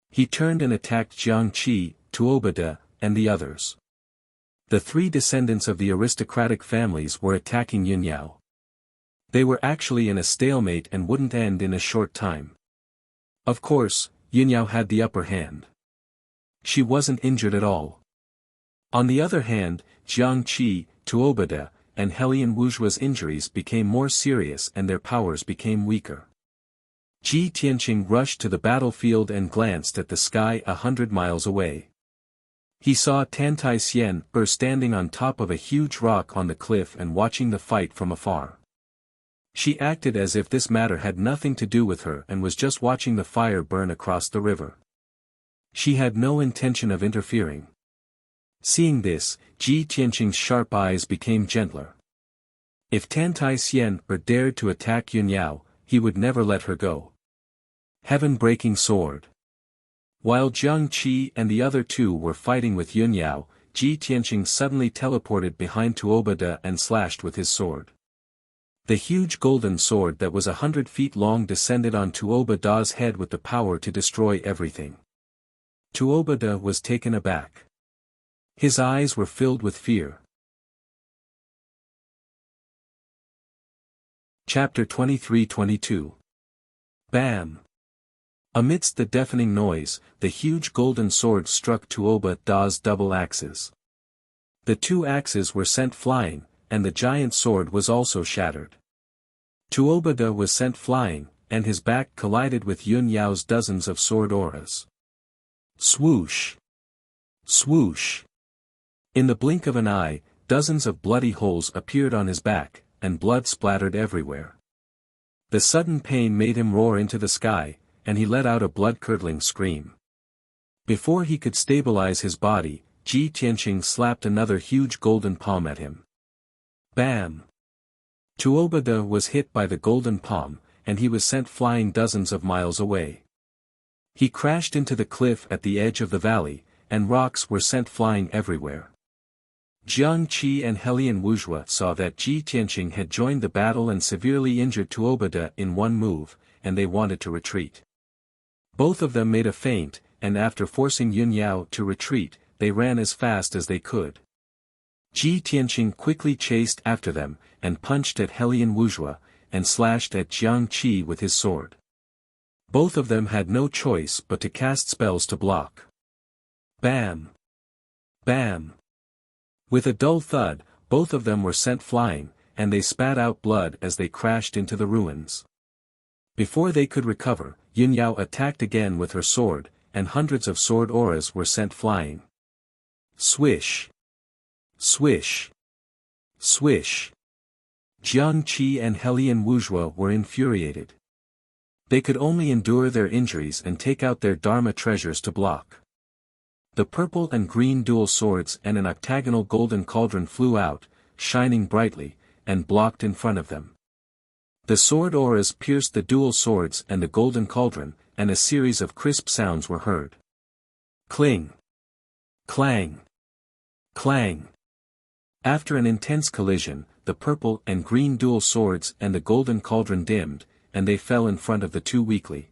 He turned and attacked Jiang Qi, Tuobada, and the others. The 3 descendants of the aristocratic families were attacking Yunyao. They were actually in a stalemate and wouldn't end in a short time. Of course, Yunyao had the upper hand. She wasn't injured at all. On the other hand, Jiang Qi, Tuobada, and Helian Wujua's injuries became more serious and their powers became weaker. Ji Tianqing rushed to the battlefield and glanced at the sky 100 miles away. He saw Tantai Xian standing on top of a huge rock on the cliff and watching the fight from afar. She acted as if this matter had nothing to do with her and was just watching the fire burn across the river. She had no intention of interfering. Seeing this, Ji Tianqing's sharp eyes became gentler. If Tantai Xian dared to attack Yunyao, he would never let her go. Heaven-breaking sword. While Jiang Qi and the other 2 were fighting with Yunyao, Ji Tianqing suddenly teleported behind Tuobada and slashed with his sword. The huge golden sword that was 100 feet long descended on Tuobada's head with the power to destroy everything. Tuobada was taken aback. His eyes were filled with fear. Chapter 23-22. Bam! Amidst the deafening noise, the huge golden sword struck Tuobada's double axes. The 2 axes were sent flying, and the giant sword was also shattered. Tuobada was sent flying, and his back collided with Yunyao's dozens of sword auras. Swoosh! Swoosh! In the blink of an eye, dozens of bloody holes appeared on his back, and blood splattered everywhere. The sudden pain made him roar into the sky, and he let out a blood-curdling scream. Before he could stabilize his body, Ji Tianqing slapped another huge golden palm at him. Bam! Tuobada was hit by the golden palm, and he was sent flying dozens of miles away. He crashed into the cliff at the edge of the valley, and rocks were sent flying everywhere. Jiang Qi and Helian Wuxia saw that Ji Tianqing had joined the battle and severely injured Tuobada in one move, and they wanted to retreat. Both of them made a feint, and after forcing Yun Yao to retreat, they ran as fast as they could. Ji Tianqing quickly chased after them, and punched at Helian Wuxia, and slashed at Jiang Qi with his sword. Both of them had no choice but to cast spells to block. Bam! Bam! With a dull thud, both of them were sent flying, and they spat out blood as they crashed into the ruins. Before they could recover, Yun Yao attacked again with her sword, and hundreds of sword auras were sent flying. Swish! Swish! Swish! Jiang Qi and Helian Wuxia were infuriated. They could only endure their injuries and take out their Dharma treasures to block. The purple and green dual swords and an octagonal golden cauldron flew out, shining brightly, and blocked in front of them. The sword auras pierced the dual swords and the golden cauldron, and a series of crisp sounds were heard. Cling! Clang! Clang! After an intense collision, the purple and green dual swords and the golden cauldron dimmed, and they fell in front of the two weakly.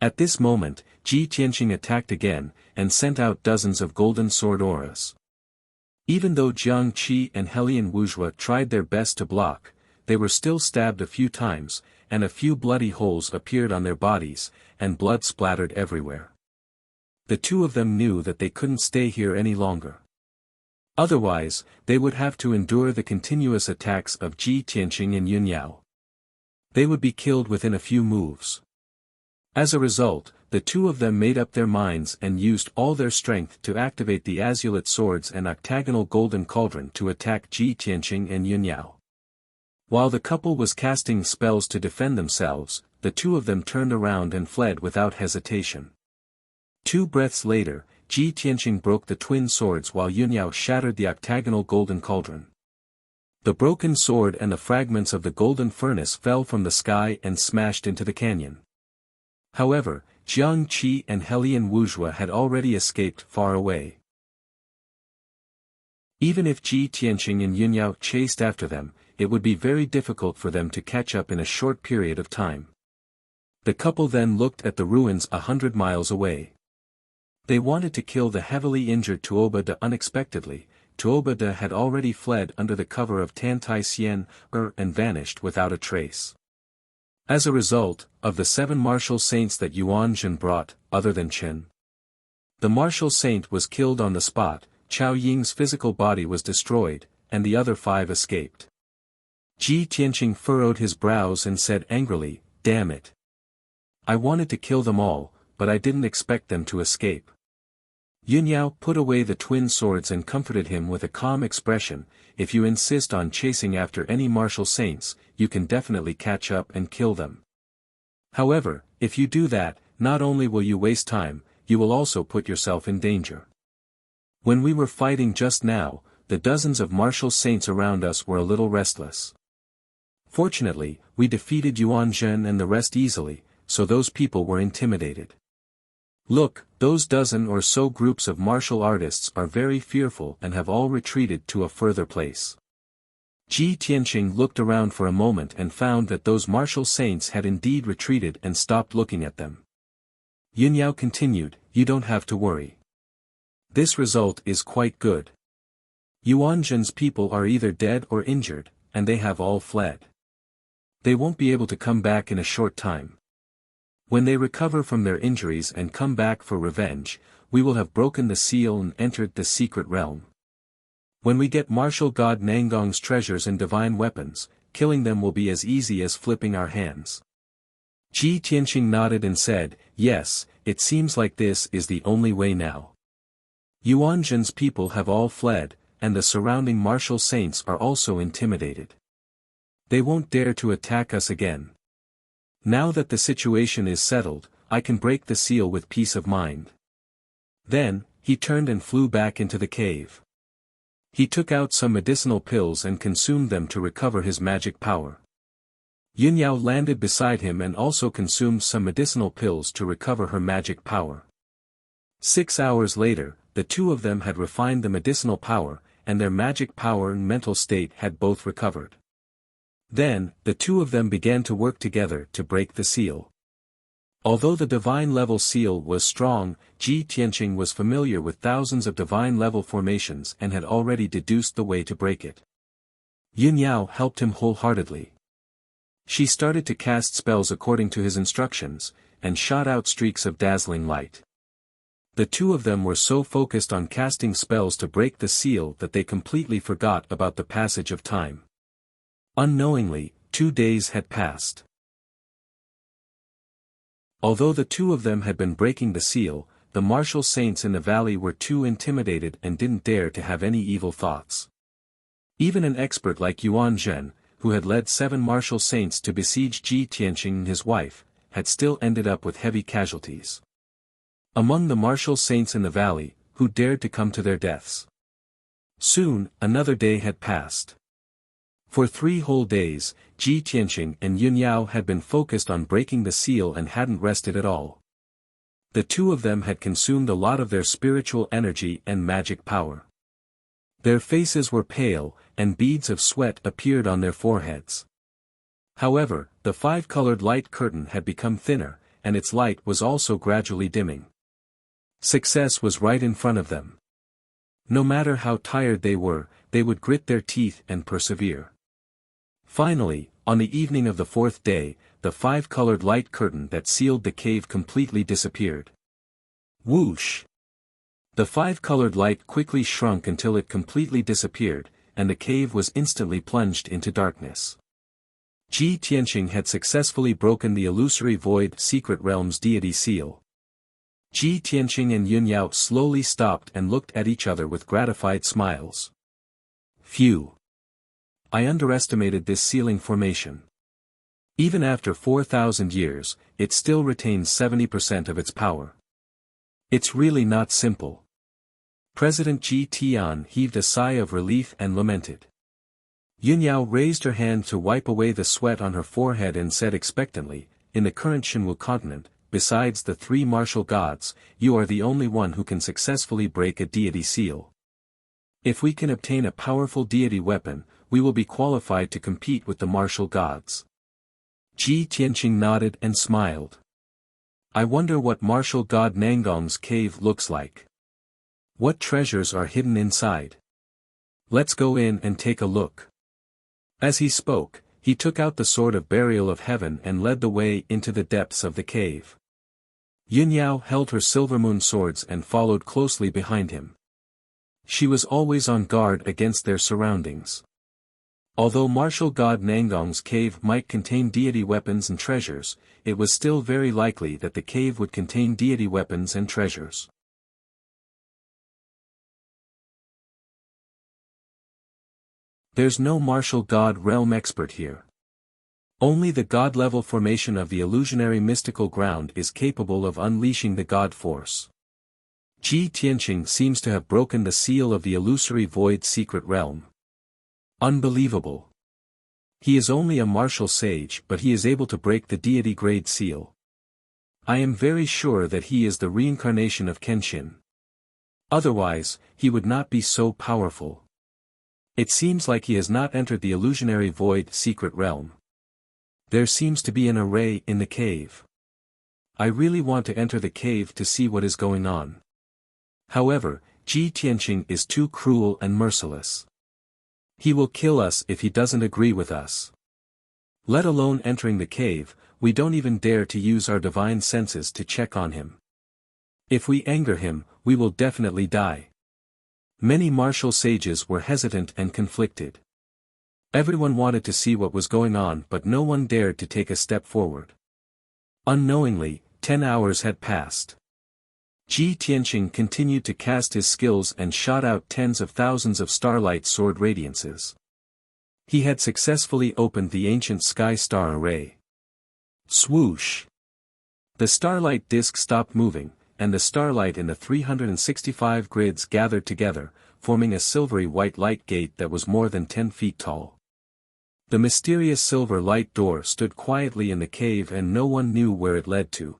At this moment, Ji Tianqing attacked again, and sent out dozens of golden sword auras. Even though Jiang Qi and Helian Wuxia tried their best to block, they were still stabbed a few times, and a few bloody holes appeared on their bodies, and blood splattered everywhere. The two of them knew that they couldn't stay here any longer. Otherwise, they would have to endure the continuous attacks of Ji Tianqing and Yun Yao. They would be killed within a few moves. As a result, the two of them made up their minds and used all their strength to activate the azulate swords and octagonal golden cauldron to attack Ji Tianqing and Yun Yao. While the couple was casting spells to defend themselves, the two of them turned around and fled without hesitation. 2 breaths later, Ji Tianqing broke the twin swords while Yun Yao shattered the octagonal golden cauldron. The broken sword and the fragments of the golden furnace fell from the sky and smashed into the canyon. However, Jiang Qi and Helian Wuxia had already escaped far away. Even if Ji Tianqing and Yun Yao chased after them, it would be very difficult for them to catch up in a short period of time. The couple then looked at the ruins 100 miles away. They wanted to kill the heavily injured Tuobada unexpectedly. Tuobada had already fled under the cover of Tantai Xian, and vanished without a trace. As a result, of the 7 martial saints that Yuan Zhen brought, other than Chen, the martial saint was killed on the spot, Chao Ying's physical body was destroyed, and the other 5 escaped. Ji Tianqing furrowed his brows and said angrily, "Damn it! I wanted to kill them all, but I didn't expect them to escape." Yun Yao put away the twin swords and comforted him with a calm expression. "If you insist on chasing after any martial saints, you can definitely catch up and kill them. However, if you do that, not only will you waste time, you will also put yourself in danger. When we were fighting just now, the dozens of martial saints around us were a little restless. Fortunately, we defeated Yuan Zhen and the rest easily, so those people were intimidated. Look, those dozen or so groups of martial artists are very fearful and have all retreated to a further place." Ji Tianqing looked around for a moment and found that those martial saints had indeed retreated and stopped looking at them. Yun Yao continued, "You don't have to worry. This result is quite good. Yuan Zhen's people are either dead or injured, and they have all fled. They won't be able to come back in a short time. When they recover from their injuries and come back for revenge, we will have broken the seal and entered the secret realm. When we get martial god Nangong's treasures and divine weapons, killing them will be as easy as flipping our hands." Ji Tianqing nodded and said, "Yes, it seems like this is the only way now. Yuan Zhen's people have all fled, and the surrounding martial saints are also intimidated. They won't dare to attack us again. Now that the situation is settled, I can break the seal with peace of mind." Then, he turned and flew back into the cave. He took out some medicinal pills and consumed them to recover his magic power. Yun Yao landed beside him and also consumed some medicinal pills to recover her magic power. 6 hours later, the two of them had refined the medicinal power, and their magic power and mental state had both recovered. Then, the two of them began to work together to break the seal. Although the divine-level seal was strong, Ji Tianqing was familiar with thousands of divine-level formations and had already deduced the way to break it. Yin Yao helped him wholeheartedly. She started to cast spells according to his instructions, and shot out streaks of dazzling light. The two of them were so focused on casting spells to break the seal that they completely forgot about the passage of time. Unknowingly, 2 days had passed. Although the two of them had been breaking the seal, the martial saints in the valley were too intimidated and didn't dare to have any evil thoughts. Even an expert like Yuan Zhen, who had led 7 martial saints to besiege Ji Tianqing and his wife, had still ended up with heavy casualties. Among the martial saints in the valley, who dared to come to their deaths? Soon, another day had passed. For 3 whole days, Ji Tianqing and Yun Yao had been focused on breaking the seal and hadn't rested at all. The two of them had consumed a lot of their spiritual energy and magic power. Their faces were pale, and beads of sweat appeared on their foreheads. However, the 5-colored light curtain had become thinner, and its light was also gradually dimming. Success was right in front of them. No matter how tired they would grit their teeth and persevere. Finally, on the evening of the 4th day, the 5-colored light curtain that sealed the cave completely disappeared. Whoosh! The 5-colored light quickly shrunk until it completely disappeared, and the cave was instantly plunged into darkness. Ji Tianqing had successfully broken the illusory void secret realm's deity seal. Ji Tianqing and Yun Yao slowly stopped and looked at each other with gratified smiles. Phew! I underestimated this sealing formation. Even after 4,000 years, it still retains 70% of its power. It's really not simple. President Ji Tian heaved a sigh of relief and lamented. Yun Yao raised her hand to wipe away the sweat on her forehead and said expectantly, "In the current Xinwu continent, besides the 3 martial gods, you are the only one who can successfully break a deity seal. If we can obtain a powerful deity weapon, we will be qualified to compete with the martial gods." Ji Tianqing nodded and smiled. I wonder what martial god Nangong's cave looks like. What treasures are hidden inside? Let's go in and take a look. As he spoke, he took out the sword of burial of heaven and led the way into the depths of the cave. Yun Yao held her silver moon swords and followed closely behind him. She was always on guard against their surroundings. Although martial god Nangong's cave might contain deity weapons and treasures, it was still very likely that the cave would contain deity weapons and treasures. There's no martial god realm expert here. Only the god-level formation of the illusionary mystical ground is capable of unleashing the god force. Ji Tianqing seems to have broken the seal of the illusory void secret realm. Unbelievable. He is only a martial sage, but he is able to break the deity grade seal. I am very sure that he is the reincarnation of Kenshin. Otherwise, he would not be so powerful. It seems like he has not entered the illusionary void secret realm. There seems to be an array in the cave. I really want to enter the cave to see what is going on. However, Ji Tianqing is too cruel and merciless. He will kill us if he doesn't agree with us. Let alone entering the cave, we don't even dare to use our divine senses to check on him. If we anger him, we will definitely die. Many martial sages were hesitant and conflicted. Everyone wanted to see what was going on, but no one dared to take a step forward. Unknowingly, 10 hours had passed. Ji Tianqing continued to cast his skills and shot out tens of thousands of starlight sword radiances. He had successfully opened the ancient sky star array. Swoosh! The starlight disk stopped moving, and the starlight in the 365 grids gathered together, forming a silvery white light gate that was more than 10 feet tall. The mysterious silver light door stood quietly in the cave and no one knew where it led to.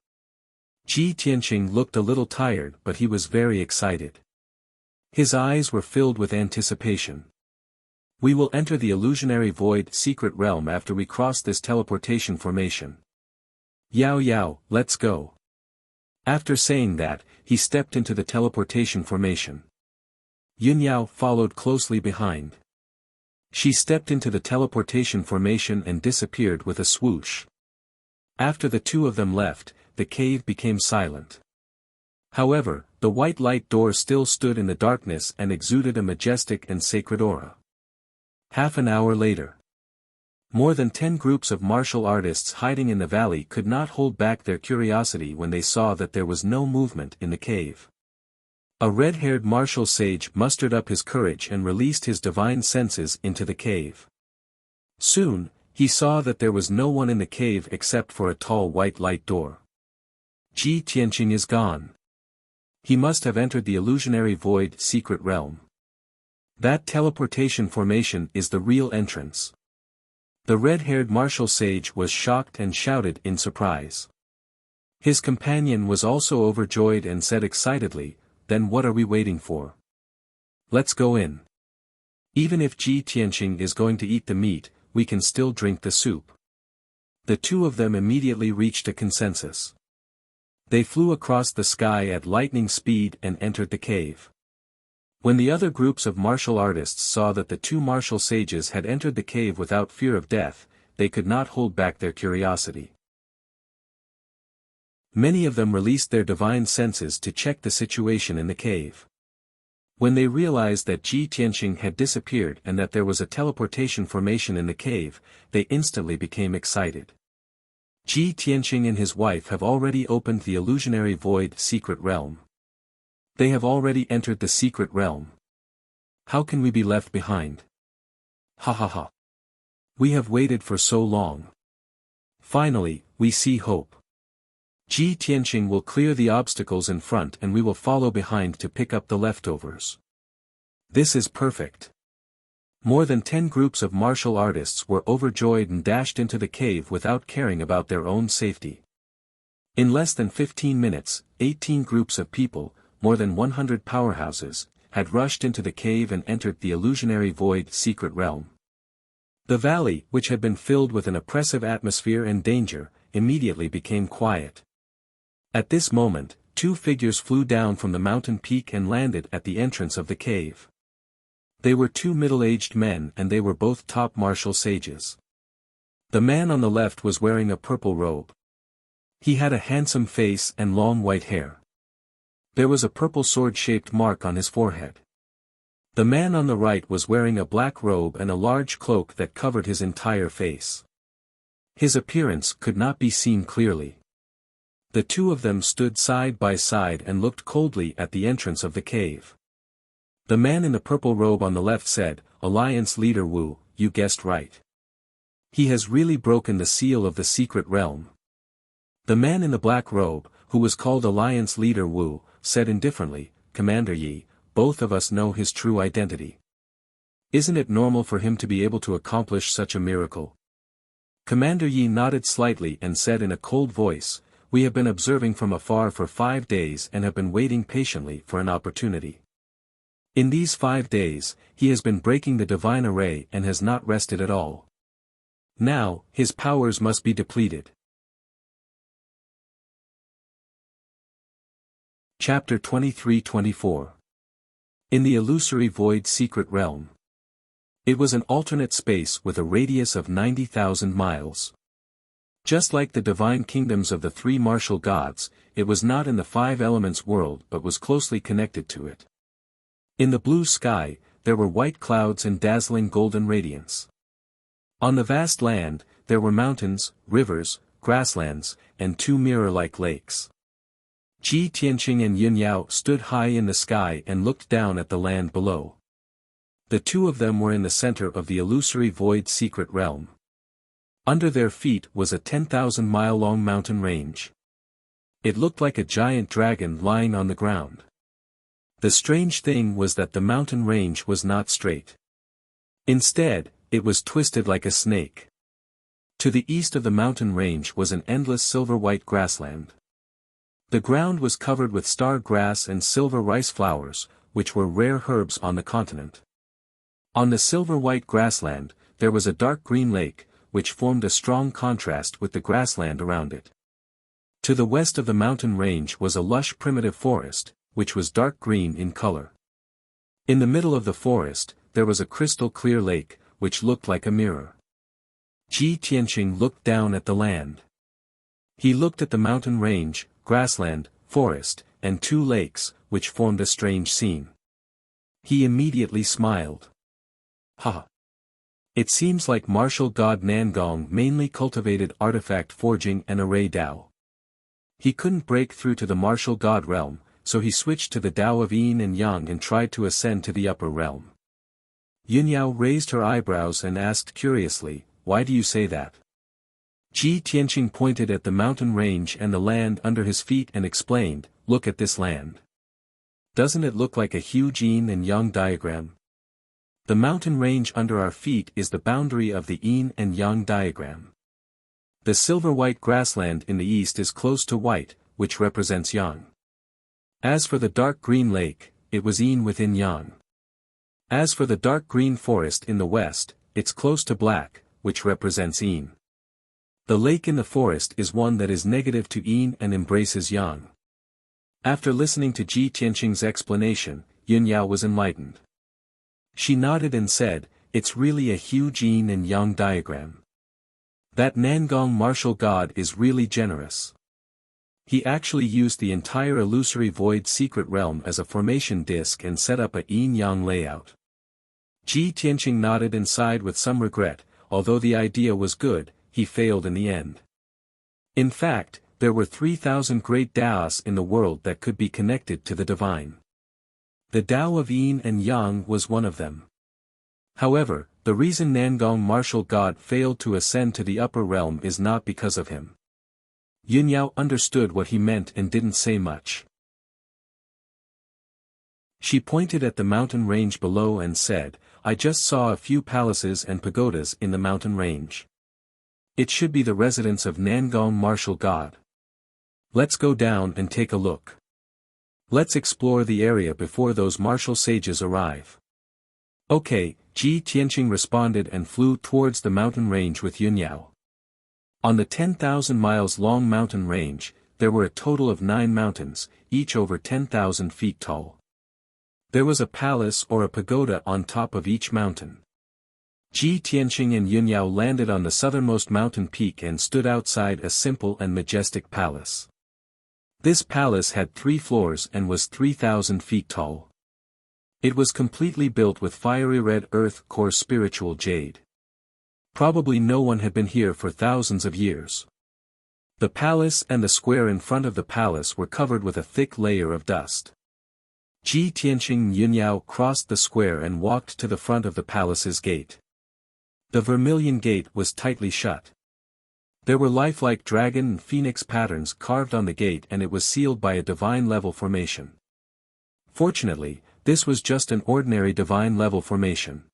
Ji Tianqing looked a little tired, but he was very excited. His eyes were filled with anticipation. We will enter the illusionary void secret realm after we cross this teleportation formation. Yao Yao, let's go. After saying that, he stepped into the teleportation formation. Yunyao followed closely behind. She stepped into the teleportation formation and disappeared with a swoosh. After the two of them left, the cave became silent. However, the white light door still stood in the darkness and exuded a majestic and sacred aura. Half an hour later. More than 10 groups of martial artists hiding in the valley could not hold back their curiosity when they saw that there was no movement in the cave. A red-haired martial sage mustered up his courage and released his divine senses into the cave. Soon, he saw that there was no one in the cave except for a tall white light door. Ji Tianqing is gone. He must have entered the illusionary void secret realm. That teleportation formation is the real entrance. The red-haired martial sage was shocked and shouted in surprise. His companion was also overjoyed and said excitedly, "Then what are we waiting for? Let's go in. Even if Ji Tianqing is going to eat the meat, we can still drink the soup." The two of them immediately reached a consensus. They flew across the sky at lightning speed and entered the cave. When the other groups of martial artists saw that the two martial sages had entered the cave without fear of death, they could not hold back their curiosity. Many of them released their divine senses to check the situation in the cave. When they realized that Ji Tianqing had disappeared and that there was a teleportation formation in the cave, they instantly became excited. Ji Tianqing and his wife have already opened the illusionary void secret realm. They have already entered the secret realm. How can we be left behind? Ha ha ha. We have waited for so long. Finally, we see hope. Ji Tianqing will clear the obstacles in front and we will follow behind to pick up the leftovers. This is perfect. More than 10 groups of martial artists were overjoyed and dashed into the cave without caring about their own safety. In less than 15 minutes, 18 groups of people, more than 100 powerhouses, had rushed into the cave and entered the illusionary void secret realm. The valley, which had been filled with an oppressive atmosphere and danger, immediately became quiet. At this moment, two figures flew down from the mountain peak and landed at the entrance of the cave. They were two middle-aged men and they were both top martial sages. The man on the left was wearing a purple robe. He had a handsome face and long white hair. There was a purple sword-shaped mark on his forehead. The man on the right was wearing a black robe and a large cloak that covered his entire face. His appearance could not be seen clearly. The two of them stood side by side and looked coldly at the entrance of the cave. The man in the purple robe on the left said, "Alliance leader Wu, you guessed right. He has really broken the seal of the secret realm." The man in the black robe, who was called Alliance leader Wu, said indifferently, "Commander Yi, both of us know his true identity. Isn't it normal for him to be able to accomplish such a miracle?" Commander Yi nodded slightly and said in a cold voice, "We have been observing from afar for 5 days and have been waiting patiently for an opportunity. In these 5 days, he has been breaking the divine array and has not rested at all. Now, his powers must be depleted." Chapter 23-24. In the illusory void secret realm. It was an alternate space with a radius of 90,000 miles. Just like the divine kingdoms of the three martial gods, it was not in the five elements world but was closely connected to it. In the blue sky, there were white clouds and dazzling golden radiance. On the vast land, there were mountains, rivers, grasslands, and two mirror-like lakes. Ji Tianqing and Yunyao stood high in the sky and looked down at the land below. The two of them were in the center of the illusory void secret realm. Under their feet was a 10,000-mile-long mountain range. It looked like a giant dragon lying on the ground. The strange thing was that the mountain range was not straight. Instead, it was twisted like a snake. To the east of the mountain range was an endless silver-white grassland. The ground was covered with star grass and silver rice flowers, which were rare herbs on the continent. On the silver-white grassland, there was a dark green lake, which formed a strong contrast with the grassland around it. To the west of the mountain range was a lush primitive forest, which was dark green in color. In the middle of the forest, there was a crystal-clear lake, which looked like a mirror. Ji Tianqing looked down at the land. He looked at the mountain range, grassland, forest, and two lakes, which formed a strange scene. He immediately smiled. Ha! It seems like martial god Nangong mainly cultivated artifact forging and array Dao. He couldn't break through to the martial god realm, so he switched to the Dao of Yin and Yang and tried to ascend to the upper realm. Yunyao raised her eyebrows and asked curiously, "Why do you say that?" Ji Tianqing pointed at the mountain range and the land under his feet and explained, "Look at this land. Doesn't it look like a huge Yin and Yang diagram? The mountain range under our feet is the boundary of the Yin and Yang diagram. The silver-white grassland in the east is close to white, which represents Yang. As for the dark green lake, it was Yin within Yang. As for the dark green forest in the west, it's close to black, which represents Yin. The lake in the forest is one that is negative to Yin and embraces Yang." After listening to Ji Tianqing's explanation, Yunyao was enlightened. She nodded and said, "It's really a huge Yin and Yang diagram. That Nangong martial god is really generous. He actually used the entire illusory void secret realm as a formation disk and set up a yin-yang layout." Ji Tianqing nodded and sighed with some regret. Although the idea was good, he failed in the end. In fact, there were 3,000 great Daos in the world that could be connected to the divine. The Tao of Yin and Yang was one of them. However, the reason Nangong martial god failed to ascend to the upper realm is not because of him. Yunyao understood what he meant and didn't say much. She pointed at the mountain range below and said, "I just saw a few palaces and pagodas in the mountain range. It should be the residence of Nangong martial god. Let's go down and take a look. Let's explore the area before those martial sages arrive." "Okay," Ji Tianqing responded and flew towards the mountain range with Yunyao. On the 10,000 miles long mountain range, there were a total of 9 mountains, each over 10,000 feet tall. There was a palace or a pagoda on top of each mountain. Ji Tianqing and Yunyao landed on the southernmost mountain peak and stood outside a simple and majestic palace. This palace had 3 floors and was 3,000 feet tall. It was completely built with fiery red earth core spiritual jade. Probably no one had been here for thousands of years. The palace and the square in front of the palace were covered with a thick layer of dust. Ji Tianqing and Yunyao crossed the square and walked to the front of the palace's gate. The vermilion gate was tightly shut. There were lifelike dragon and phoenix patterns carved on the gate and it was sealed by a divine level formation. Fortunately, this was just an ordinary divine level formation.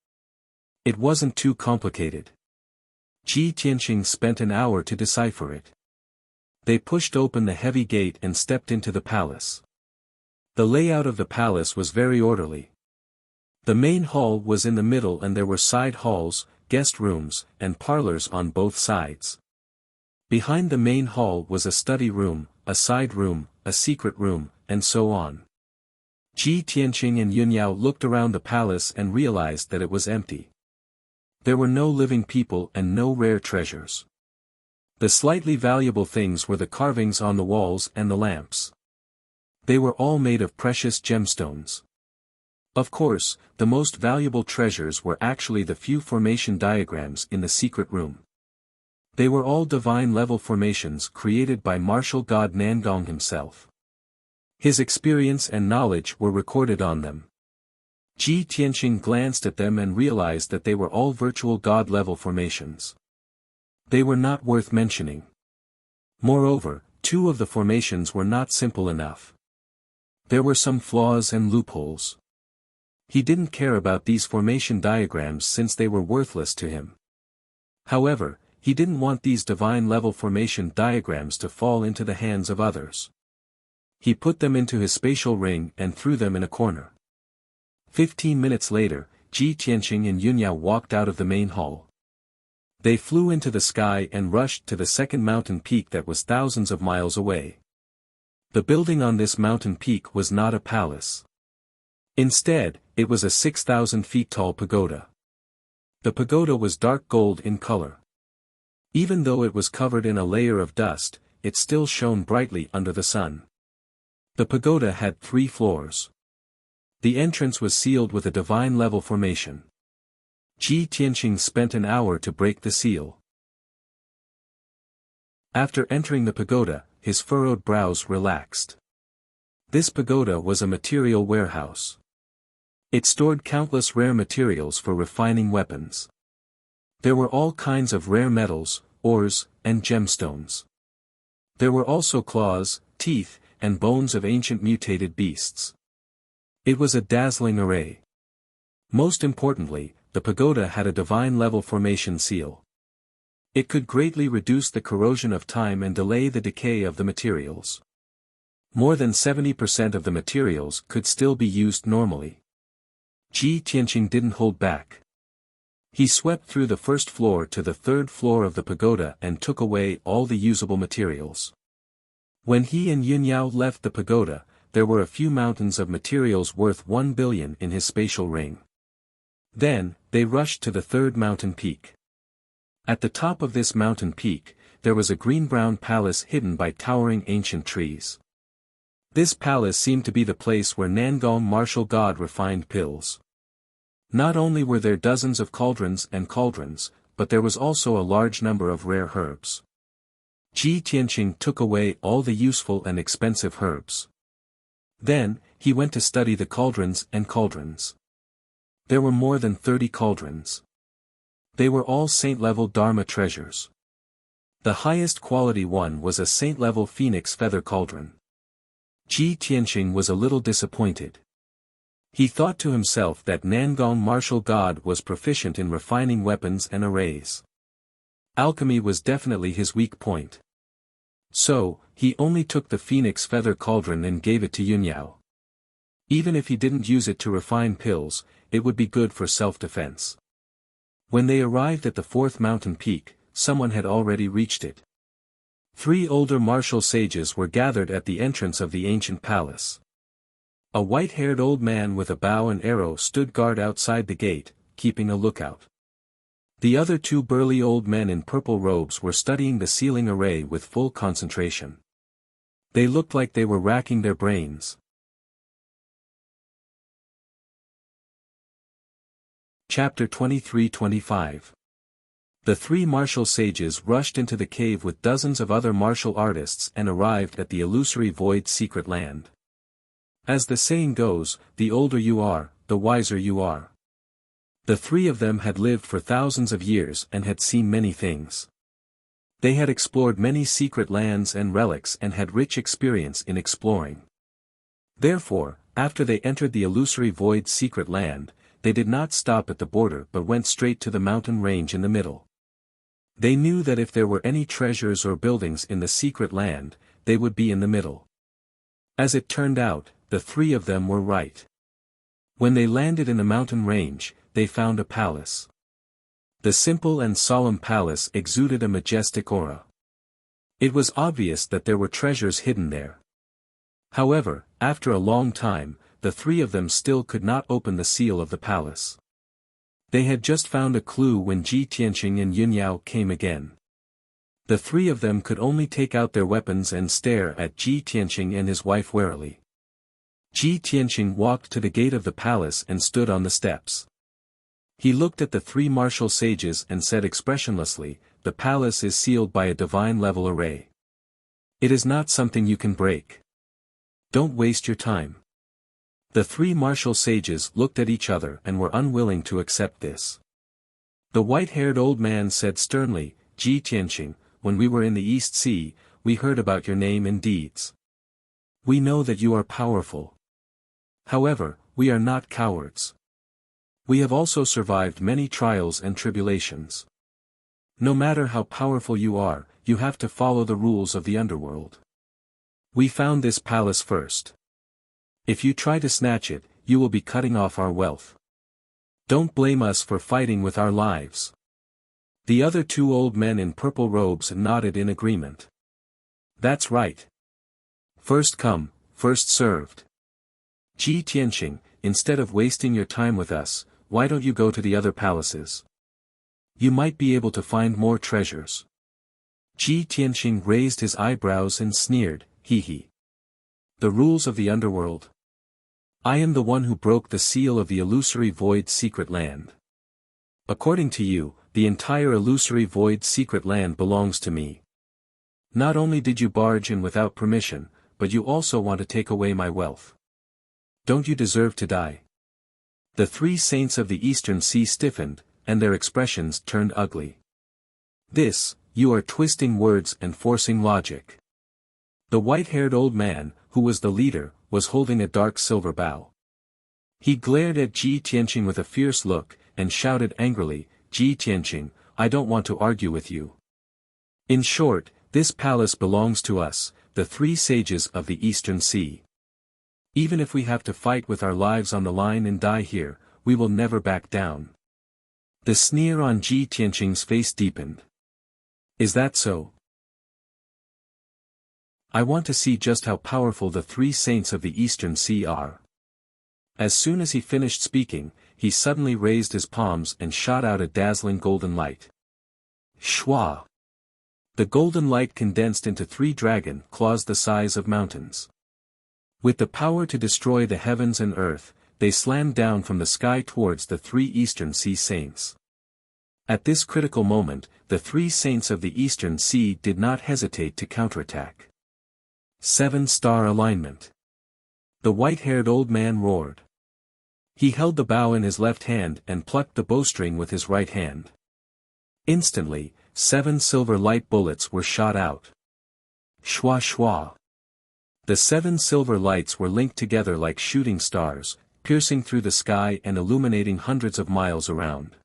It wasn't too complicated. Ji Tianqing spent an hour to decipher it. They pushed open the heavy gate and stepped into the palace. The layout of the palace was very orderly. The main hall was in the middle and there were side halls, guest rooms, and parlors on both sides. Behind the main hall was a study room, a side room, a secret room, and so on. Ji Tianqing and Yunyao looked around the palace and realized that it was empty. There were no living people and no rare treasures. The slightly valuable things were the carvings on the walls and the lamps. They were all made of precious gemstones. Of course, the most valuable treasures were actually the few formation diagrams in the secret room. They were all divine-level formations created by martial god Nangong himself. His experience and knowledge were recorded on them. Ji Tianqing glanced at them and realized that they were all virtual god-level formations. They were not worth mentioning. Moreover, 2 of the formations were not simple enough. There were some flaws and loopholes. He didn't care about these formation diagrams since they were worthless to him. However, he didn't want these divine-level formation diagrams to fall into the hands of others. He put them into his spatial ring and threw them in a corner. 15 minutes later, Ji Tianqing and Yunyao walked out of the main hall. They flew into the sky and rushed to the second mountain peak that was thousands of miles away. The building on this mountain peak was not a palace. Instead, it was a 6,000 feet tall pagoda. The pagoda was dark gold in color. Even though it was covered in a layer of dust, it still shone brightly under the sun. The pagoda had 3 floors. The entrance was sealed with a divine level formation. Ji Tianqing spent an hour to break the seal. After entering the pagoda, his furrowed brows relaxed. This pagoda was a material warehouse. It stored countless rare materials for refining weapons. There were all kinds of rare metals, ores, and gemstones. There were also claws, teeth, and bones of ancient mutated beasts. It was a dazzling array. Most importantly, the pagoda had a divine level formation seal. It could greatly reduce the corrosion of time and delay the decay of the materials. More than 70% of the materials could still be used normally. Ji Tianqing didn't hold back. He swept through the first floor to the third floor of the pagoda and took away all the usable materials. When he and Yunyao left the pagoda, there were a few mountains of materials worth 1 billion in his spatial ring. Then, they rushed to the third mountain peak. At the top of this mountain peak, there was a green-brown palace hidden by towering ancient trees. This palace seemed to be the place where Nangong martial god refined pills. Not only were there dozens of cauldrons and cauldrons, but there was also a large number of rare herbs. Ji Tianqing took away all the useful and expensive herbs. Then, he went to study the cauldrons and cauldrons. There were more than 30 cauldrons. They were all saint-level Dharma treasures. The highest quality one was a saint-level phoenix feather cauldron. Ji Tianqing was a little disappointed. He thought to himself that Nangong martial god was proficient in refining weapons and arrays. Alchemy was definitely his weak point. So, he only took the phoenix feather cauldron and gave it to Yunyao. Even if he didn't use it to refine pills, it would be good for self-defense. When they arrived at the fourth mountain peak, someone had already reached it. 3 older martial sages were gathered at the entrance of the ancient palace. A white-haired old man with a bow and arrow stood guard outside the gate, keeping a lookout. The other 2 burly old men in purple robes were studying the ceiling array with full concentration. They looked like they were racking their brains. Chapter 23-25. The 3 martial sages rushed into the cave with dozens of other martial artists and arrived at the illusory void secret land. As the saying goes, the older you are, the wiser you are. The 3 of them had lived for thousands of years and had seen many things. They had explored many secret lands and relics and had rich experience in exploring. Therefore, after they entered the illusory void secret land, they did not stop at the border but went straight to the mountain range in the middle. They knew that if there were any treasures or buildings in the secret land, they would be in the middle. As it turned out, the 3 of them were right. When they landed in the mountain range, they found a palace. The simple and solemn palace exuded a majestic aura. It was obvious that there were treasures hidden there. However, after a long time, the 3 of them still could not open the seal of the palace. They had just found a clue when Ji Tianqing and Yunyao came again. The 3 of them could only take out their weapons and stare at Ji Tianqing and his wife warily. Ji Tianqing walked to the gate of the palace and stood on the steps. He looked at the 3 martial sages and said expressionlessly, "The palace is sealed by a divine level array. It is not something you can break. Don't waste your time." The 3 martial sages looked at each other and were unwilling to accept this. The white-haired old man said sternly, "Ji Tianqing, when we were in the East Sea, we heard about your name and deeds. We know that you are powerful. However, we are not cowards. We have also survived many trials and tribulations. No matter how powerful you are, you have to follow the rules of the underworld. We found this palace first. If you try to snatch it, you will be cutting off our wealth. Don't blame us for fighting with our lives." The other two old men in purple robes nodded in agreement. "That's right. First come, first served. Ji Tianqing, instead of wasting your time with us, why don't you go to the other palaces? You might be able to find more treasures." Ji Tianqing raised his eyebrows and sneered, "Hee hee. The rules of the underworld. I am the one who broke the seal of the illusory void secret land. According to you, the entire illusory void secret land belongs to me. Not only did you barge in without permission, but you also want to take away my wealth. Don't you deserve to die?" The three saints of the Eastern Sea stiffened, and their expressions turned ugly. "This, you are twisting words and forcing logic." The white-haired old man, who was the leader, was holding a dark silver bow. He glared at Ji Tianqing with a fierce look, and shouted angrily, "Ji Tianqing, I don't want to argue with you. In short, this palace belongs to us, the three sages of the Eastern Sea. Even if we have to fight with our lives on the line and die here, we will never back down." The sneer on Ji Tianqing's face deepened. "Is that so? I want to see just how powerful the three saints of the Eastern Sea are." As soon as he finished speaking, he suddenly raised his palms and shot out a dazzling golden light. Shwa! The golden light condensed into 3 dragon claws the size of mountains. With the power to destroy the heavens and earth, they slammed down from the sky towards the 3 Eastern Sea saints. At this critical moment, the 3 saints of the Eastern Sea did not hesitate to counterattack. 7-star alignment. The white-haired old man roared. He held the bow in his left hand and plucked the bowstring with his right hand. Instantly, 7 silver light bullets were shot out. Shwa shwa. The 7 silver lights were linked together like shooting stars, piercing through the sky and illuminating hundreds of miles around.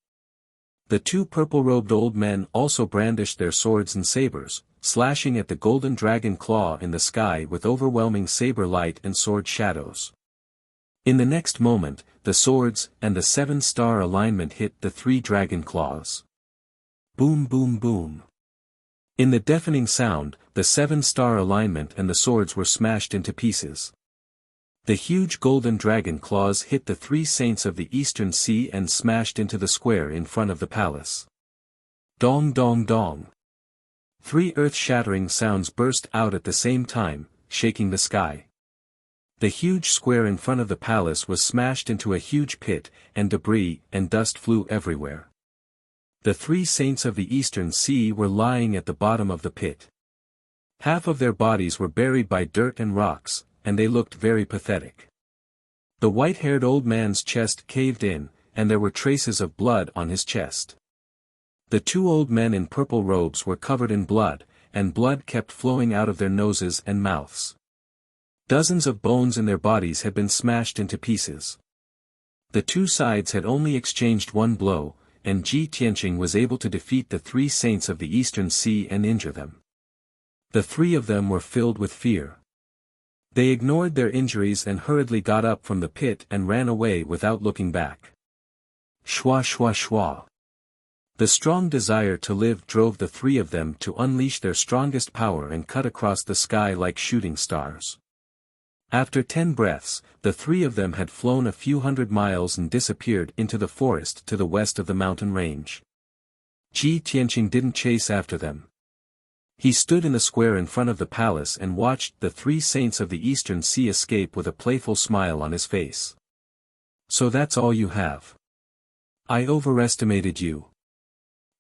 The 2 purple-robed old men also brandished their swords and sabers, slashing at the golden dragon claw in the sky with overwhelming saber light and sword shadows. In the next moment, the swords and the 7-star alignment hit the 3 dragon claws. Boom boom boom. In the deafening sound, the 7-star alignment and the swords were smashed into pieces. The huge golden dragon claws hit the 3 saints of the Eastern Sea and smashed into the square in front of the palace. Dong dong dong. 3 earth-shattering sounds burst out at the same time, shaking the sky. The huge square in front of the palace was smashed into a huge pit, and debris and dust flew everywhere. The 3 saints of the Eastern Sea were lying at the bottom of the pit. Half of their bodies were buried by dirt and rocks, and they looked very pathetic. The white-haired old man's chest caved in, and there were traces of blood on his chest. The 2 old men in purple robes were covered in blood, and blood kept flowing out of their noses and mouths. Dozens of bones in their bodies had been smashed into pieces. The 2 sides had only exchanged 1 blow, and Ji Tianqing was able to defeat the 3 saints of the Eastern Sea and injure them. The 3 of them were filled with fear. They ignored their injuries and hurriedly got up from the pit and ran away without looking back. Shwa shwa shwa. The strong desire to live drove the 3 of them to unleash their strongest power and cut across the sky like shooting stars. After 10 breaths, the 3 of them had flown a few hundred miles and disappeared into the forest to the west of the mountain range. Ji Tianqing didn't chase after them. He stood in the square in front of the palace and watched the 3 saints of the Eastern Sea escape with a playful smile on his face. So that's all you have. I overestimated you.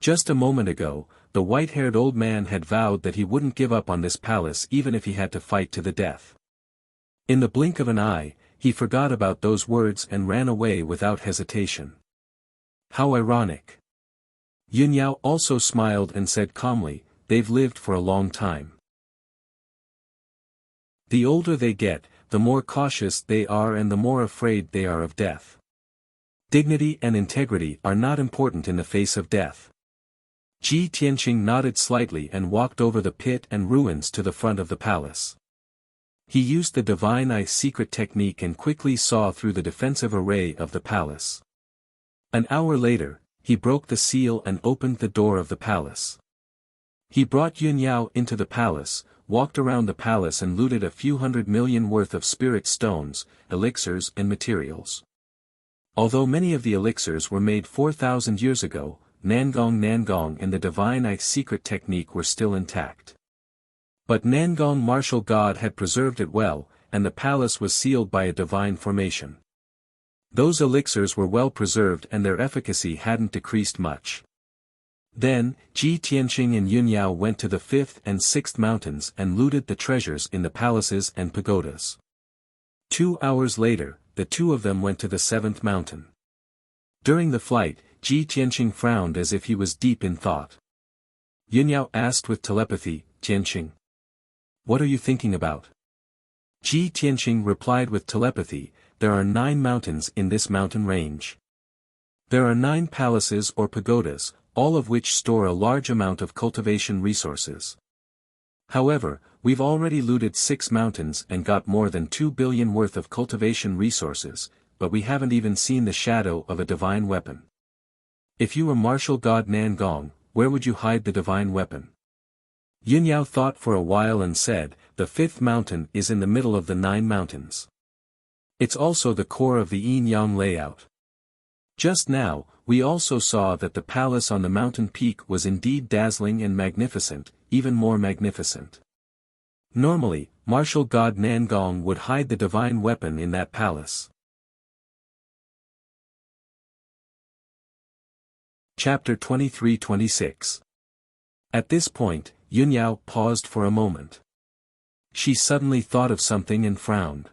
Just a moment ago, the white-haired old man had vowed that he wouldn't give up on this palace even if he had to fight to the death. In the blink of an eye, he forgot about those words and ran away without hesitation. How ironic. Yunyao also smiled and said calmly, they've lived for a long time. The older they get, the more cautious they are and the more afraid they are of death. Dignity and integrity are not important in the face of death. Ji Tianqing nodded slightly and walked over the pit and ruins to the front of the palace. He used the Divine Eye secret technique and quickly saw through the defensive array of the palace. An hour later, he broke the seal and opened the door of the palace. He brought Yunyao into the palace, walked around the palace and looted a few 100 million worth of spirit stones, elixirs and materials. Although many of the elixirs were made 4,000 years ago, Nangong and the Divine Eye secret technique were still intact. But Nangong martial god had preserved it well, and the palace was sealed by a divine formation. Those elixirs were well preserved and their efficacy hadn't decreased much. Then, Ji Tianqing and Yunyao went to the 5th and 6th mountains and looted the treasures in the palaces and pagodas. 2 hours later, the two of them went to the 7th mountain. During the flight, Ji Tianqing frowned as if he was deep in thought. Yunyao asked with telepathy, "Tianqing, what are you thinking about?" Ji Tianqing replied with telepathy, "There are 9 mountains in this mountain range. There are 9 palaces or pagodas, all of which store a large amount of cultivation resources. However, we've already looted 6 mountains and got more than 2 billion worth of cultivation resources, but we haven't even seen the shadow of a divine weapon. If you were martial god Nangong, where would you hide the divine weapon?" Yunyao thought for a while and said, "The 5th mountain is in the middle of the 9 mountains. It's also the core of the yin-yang layout. Just now, we also saw that the palace on the mountain peak was indeed dazzling and magnificent, even more magnificent. Normally, martial god Nangong would hide the divine weapon in that palace." Chapter 23-26. At this point, Yunyao paused for a moment. She suddenly thought of something and frowned.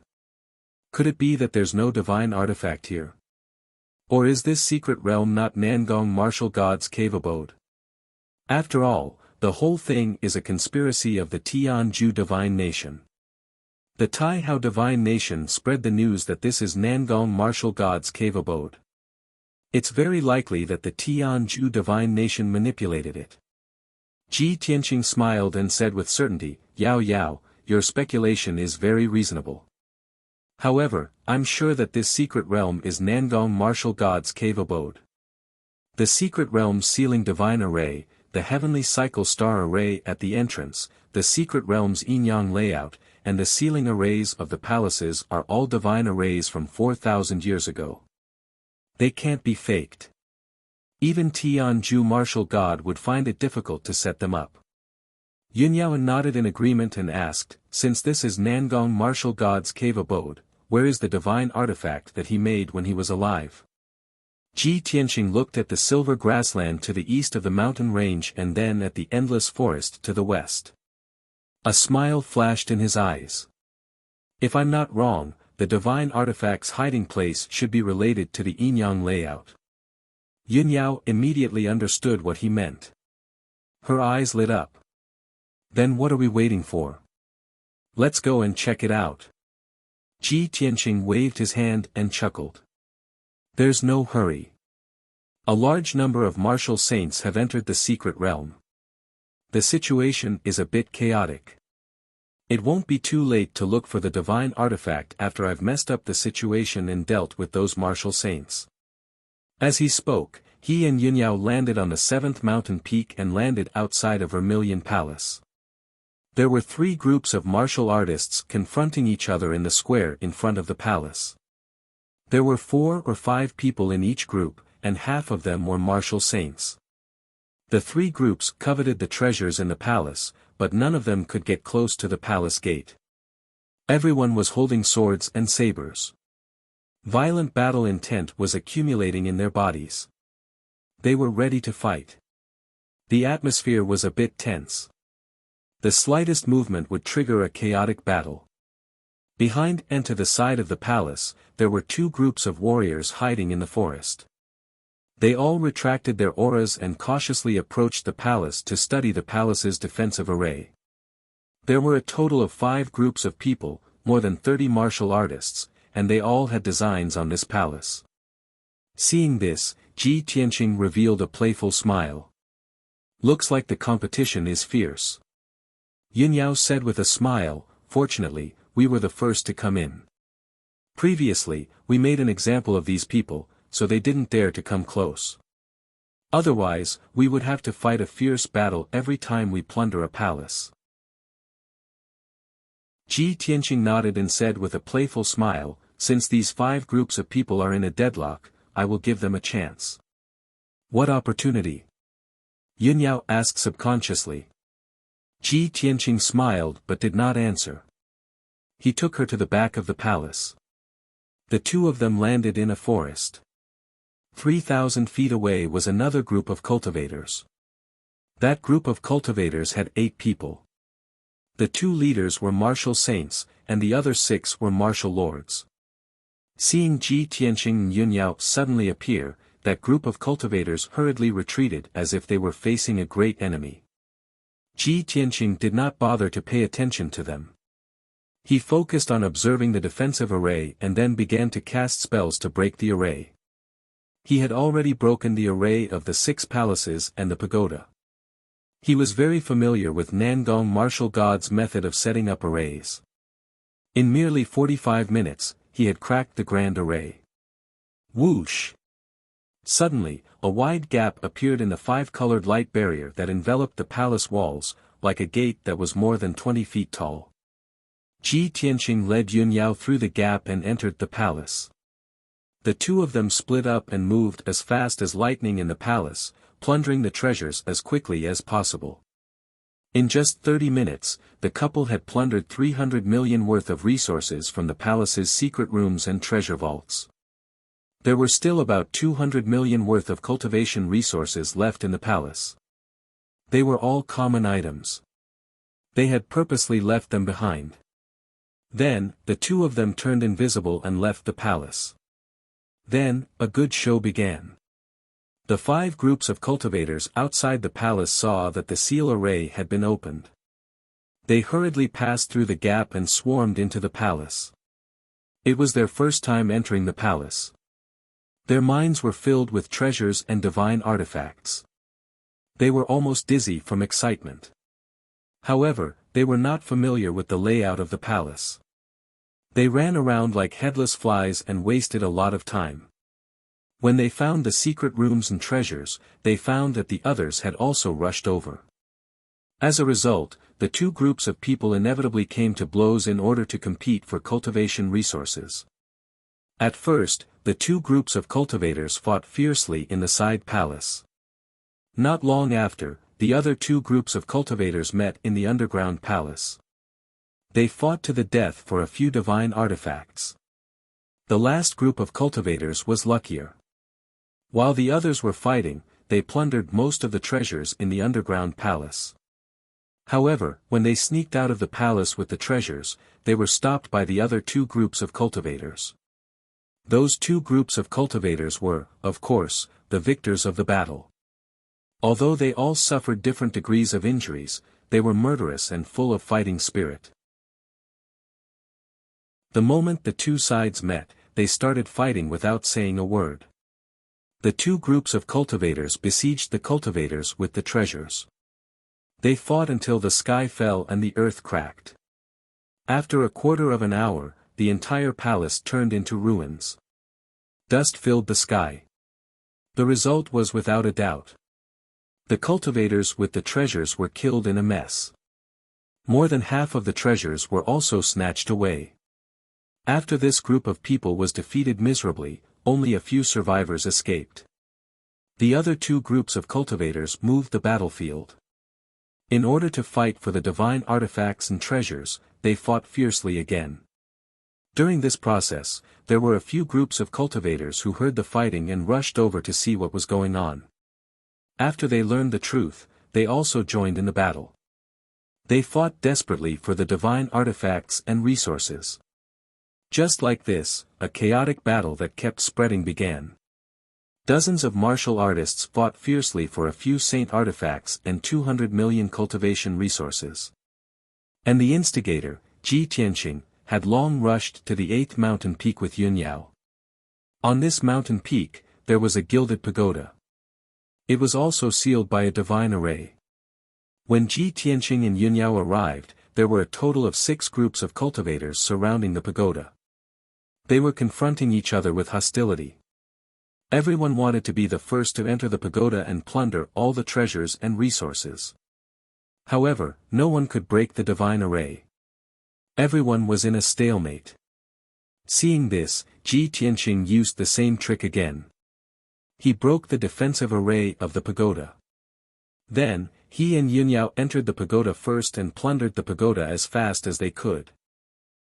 Could it be that there's no divine artifact here? Or is this secret realm not Nangong martial god's cave abode? After all, the whole thing is a conspiracy of the Tianju divine nation. The Taihao divine nation spread the news that this is Nangong martial god's cave abode. It's very likely that the Tianju divine nation manipulated it. Ji Tianqing smiled and said with certainty, "Yao Yao, your speculation is very reasonable. However, I'm sure that this secret realm is Nangong martial god's cave abode. The secret realm's sealing divine array, the heavenly cycle star array at the entrance, the secret realm's yin-yang layout, and the sealing arrays of the palaces are all divine arrays from 4,000 years ago. They can't be faked. Even Tianju martial god would find it difficult to set them up." Yunyao nodded in agreement and asked, "Since this is Nangong martial god's cave abode, where is the divine artifact that he made when he was alive?" Ji Tianqing looked at the silver grassland to the east of the mountain range and then at the endless forest to the west. A smile flashed in his eyes. "If I'm not wrong, the divine artifact's hiding place should be related to the yin-yang layout." Yunyao immediately understood what he meant. Her eyes lit up. "Then what are we waiting for? Let's go and check it out." Ji Tianqing waved his hand and chuckled. "There's no hurry. A large number of martial saints have entered the secret realm. The situation is a bit chaotic. It won't be too late to look for the divine artifact after I've messed up the situation and dealt with those martial saints." As he spoke, he and Yunyao landed on the 7th mountain peak and landed outside of Vermilion Palace. There were 3 groups of martial artists confronting each other in the square in front of the palace. There were 4 or 5 people in each group, and half of them were martial saints. The 3 groups coveted the treasures in the palace, but none of them could get close to the palace gate. Everyone was holding swords and sabers. Violent battle intent was accumulating in their bodies. They were ready to fight. The atmosphere was a bit tense. The slightest movement would trigger a chaotic battle. Behind and to the side of the palace, there were 2 groups of warriors hiding in the forest. They all retracted their auras and cautiously approached the palace to study the palace's defensive array. There were a total of 5 groups of people, more than 30 martial artists, and they all had designs on this palace. Seeing this, Ji Tianqing revealed a playful smile. "Looks like the competition is fierce." Yunyao said with a smile, "Fortunately, we were the first to come in. Previously, we made an example of these people, so they didn't dare to come close. Otherwise, we would have to fight a fierce battle every time we plunder a palace. Ji Tianqing nodded and said with a playful smile, since these 5 groups of people are in a deadlock, I will give them a chance. What opportunity? Yunyao asked subconsciously. Ji Tianqing smiled but did not answer. He took her to the back of the palace. The 2 of them landed in a forest. 3,000 feet away was another group of cultivators. That group of cultivators had 8 people. The 2 leaders were martial saints, and the other 6 were martial lords. Seeing Ji Tianqing and Yunyao suddenly appear, that group of cultivators hurriedly retreated as if they were facing a great enemy. Ji Tianqing did not bother to pay attention to them. He focused on observing the defensive array and then began to cast spells to break the array. He had already broken the array of the 6 palaces and the pagoda. He was very familiar with Nangong martial god's method of setting up arrays. In merely 45 minutes, he had cracked the grand array. Whoosh! Suddenly, a wide gap appeared in the 5-colored light barrier that enveloped the palace walls, like a gate that was more than 20 feet tall. Ji Tianqing led Yunyao through the gap and entered the palace. The 2 of them split up and moved as fast as lightning in the palace, plundering the treasures as quickly as possible. In just 30 minutes, the couple had plundered 300 million worth of resources from the palace's secret rooms and treasure vaults. There were still about 200 million worth of cultivation resources left in the palace. They were all common items. They had purposely left them behind. Then, the 2 of them turned invisible and left the palace. Then, a good show began. The 5 groups of cultivators outside the palace saw that the seal array had been opened. They hurriedly passed through the gap and swarmed into the palace. It was their first time entering the palace. Their minds were filled with treasures and divine artifacts. They were almost dizzy from excitement. However, they were not familiar with the layout of the palace. They ran around like headless flies and wasted a lot of time. When they found the secret rooms and treasures, they found that the others had also rushed over. As a result, the 2 groups of people inevitably came to blows in order to compete for cultivation resources. At first, the 2 groups of cultivators fought fiercely in the side palace. Not long after, the other 2 groups of cultivators met in the underground palace. They fought to the death for a few divine artifacts. The last group of cultivators was luckier. While the others were fighting, they plundered most of the treasures in the underground palace. However, when they sneaked out of the palace with the treasures, they were stopped by the other 2 groups of cultivators. Those 2 groups of cultivators were, of course, the victors of the battle. Although they all suffered different degrees of injuries, they were murderous and full of fighting spirit. The moment the 2 sides met, they started fighting without saying a word. The 2 groups of cultivators besieged the cultivators with the treasures. They fought until the sky fell and the earth cracked. After a quarter of an hour, the entire palace turned into ruins. Dust filled the sky. The result was without a doubt. The cultivators with the treasures were killed in a mess. More than half of the treasures were also snatched away. After this group of people was defeated miserably, only a few survivors escaped. The other 2 groups of cultivators moved the battlefield. In order to fight for the divine artifacts and treasures, they fought fiercely again. During this process, there were a few groups of cultivators who heard the fighting and rushed over to see what was going on. After they learned the truth, they also joined in the battle. They fought desperately for the divine artifacts and resources. Just like this, a chaotic battle that kept spreading began. Dozens of martial artists fought fiercely for a few saint artifacts and 200 million cultivation resources. And the instigator, Ji Tianqing, had long rushed to the 8th mountain peak with Yunyao. On this mountain peak, there was a gilded pagoda. It was also sealed by a divine array. When Ji Tianqing and Yunyao arrived, there were a total of 6 groups of cultivators surrounding the pagoda. They were confronting each other with hostility. Everyone wanted to be the first to enter the pagoda and plunder all the treasures and resources. However, no one could break the divine array. Everyone was in a stalemate. Seeing this, Ji Tianqing used the same trick again. He broke the defensive array of the pagoda. Then, he and Yunyao entered the pagoda first and plundered the pagoda as fast as they could.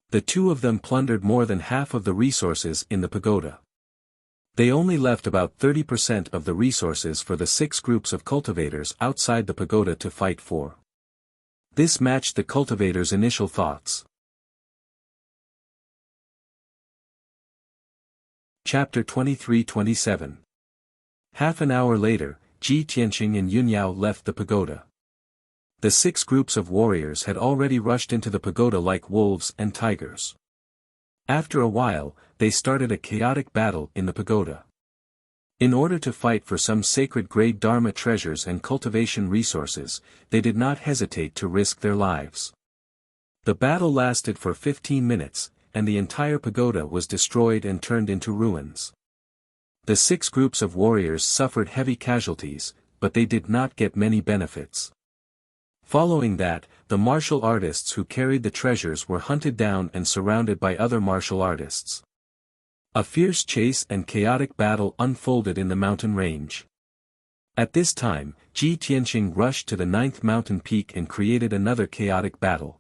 The two of them plundered more than half of the resources in the pagoda. They only left about 30% of the resources for the 6 groups of cultivators outside the pagoda to fight for. This matched the cultivators' initial thoughts. Chapter 23-27. Half an hour later, Ji Tianqing and Yunyao left the pagoda. The 6 groups of warriors had already rushed into the pagoda like wolves and tigers. After a while, they started a chaotic battle in the pagoda. In order to fight for some sacred grade Dharma treasures and cultivation resources, they did not hesitate to risk their lives. The battle lasted for 15 minutes, and the entire pagoda was destroyed and turned into ruins. The 6 groups of warriors suffered heavy casualties, but they did not get many benefits. Following that, the martial artists who carried the treasures were hunted down and surrounded by other martial artists. A fierce chase and chaotic battle unfolded in the mountain range. At this time, Ji Tianqing rushed to the 9th mountain peak and created another chaotic battle.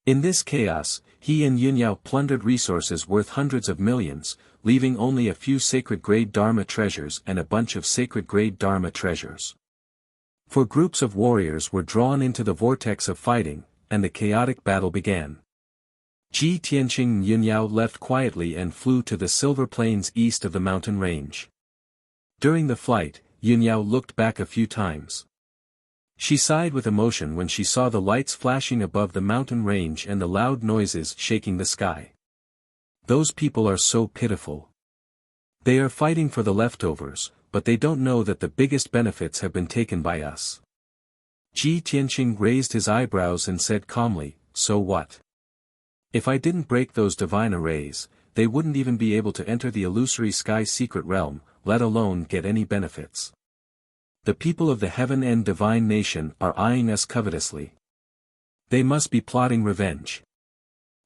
In this chaos, he and Yunyao plundered resources worth hundreds of millions, leaving only a few sacred-grade Dharma treasures and a bunch of sacred-grade Dharma treasures. 4 groups of warriors were drawn into the vortex of fighting, and the chaotic battle began. Ji Tianqing and Yunyao left quietly and flew to the silver plains east of the mountain range. During the flight, Yunyao looked back a few times. She sighed with emotion when she saw the lights flashing above the mountain range and the loud noises shaking the sky. Those people are so pitiful. They are fighting for the leftovers, but they don't know that the biggest benefits have been taken by us. Ji Tianqing raised his eyebrows and said calmly, "So what? If I didn't break those divine arrays, they wouldn't even be able to enter the illusory sky secret realm, let alone get any benefits. The people of the heaven and divine nation are eyeing us covetously. They must be plotting revenge."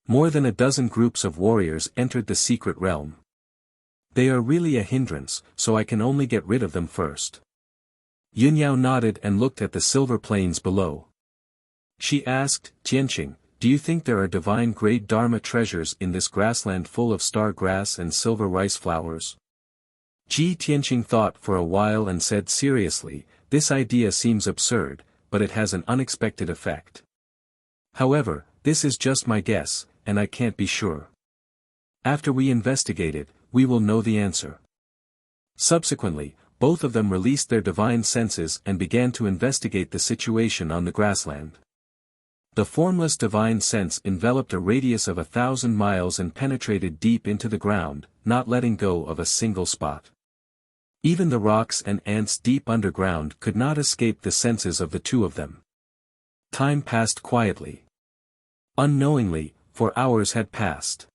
More than a dozen groups of warriors entered the secret realm. They are really a hindrance, so I can only get rid of them first. Yunyao nodded and looked at the silver plains below. She asked, "Tianqing, do you think there are divine grade Dharma treasures in this grassland full of star grass and silver rice flowers?" Ji Tianqing thought for a while and said seriously, "This idea seems absurd, but it has an unexpected effect. However, this is just my guess, and I can't be sure. After we investigate it, we will know the answer." Subsequently, both of them released their divine senses and began to investigate the situation on the grassland. The formless divine sense enveloped a radius of 1,000 miles and penetrated deep into the ground, not letting go of a single spot. Even the rocks and ants deep underground could not escape the senses of the two of them. Time passed quietly. Unknowingly, 4 hours had passed.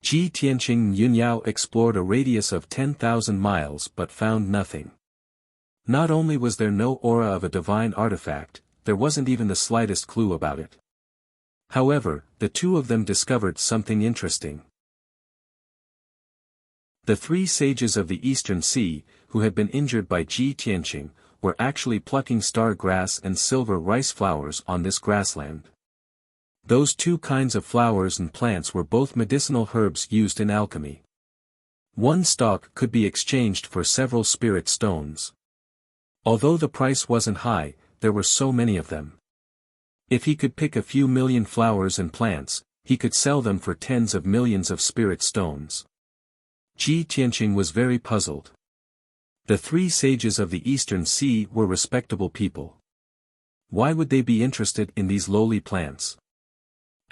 Ji Tianqing and Yunyao explored a radius of 10,000 miles but found nothing. Not only was there no aura of a divine artifact, there wasn't even the slightest clue about it. However, the two of them discovered something interesting. The 3 sages of the Eastern Sea, who had been injured by Ji Tianqing, were actually plucking star grass and silver rice flowers on this grassland. Those 2 kinds of flowers and plants were both medicinal herbs used in alchemy. One stalk could be exchanged for several spirit stones. Although the price wasn't high, there were so many of them. If he could pick a few million flowers and plants, he could sell them for tens of millions of spirit stones. Ji Tianqing was very puzzled. The 3 sages of the Eastern Sea were respectable people. Why would they be interested in these lowly plants?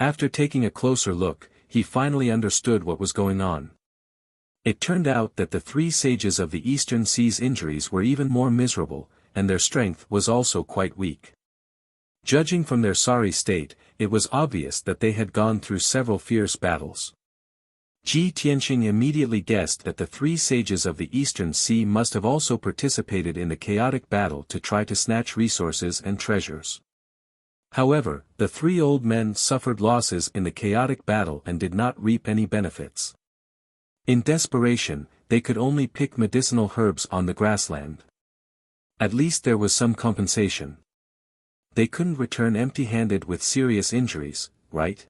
After taking a closer look, he finally understood what was going on. It turned out that the 3 sages of the Eastern Sea's injuries were even more miserable, and their strength was also quite weak. Judging from their sorry state, it was obvious that they had gone through several fierce battles. Ji Tianqing immediately guessed that the three sages of the Eastern Sea must have also participated in the chaotic battle to try to snatch resources and treasures. However, the three old men suffered losses in the chaotic battle and did not reap any benefits. In desperation, they could only pick medicinal herbs on the grassland. At least there was some compensation. They couldn't return empty-handed with serious injuries, right?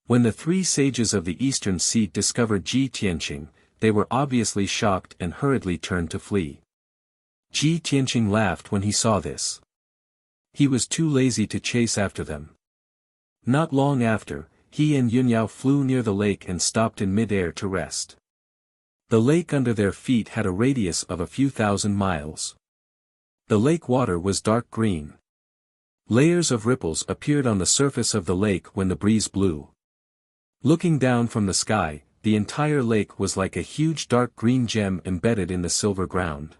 When the three sages of the Eastern Sea discovered Ji Tianqing, they were obviously shocked and hurriedly turned to flee. Ji Tianqing laughed when he saw this. He was too lazy to chase after them. Not long after, he and Yunyao flew near the lake and stopped in mid-air to rest. The lake under their feet had a radius of a few thousand miles. The lake water was dark green. Layers of ripples appeared on the surface of the lake when the breeze blew. Looking down from the sky, the entire lake was like a huge dark green gem embedded in the silver ground.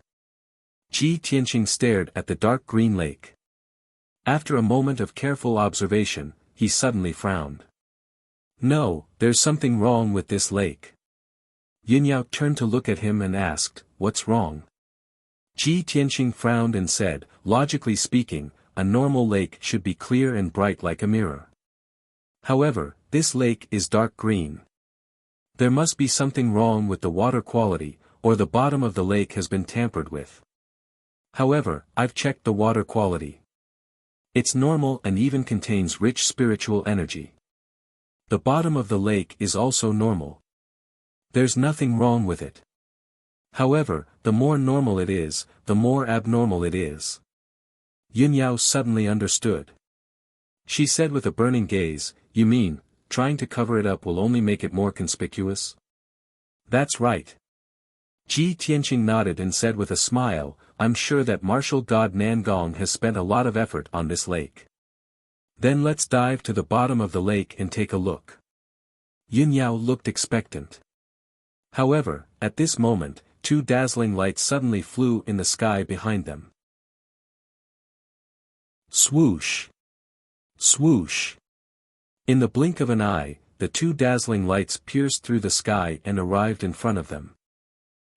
Ji Tianqing stared at the dark green lake. After a moment of careful observation, he suddenly frowned. No, there's something wrong with this lake. Yunyao turned to look at him and asked, "What's wrong?" Ji Tianqing frowned and said, "Logically speaking, a normal lake should be clear and bright like a mirror. However, this lake is dark green. There must be something wrong with the water quality, or the bottom of the lake has been tampered with. However, I've checked the water quality. It's normal and even contains rich spiritual energy. The bottom of the lake is also normal. There's nothing wrong with it. However, the more normal it is, the more abnormal it is." Yunyao suddenly understood. She said with a burning gaze, "You mean, trying to cover it up will only make it more conspicuous?" "That's right." Ji Tianqing nodded and said with a smile, "I'm sure that martial god Nangong has spent a lot of effort on this lake. Then let's dive to the bottom of the lake and take a look." Yunyao looked expectant. However, at this moment, two dazzling lights suddenly flew in the sky behind them. Swoosh! Swoosh! In the blink of an eye, the two dazzling lights pierced through the sky and arrived in front of them.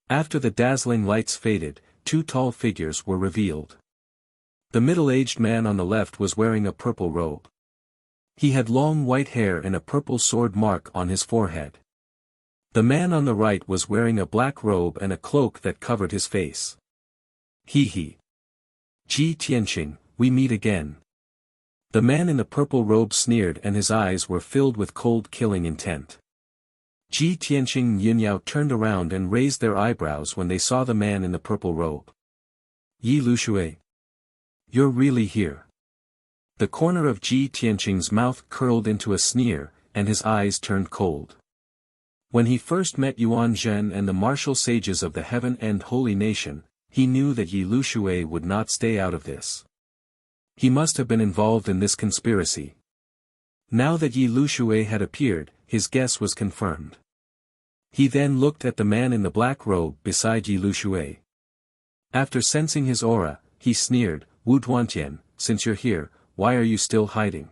After the dazzling lights faded, two tall figures were revealed. The middle-aged man on the left was wearing a purple robe. He had long white hair and a purple sword mark on his forehead. The man on the right was wearing a black robe and a cloak that covered his face. He. Ji Tianqing, we meet again. The man in the purple robe sneered and his eyes were filled with cold killing intent. Ji Tianqing and Yunyao turned around and raised their eyebrows when they saw the man in the purple robe. "Yi Lushui. You're really here." The corner of Ji Tianqing's mouth curled into a sneer, and his eyes turned cold. When he first met Yuan Zhen and the martial sages of the Heaven and Holy Nation, he knew that Yi Lushui would not stay out of this. He must have been involved in this conspiracy. Now that Yi Lushui had appeared, his guess was confirmed. He then looked at the man in the black robe beside Yi Lushui. After sensing his aura, he sneered, "Wu Duantian, since you're here, why are you still hiding?"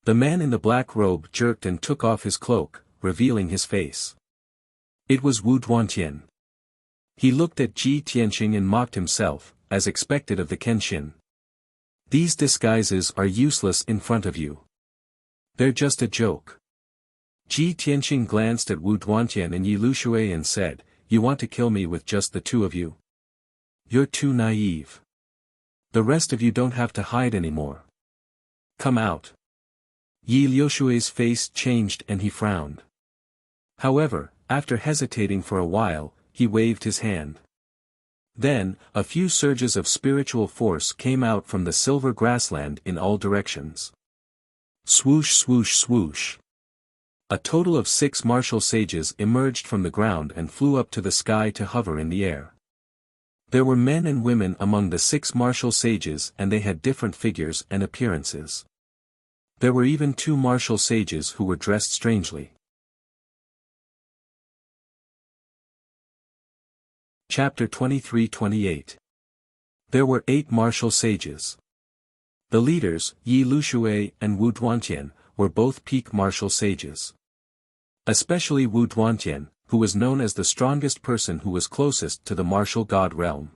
The man in the black robe jerked and took off his cloak, revealing his face. It was Wu Duantian. He looked at Ji Tianqing and mocked himself, as expected of the Kenshin. "These disguises are useless in front of you. They're just a joke." Ji Tianqing glanced at Wu Duantian and Yi Lushui and said, "You want to kill me with just the two of you? You're too naive. The rest of you don't have to hide anymore. Come out." Yi Lushui's face changed and he frowned. However, after hesitating for a while, he waved his hand. Then, a few surges of spiritual force came out from the silver grassland in all directions. Swoosh swoosh swoosh. A total of 6 martial sages emerged from the ground and flew up to the sky to hover in the air. There were men and women among the 6 martial sages and they had different figures and appearances. There were even 2 martial sages who were dressed strangely. Chapter 23-28. There were 8 martial sages. The leaders, Yi Lushui and Wu Duantian, were both peak martial sages. Especially Wu Duantian, who was known as the strongest person who was closest to the martial god realm.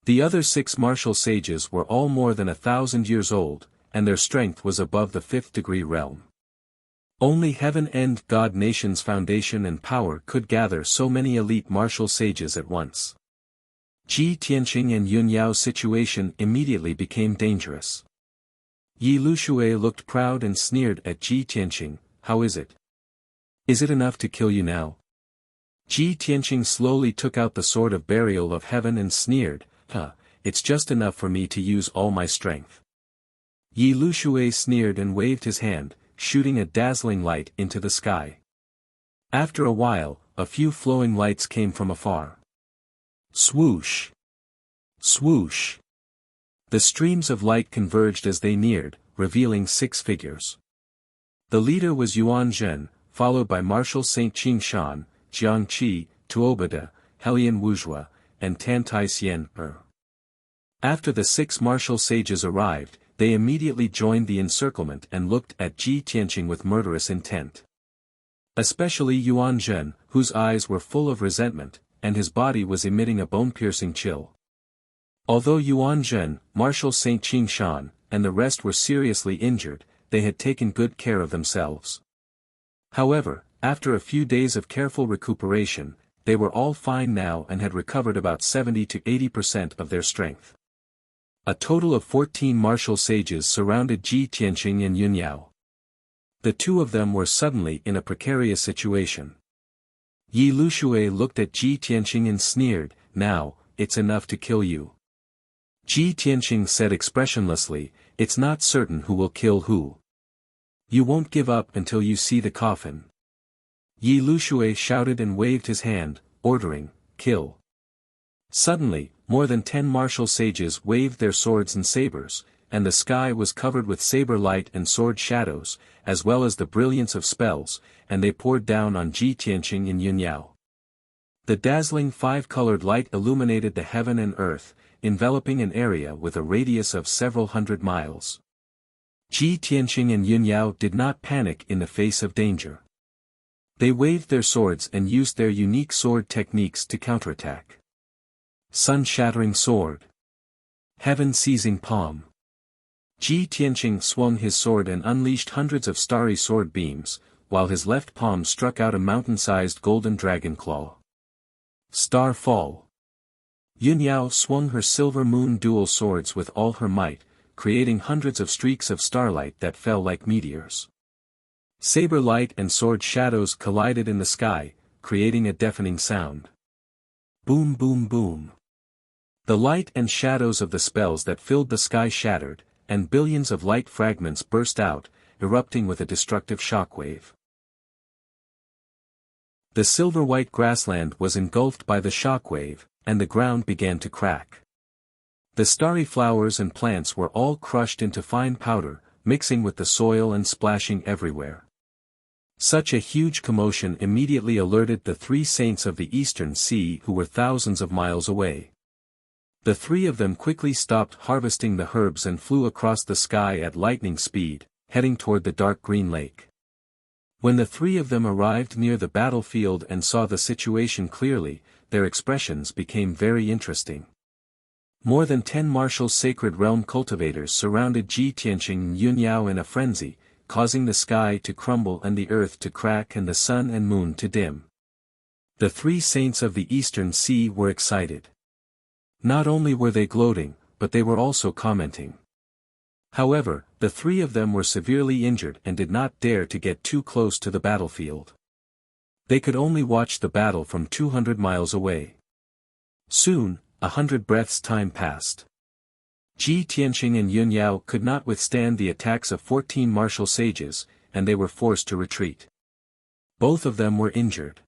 The other 6 martial sages were all more than 1,000 years old, and their strength was above the 5th degree realm. Only Heaven End God Nation's foundation and power could gather so many elite martial sages at once. Ji Tianqing and Yun Yao's situation immediately became dangerous. Yi Lushui looked proud and sneered at Ji Tianqing. "How is it? Is it enough to kill you now?" Ji Tianqing slowly took out the sword of burial of heaven and sneered, "It's just enough for me to use all my strength." Yi Lushui sneered and waved his hand, shooting a dazzling light into the sky. After a while, a few flowing lights came from afar. Swoosh! Swoosh! The streams of light converged as they neared, revealing 6 figures. The leader was Yuan Zhen, followed by Marshal Saint Qing Shan, Jiang Qi, Tuobada, Helian Wuzhua, and Tan Tai Xian. After the 6 martial sages arrived, they immediately joined the encirclement and looked at Ji Tianqing with murderous intent. Especially Yuan Zhen, whose eyes were full of resentment, and his body was emitting a bone-piercing chill. Although Yuan Zhen, Marshal Saint Qing Shan, and the rest were seriously injured, they had taken good care of themselves. However, after a few days of careful recuperation, they were all fine now and had recovered about 70 to 80% of their strength. A total of 14 martial sages surrounded Ji Tianqing and Yun Yao. The 2 of them were suddenly in a precarious situation. Yi Lushui looked at Ji Tianqing and sneered, "Now, it's enough to kill you." Ji Tianqing said expressionlessly, "It's not certain who will kill who. You won't give up until you see the coffin." Yi Lushui shouted and waved his hand, ordering, "Kill." Suddenly, more than 10 martial sages waved their swords and sabers, and the sky was covered with saber light and sword shadows, as well as the brilliance of spells, and they poured down on Ji Tianqing and Yun Yao. The dazzling 5-colored light illuminated the heaven and earth, enveloping an area with a radius of several hundred miles. Ji Tianqing and Yun Yao did not panic in the face of danger. They waved their swords and used their unique sword techniques to counterattack. Sun-shattering sword. Heaven-seizing palm. Ji Tianqing swung his sword and unleashed hundreds of starry sword beams, while his left palm struck out a mountain-sized golden dragon claw. Star fall. Yun Yao swung her silver moon dual swords with all her might, creating hundreds of streaks of starlight that fell like meteors. Saber light and sword shadows collided in the sky, creating a deafening sound. Boom boom boom. The light and shadows of the spells that filled the sky shattered, and billions of light fragments burst out, erupting with a destructive shockwave. The silver-white grassland was engulfed by the shockwave, and the ground began to crack. The starry flowers and plants were all crushed into fine powder, mixing with the soil and splashing everywhere. Such a huge commotion immediately alerted the 3 saints of the Eastern Sea who were thousands of miles away. The 3 of them quickly stopped harvesting the herbs and flew across the sky at lightning speed, heading toward the dark green lake. When the 3 of them arrived near the battlefield and saw the situation clearly, their expressions became very interesting. More than 10 martial sacred realm cultivators surrounded Ji Tianqing and Yun Yao in a frenzy, causing the sky to crumble and the earth to crack and the sun and moon to dim. The 3 saints of the Eastern Sea were excited. Not only were they gloating, but they were also commenting. However, the 3 of them were severely injured and did not dare to get too close to the battlefield. They could only watch the battle from 200 miles away. Soon, 100 breaths' time passed. Ji Tianqing and Yun Yao could not withstand the attacks of 14 martial sages, and they were forced to retreat. Both of them were injured.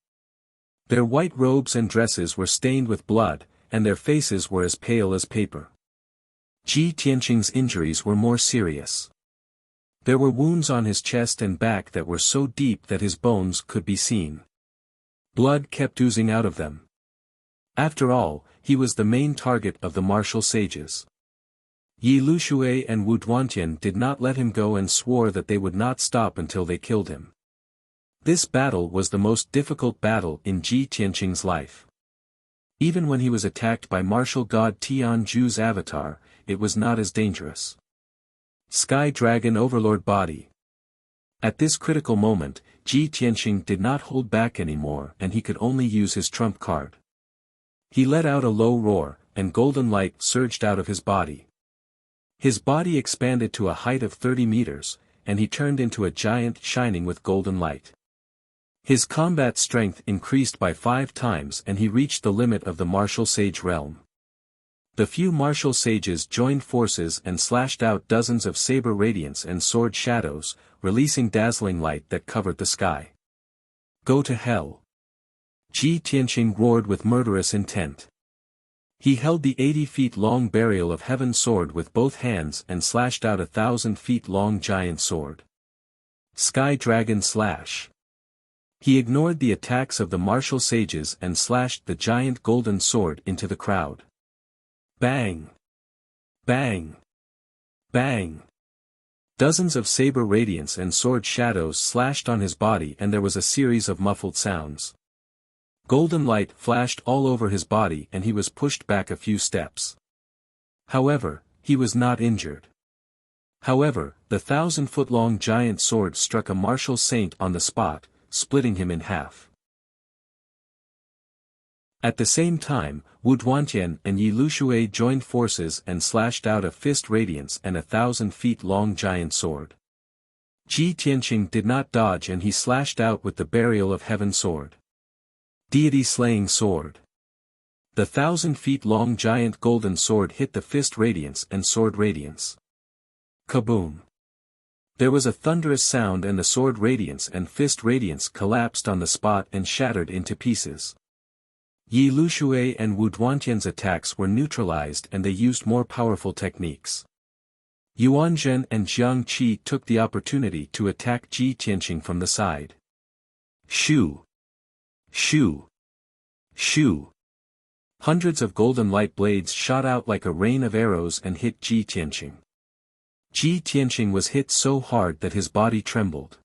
Their white robes and dresses were stained with blood, and their faces were as pale as paper. Ji Tianqing's injuries were more serious. There were wounds on his chest and back that were so deep that his bones could be seen. Blood kept oozing out of them. After all, he was the main target of the martial sages. Yi Lushui and Wu Duantian did not let him go and swore that they would not stop until they killed him. This battle was the most difficult battle in Ji Tianqing's life. Even when he was attacked by martial god Tianju's avatar, it was not as dangerous. Sky Dragon Overlord Body. At this critical moment, Ji Tianqing did not hold back anymore and he could only use his trump card. He let out a low roar, and golden light surged out of his body. His body expanded to a height of 30 meters, and he turned into a giant shining with golden light. His combat strength increased by 5 times and he reached the limit of the martial sage realm. The few martial sages joined forces and slashed out dozens of saber radiance and sword shadows, releasing dazzling light that covered the sky. Go to hell! Ji Tianqing roared with murderous intent. He held the 80 feet long burial of heaven sword with both hands and slashed out 1,000 feet long giant sword. Sky Dragon Slash. He ignored the attacks of the martial sages and slashed the giant golden sword into the crowd. Bang! Bang! Bang! Dozens of saber radiance and sword shadows slashed on his body and there was a series of muffled sounds. Golden light flashed all over his body and he was pushed back a few steps. However, he was not injured. However, the 1,000-foot-long giant sword struck a martial saint on the spot, splitting him in half. At the same time, Wu Duantian and Yi Lushui joined forces and slashed out a fist radiance and 1,000 feet long giant sword. Ji Tianqing did not dodge and he slashed out with the burial of heaven sword. Deity Slaying Sword. The 1,000 feet long giant golden sword hit the fist radiance and sword radiance. Kaboom! There was a thunderous sound and the sword radiance and fist radiance collapsed on the spot and shattered into pieces. Yi Lushui and Wu Duantian's attacks were neutralized and they used more powerful techniques. Yuan Zhen and Jiang Qi took the opportunity to attack Ji Tianqing from the side. Shoo! Shoo! Shoo! Hundreds of golden light blades shot out like a rain of arrows and hit Ji Tianqing. Ji Tianqing was hit so hard that his body trembled.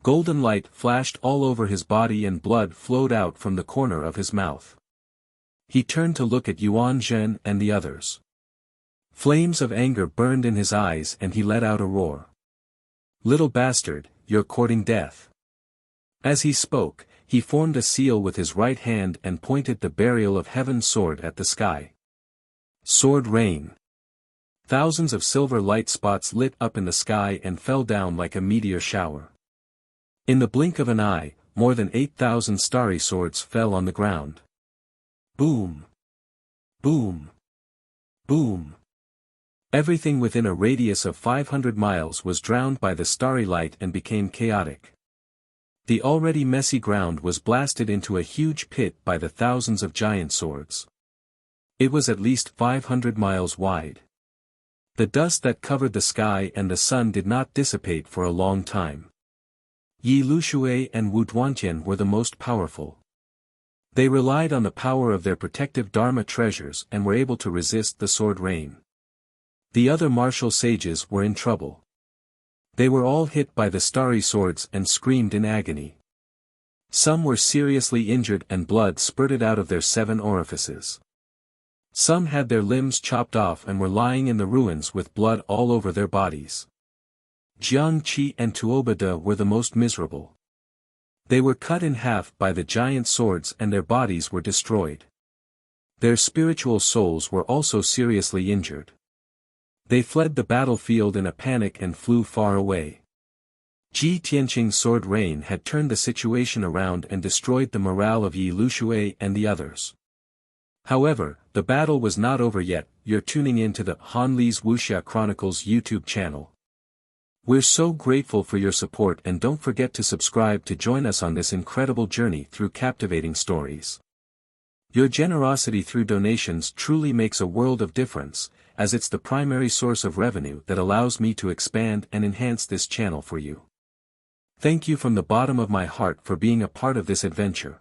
Golden light flashed all over his body and blood flowed out from the corner of his mouth. He turned to look at Yuan Zhen and the others. Flames of anger burned in his eyes and he let out a roar. Little bastard, you're courting death. As he spoke, he formed a seal with his right hand and pointed the burial of heaven sword at the sky. Sword rain. Thousands of silver light spots lit up in the sky and fell down like a meteor shower. In the blink of an eye, more than 8,000 starry swords fell on the ground. Boom! Boom! Boom! Everything within a radius of 500 miles was drowned by the starry light and became chaotic. The already messy ground was blasted into a huge pit by the thousands of giant swords. It was at least 500 miles wide. The dust that covered the sky and the sun did not dissipate for a long time. Yi Lushui and Wu Duantian were the most powerful. They relied on the power of their protective Dharma treasures and were able to resist the sword rain. The other martial sages were in trouble. They were all hit by the starry swords and screamed in agony. Some were seriously injured and blood spurted out of their 7 orifices. Some had their limbs chopped off and were lying in the ruins with blood all over their bodies. Jiang Qi and Tuobada were the most miserable. They were cut in half by the giant swords and their bodies were destroyed. Their spiritual souls were also seriously injured. They fled the battlefield in a panic and flew far away. Ji Tianqing's sword rain had turned the situation around and destroyed the morale of Yi Lushui and the others. However, the battle was not over yet. You're tuning in to the Han Li's Wuxia Chronicles YouTube channel. We're so grateful for your support and don't forget to subscribe to join us on this incredible journey through captivating stories. Your generosity through donations truly makes a world of difference, as it's the primary source of revenue that allows me to expand and enhance this channel for you. Thank you from the bottom of my heart for being a part of this adventure.